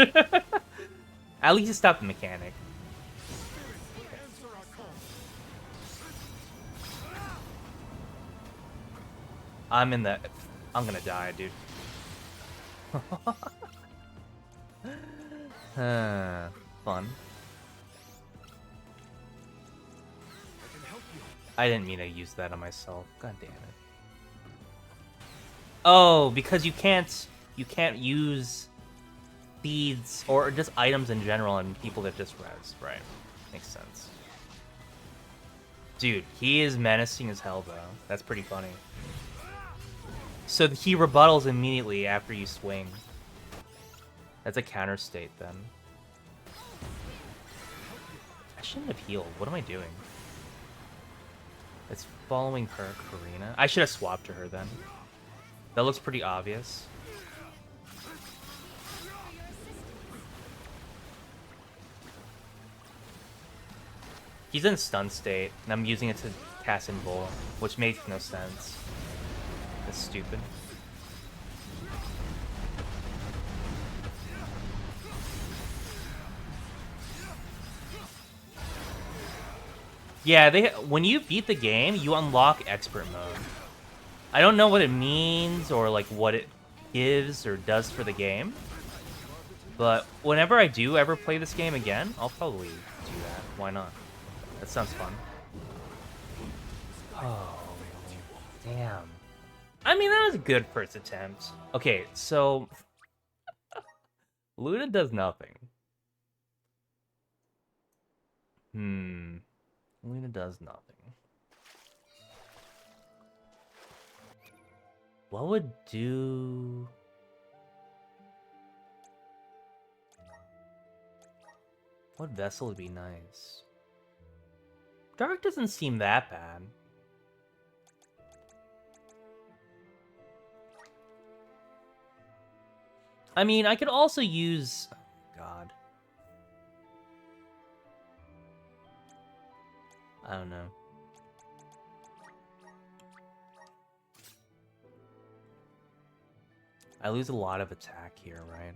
S2: At least it stopped the mechanic. I'm in the... I'm gonna die, dude. Fun. I didn't mean to use that on myself. God damn it. Oh, because you can't use feeds or just items in general on people that just res. Right. Makes sense. Dude, he is menacing as hell, though. That's pretty funny. So he rebuttals immediately after you swing. That's a counter state, then. I shouldn't have healed. What am I doing? It's following her, Karina. I should have swapped to her, then. That looks pretty obvious. He's in stun state, and I'm using it to cast Invul, which makes no sense. That's stupid. Yeah, when you beat the game, you unlock expert mode. I don't know what it means or like what it gives or does for the game, but whenever I do ever play this game again, I'll probably do that. Why not? That sounds fun. Oh, damn. I mean, that was a good first attempt. Okay, so Luna does nothing. Luna does nothing. What would do... What vessel would be nice? Dark doesn't seem that bad. I mean, I could also use... Oh, God. I don't know. I lose a lot of attack here, right?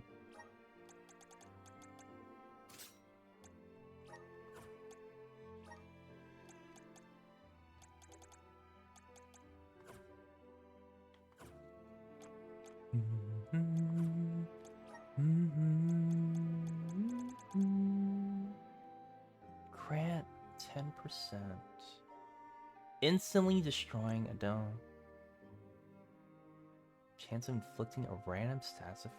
S2: Grant 10%. Instantly destroying a dome. Chance of inflicting a random stats effect.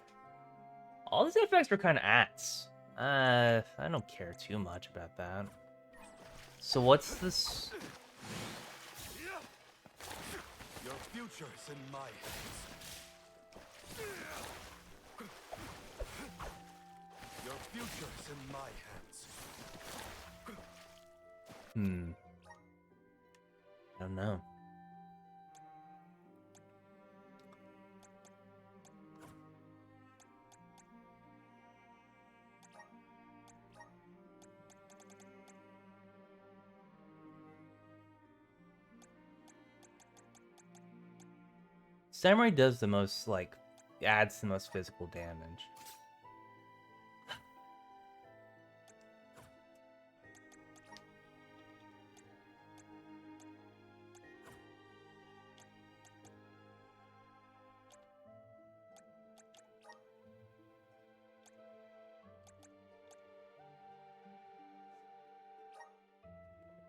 S2: All these effects are kind of ass. I don't care too much about that. So what's this?
S1: Your future's in my hands. Your future's in my hands.
S2: I don't know. Samurai does the most, like, adds the most physical damage.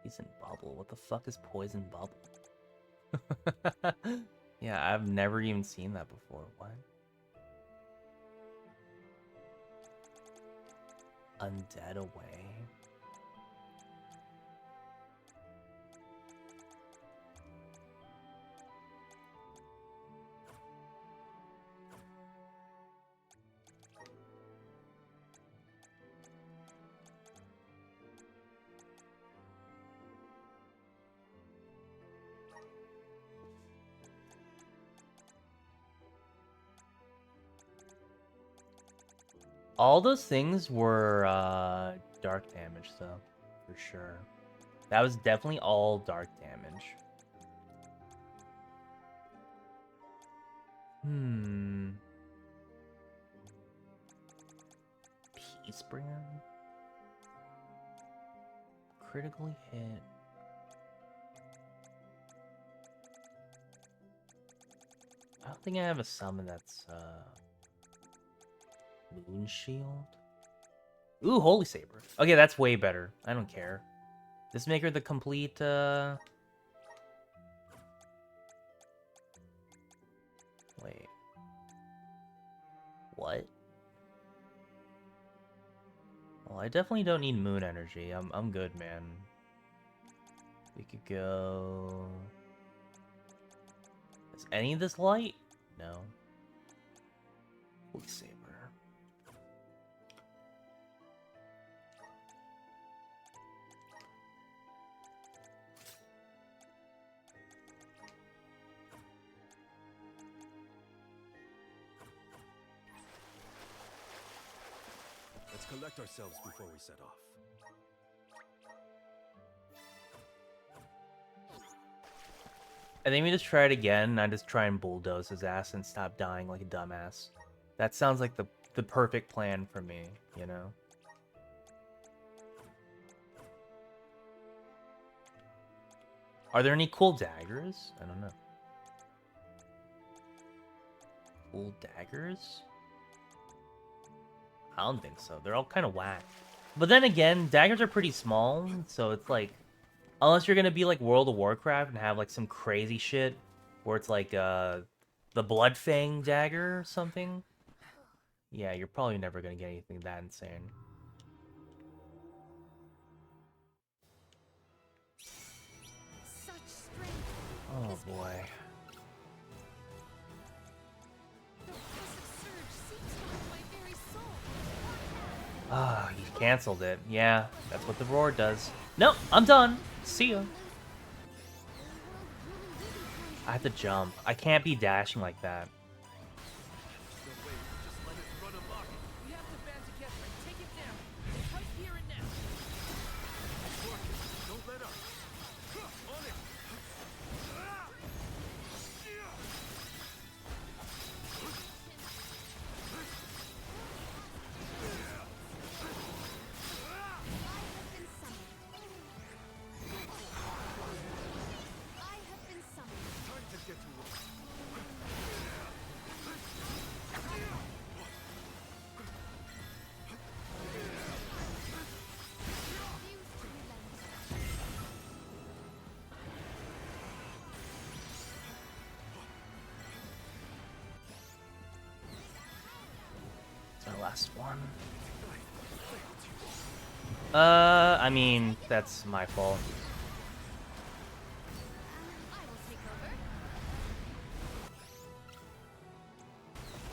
S2: Poison Bubble. What the fuck is Poison Bubble? Yeah, I've never even seen that before. What? Undead Away? All those things were dark damage, though, for sure. That was definitely all dark damage. Peacebringer? Critically hit. I don't think I have a summon that's Moon Shield. Ooh, Holy Saber. Okay, that's way better. I don't care. Just make her the complete Wait. What? Well, I definitely don't need moon energy. I'm good, man. We could go. Is any of this light? No. Holy Saber.
S1: Let's collect ourselves before we set off.
S2: I think we just try it again. I just try and bulldoze his ass and stop dying like a dumbass. That sounds like the perfect plan for me, you know? Are there any cool daggers? I don't know. Cool daggers? I don't think so. They're all kind of whack. But then again, daggers are pretty small, so it's like... Unless you're gonna be like World of Warcraft and have like some crazy shit where it's like the Bloodfang dagger or something. Yeah, you're probably never gonna get anything that insane.
S5: Such strength.
S2: Oh
S5: This
S2: boy.
S5: The oppressive surge seeps into my very soul.
S2: Ah, he canceled it. Yeah, that's what the roar does. Nope, I'm done. See ya. I have to jump. I can't be dashing like that.
S4: We have to band together and take it down. Right here and now.
S1: Don't let up. On it. Time to get to work.
S2: It's our last one. I mean, that's my fault.
S5: I will take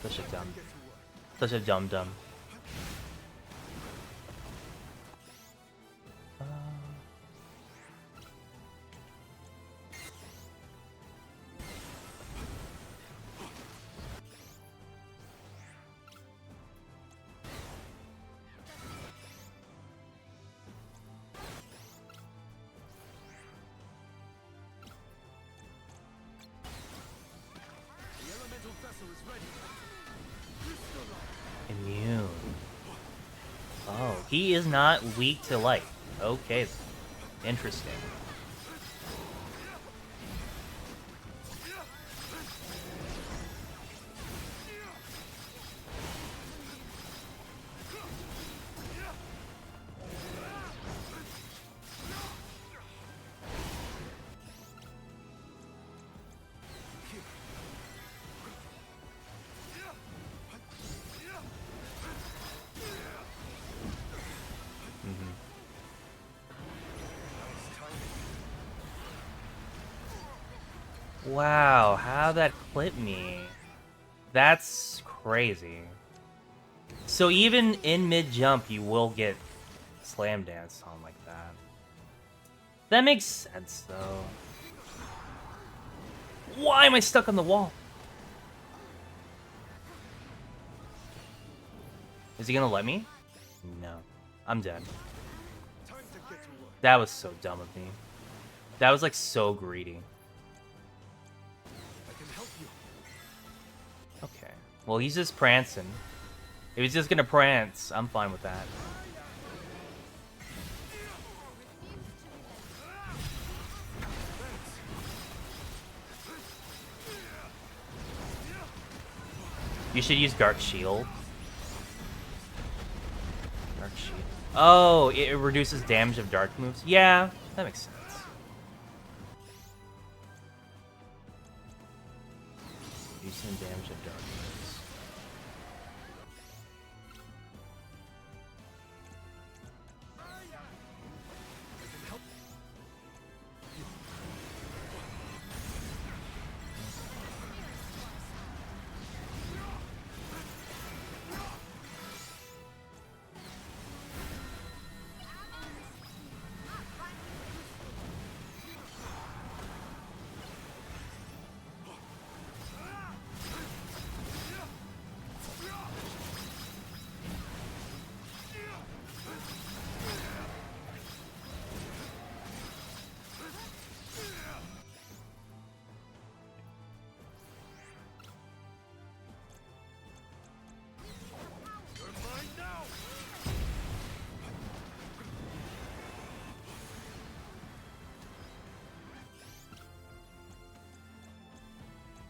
S5: over.
S2: Such a dumb. Such a dumb. Immune. Oh, he is not weak to light. Okay, interesting. Wow, how that clipped me. That's crazy. So even in mid-jump, you will get slam dance on like that. That makes sense, though. Why am I stuck on the wall? Is he gonna let me? No. I'm dead. That was so dumb of me. That was like so greedy. Okay. Well, he's just prancing. If he's just gonna prance, I'm fine with that. You should use Dark Shield. Dark Shield. Oh, it reduces damage of dark moves? Yeah, that makes sense. Reducing damage of dark moves.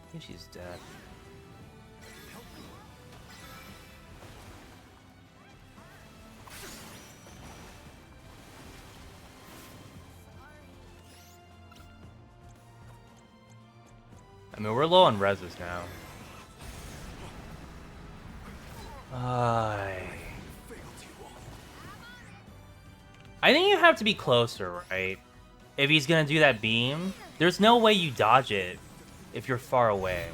S2: I think she's dead. I mean, we're low on reses now. I think you have to be closer, right? If he's gonna do that beam, there's no way you dodge it if you're far away.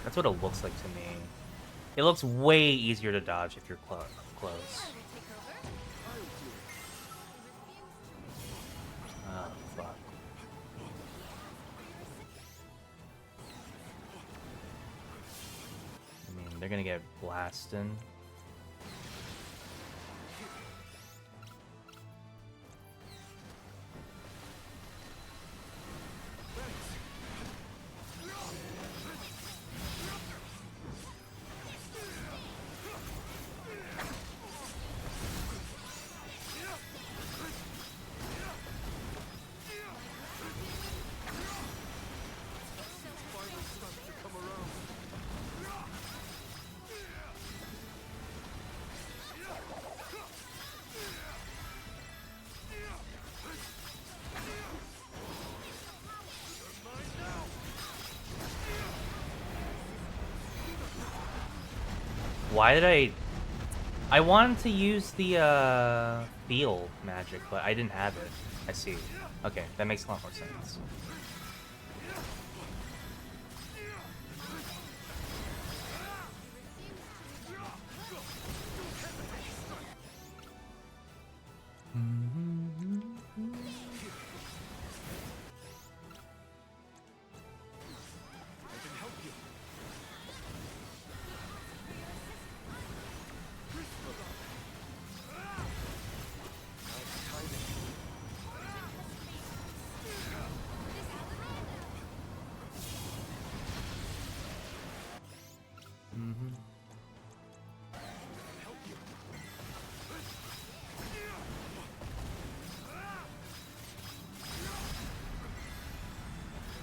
S2: That's what it looks like to me. It looks way easier to dodge if you're close. Oh, fuck. I mean, they're gonna get blasted. Why did I wanted to use the field magic, but I didn't have it. I see. Okay, that makes a lot more sense.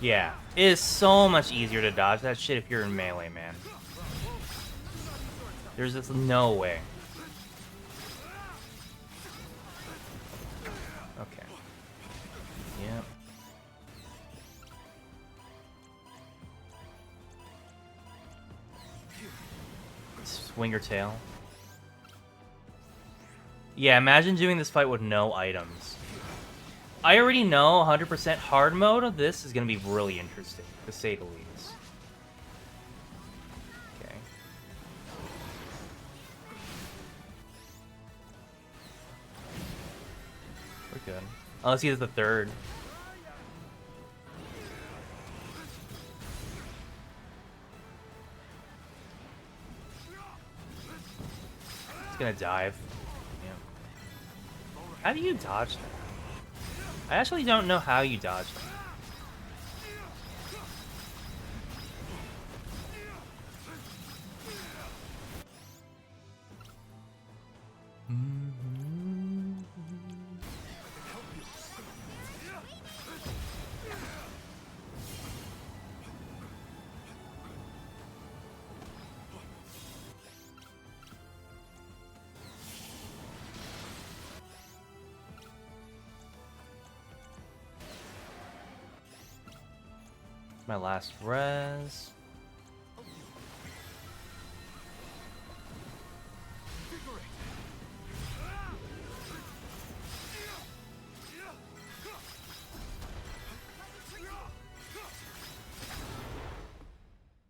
S2: Yeah, it is so much easier to dodge that shit if you're in melee, man. There's just no way. Okay. Yep. Swing your tail. Yeah, imagine doing this fight with no items. I already know 100% hard mode. This is going to be really interesting, to say the least. Okay. We're good. Unless he is the third. He's gonna dive. Yeah. How do you dodge that? I actually don't know how you dodge that. My last res.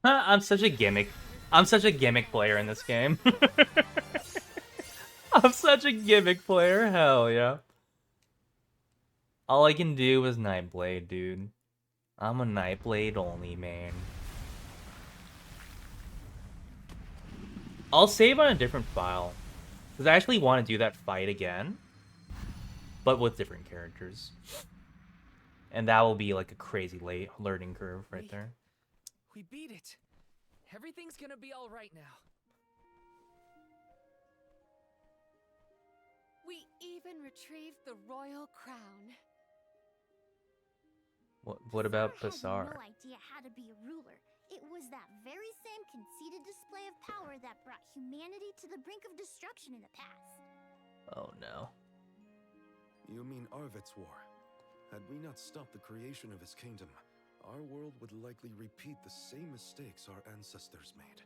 S2: I'm such a gimmick. I'm such a gimmick player in this game. I'm such a gimmick player. Hell yeah. All I can do is Nightblade, dude. I'm a Nightblade only, man. I'll save on a different file. Because I actually want to do that fight again. But with different characters. And that will be like a crazy late learning curve right there.
S4: We beat it. Everything's gonna be all right now.
S5: We even retrieved the royal crown.
S2: What about
S3: Bassar
S2: Bassar?
S3: had no idea how to be a ruler. It was that very same conceited display of power that brought humanity to the brink of destruction in the past.
S2: Oh no.
S1: You mean Arvid's war? Had we not stopped the creation of his kingdom, our world would likely repeat the same mistakes our ancestors made.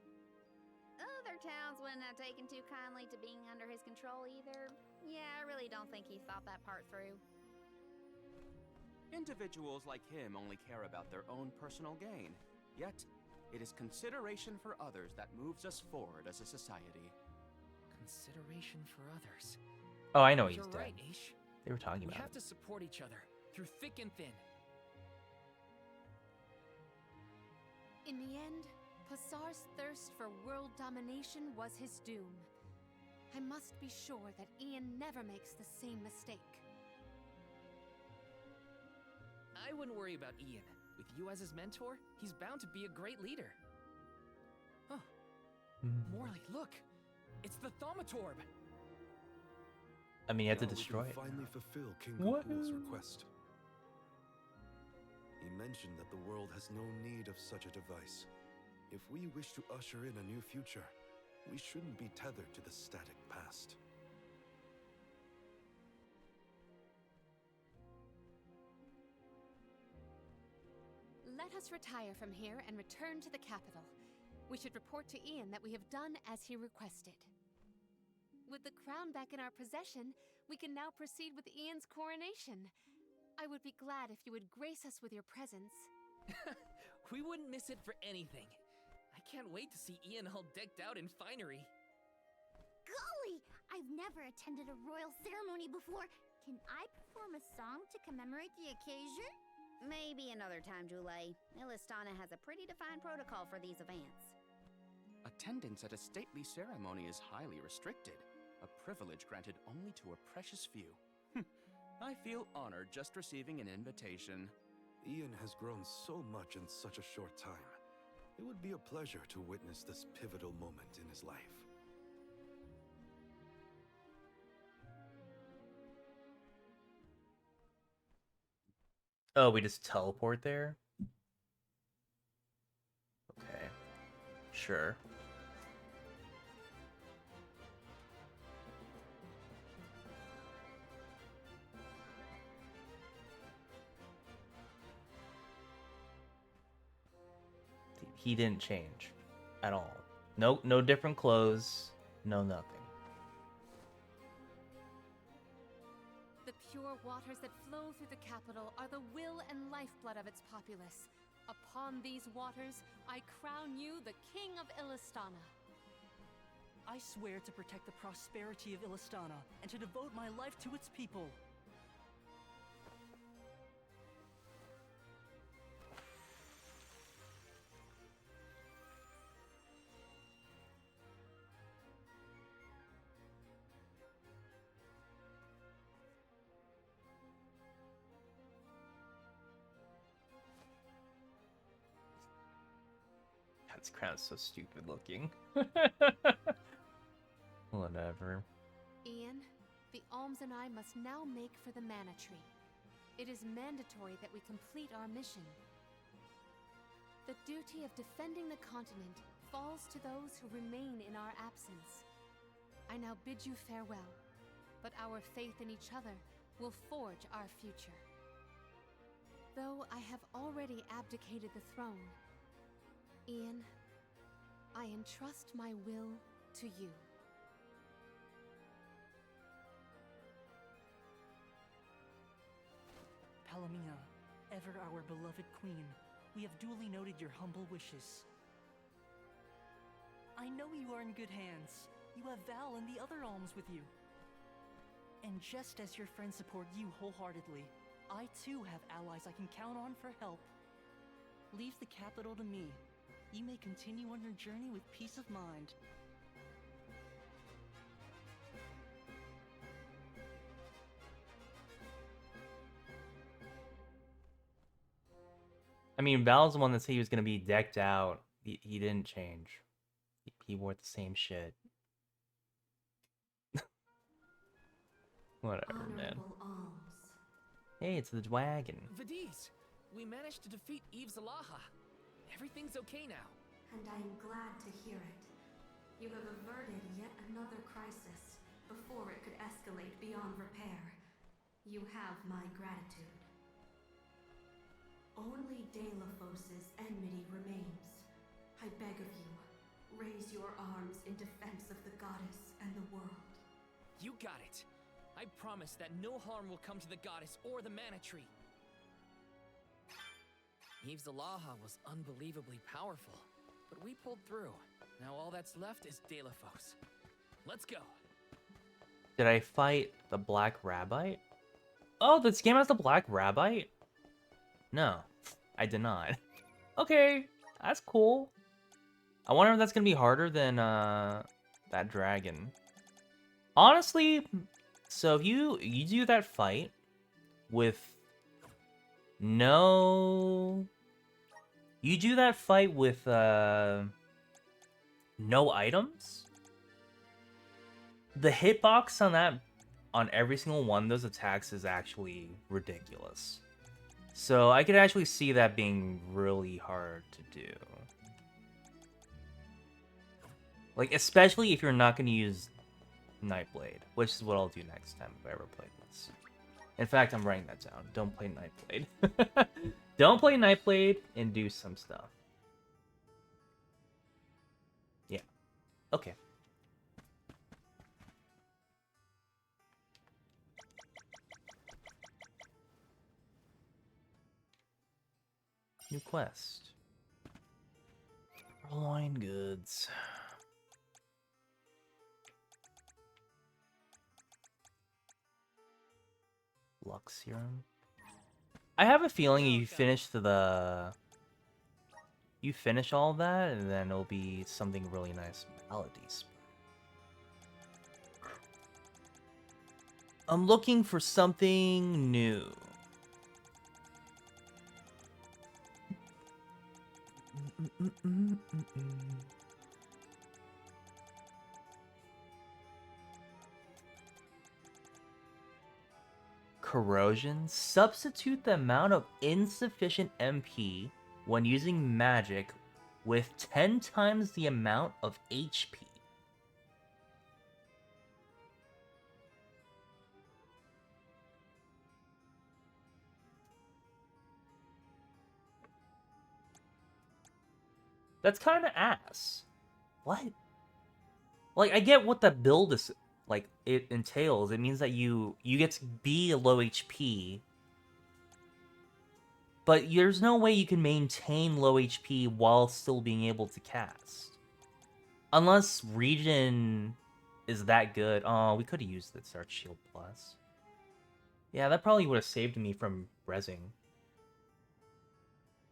S3: Other towns wouldn't have taken too kindly to being under his control either. Yeah, I really don't think he thought that part through.
S7: Individuals like him only care about their own personal gain. Yet, it is consideration for others that moves us forward as a society.
S4: Consideration for others.
S2: Oh, I know he's
S4: You're
S2: dead.
S4: right, Ish.
S2: They were talking
S4: We
S2: about
S4: have
S2: it.
S4: to support each other through thick and thin.
S5: In the end, Bassar's thirst for world domination was his doom. I must be sure that Ian never makes the same mistake.
S4: I wouldn't worry about Ian. With you as his mentor, he's bound to be a great leader. Huh. Morley, look! It's the Thaumatorb!
S2: I mean, you have to
S1: Now we
S2: destroy
S1: can
S2: it.
S1: finally fulfill King
S2: What?
S1: Gokul's request. He mentioned that the world has no need of such a device. If we wish to usher in a new future, we shouldn't be tethered to the static past.
S5: Let us retire from here and return to the capital. We should report to Ian that we have done as he requested. With the crown back in our possession, we can now proceed with Ian's coronation. I would be glad if you would grace us with your presence.
S4: We wouldn't miss it for anything. I can't wait to see Ian all decked out in finery.
S3: Golly! I've never attended a royal ceremony before. Can I perform a song to commemorate the occasion? Maybe another time, Jule. Illistana has a pretty defined protocol for these events.
S7: Attendance at a stately ceremony is highly restricted, a privilege granted only to a precious few. I feel honored just receiving an invitation.
S1: Ian has grown so much in such a short time. It would be a pleasure to witness this pivotal moment in his life.
S2: Oh, we just teleport there? Sure. He didn't change at all. No different clothes, no nothing.
S5: The pure waters that flow through the capital are the will and lifeblood of its populace. Upon these waters, I crown you the King of Illistana.
S8: I swear to protect the prosperity of Illistana and to devote my life to its people.
S2: This crown's so stupid looking. Whatever.
S5: Ian, the Alms and I must now make for the Mana Tree. It is mandatory that we complete our mission. The duty of defending the continent falls to those who remain in our absence. I now bid you farewell, but our faith in each other will forge our future. Though I have already abdicated the throne, Ian, I entrust my will to you.
S8: Palomina, ever our beloved queen, we have duly noted your humble wishes. I know you are in good hands. You have Val and the other alms with you. And just as your friends support you wholeheartedly, I too have allies I can count on for help. Leave the capital to me. You may continue on your journey with peace of mind.
S2: I mean, Val's the one that said he was gonna be decked out. He didn't change. He wore the same shit. Whatever, man. Hey, it's the dragon.
S4: Vidiz, we managed to defeat Eve Zalaha. Everything's okay now.
S12: And I'm glad to hear it. You have averted yet another crisis before it could escalate beyond repair. You have my gratitude. Only Delafos' enmity remains. I beg of you, raise your arms in defense of the goddess and the world.
S4: You got it. I promise that no harm will come to the goddess or the Mana Tree. Eve Zalaha was unbelievably powerful, but we pulled through. Now all that's left is Delafos. Let's go.
S2: Did I fight the Black Rabbite? Oh, this game has the Black Rabbite? No, I did not. Okay, that's cool. I wonder if that's gonna be harder than that dragon. Honestly, so if you do that fight with no items, the hitbox on every single one of those attacks is actually ridiculous. So I could actually see that being really hard to do. Like, especially if you're not going to use Nightblade, which is what I'll do next time if I ever play this. In fact, I'm writing that down. Don't play Nightblade. Don't play Nightblade and do some stuff. Yeah. Okay. New quest. Purloined goods. Lux serum. I have a feeling you finish all of that, and then it'll be something really nice. Melodies. I'm looking for something new. Corrosion. Substitute the amount of insufficient MP when using magic with 10 times the amount of HP. That's kind of ass. What? Like, I get what the build is, like, it entails. It means that you get to be low HP, but there's no way you can maintain low HP while still being able to cast. Unless Regen is that good. Oh, we could have used the Search Shield Plus. Yeah, that probably would have saved me from rezzing.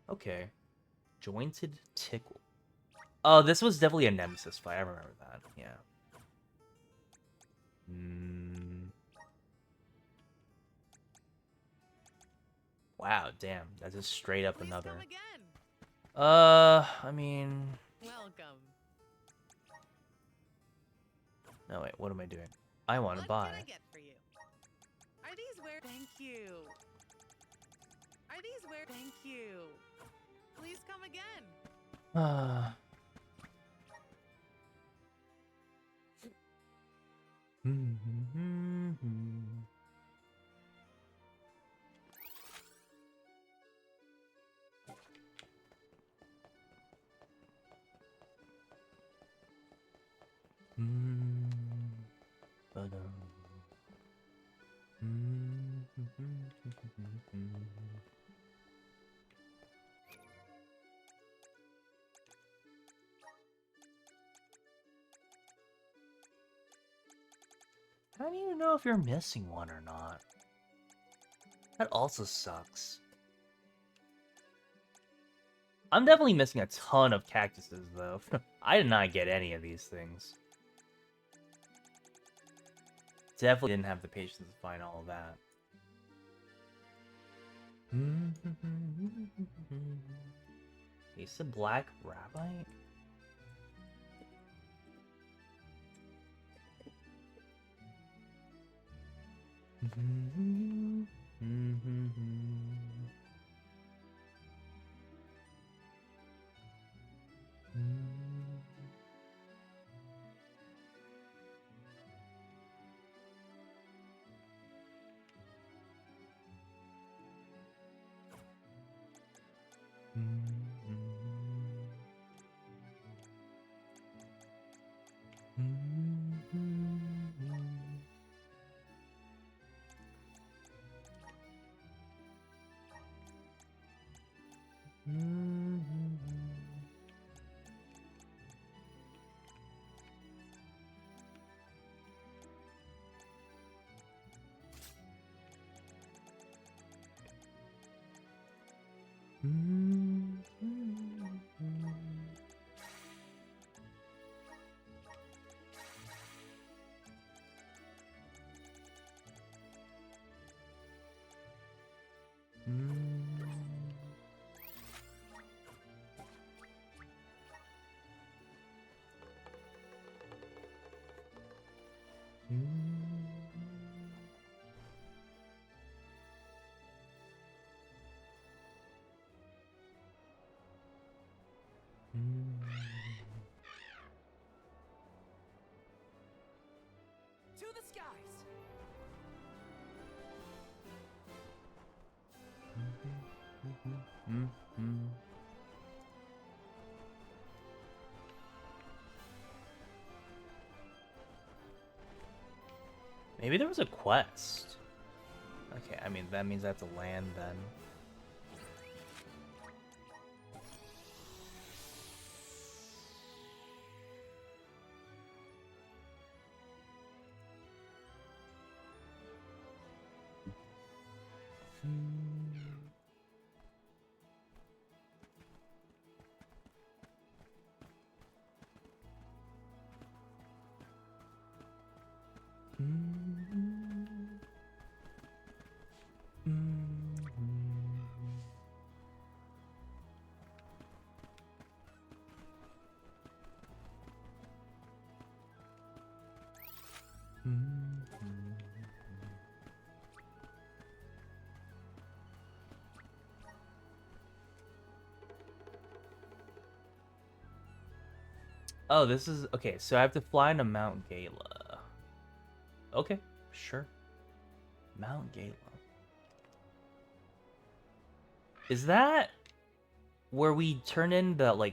S2: Okay. Jointed Tickle. Oh, this was definitely a Nemesis fight. I remember that. Yeah. Wow, damn. That's just straight up another. I mean...
S10: Welcome.
S2: No, wait, what am I doing? I want to buy.
S10: What can I get for you? Are these where? Thank you. Are these where? Thank you. Please come again.
S2: How do you know if you're missing one or not? That also sucks. I'm definitely missing a ton of cactuses, though. I did not get any of these things. Definitely didn't have the patience to find all of that. He's a black rabbit?
S4: To the skies!
S2: Maybe there was a quest. Okay, I mean, that means I have to land then. Oh, this is okay. So I have to fly to Mount Gala. Okay, sure. Mount Gala. Is that where we turn in the like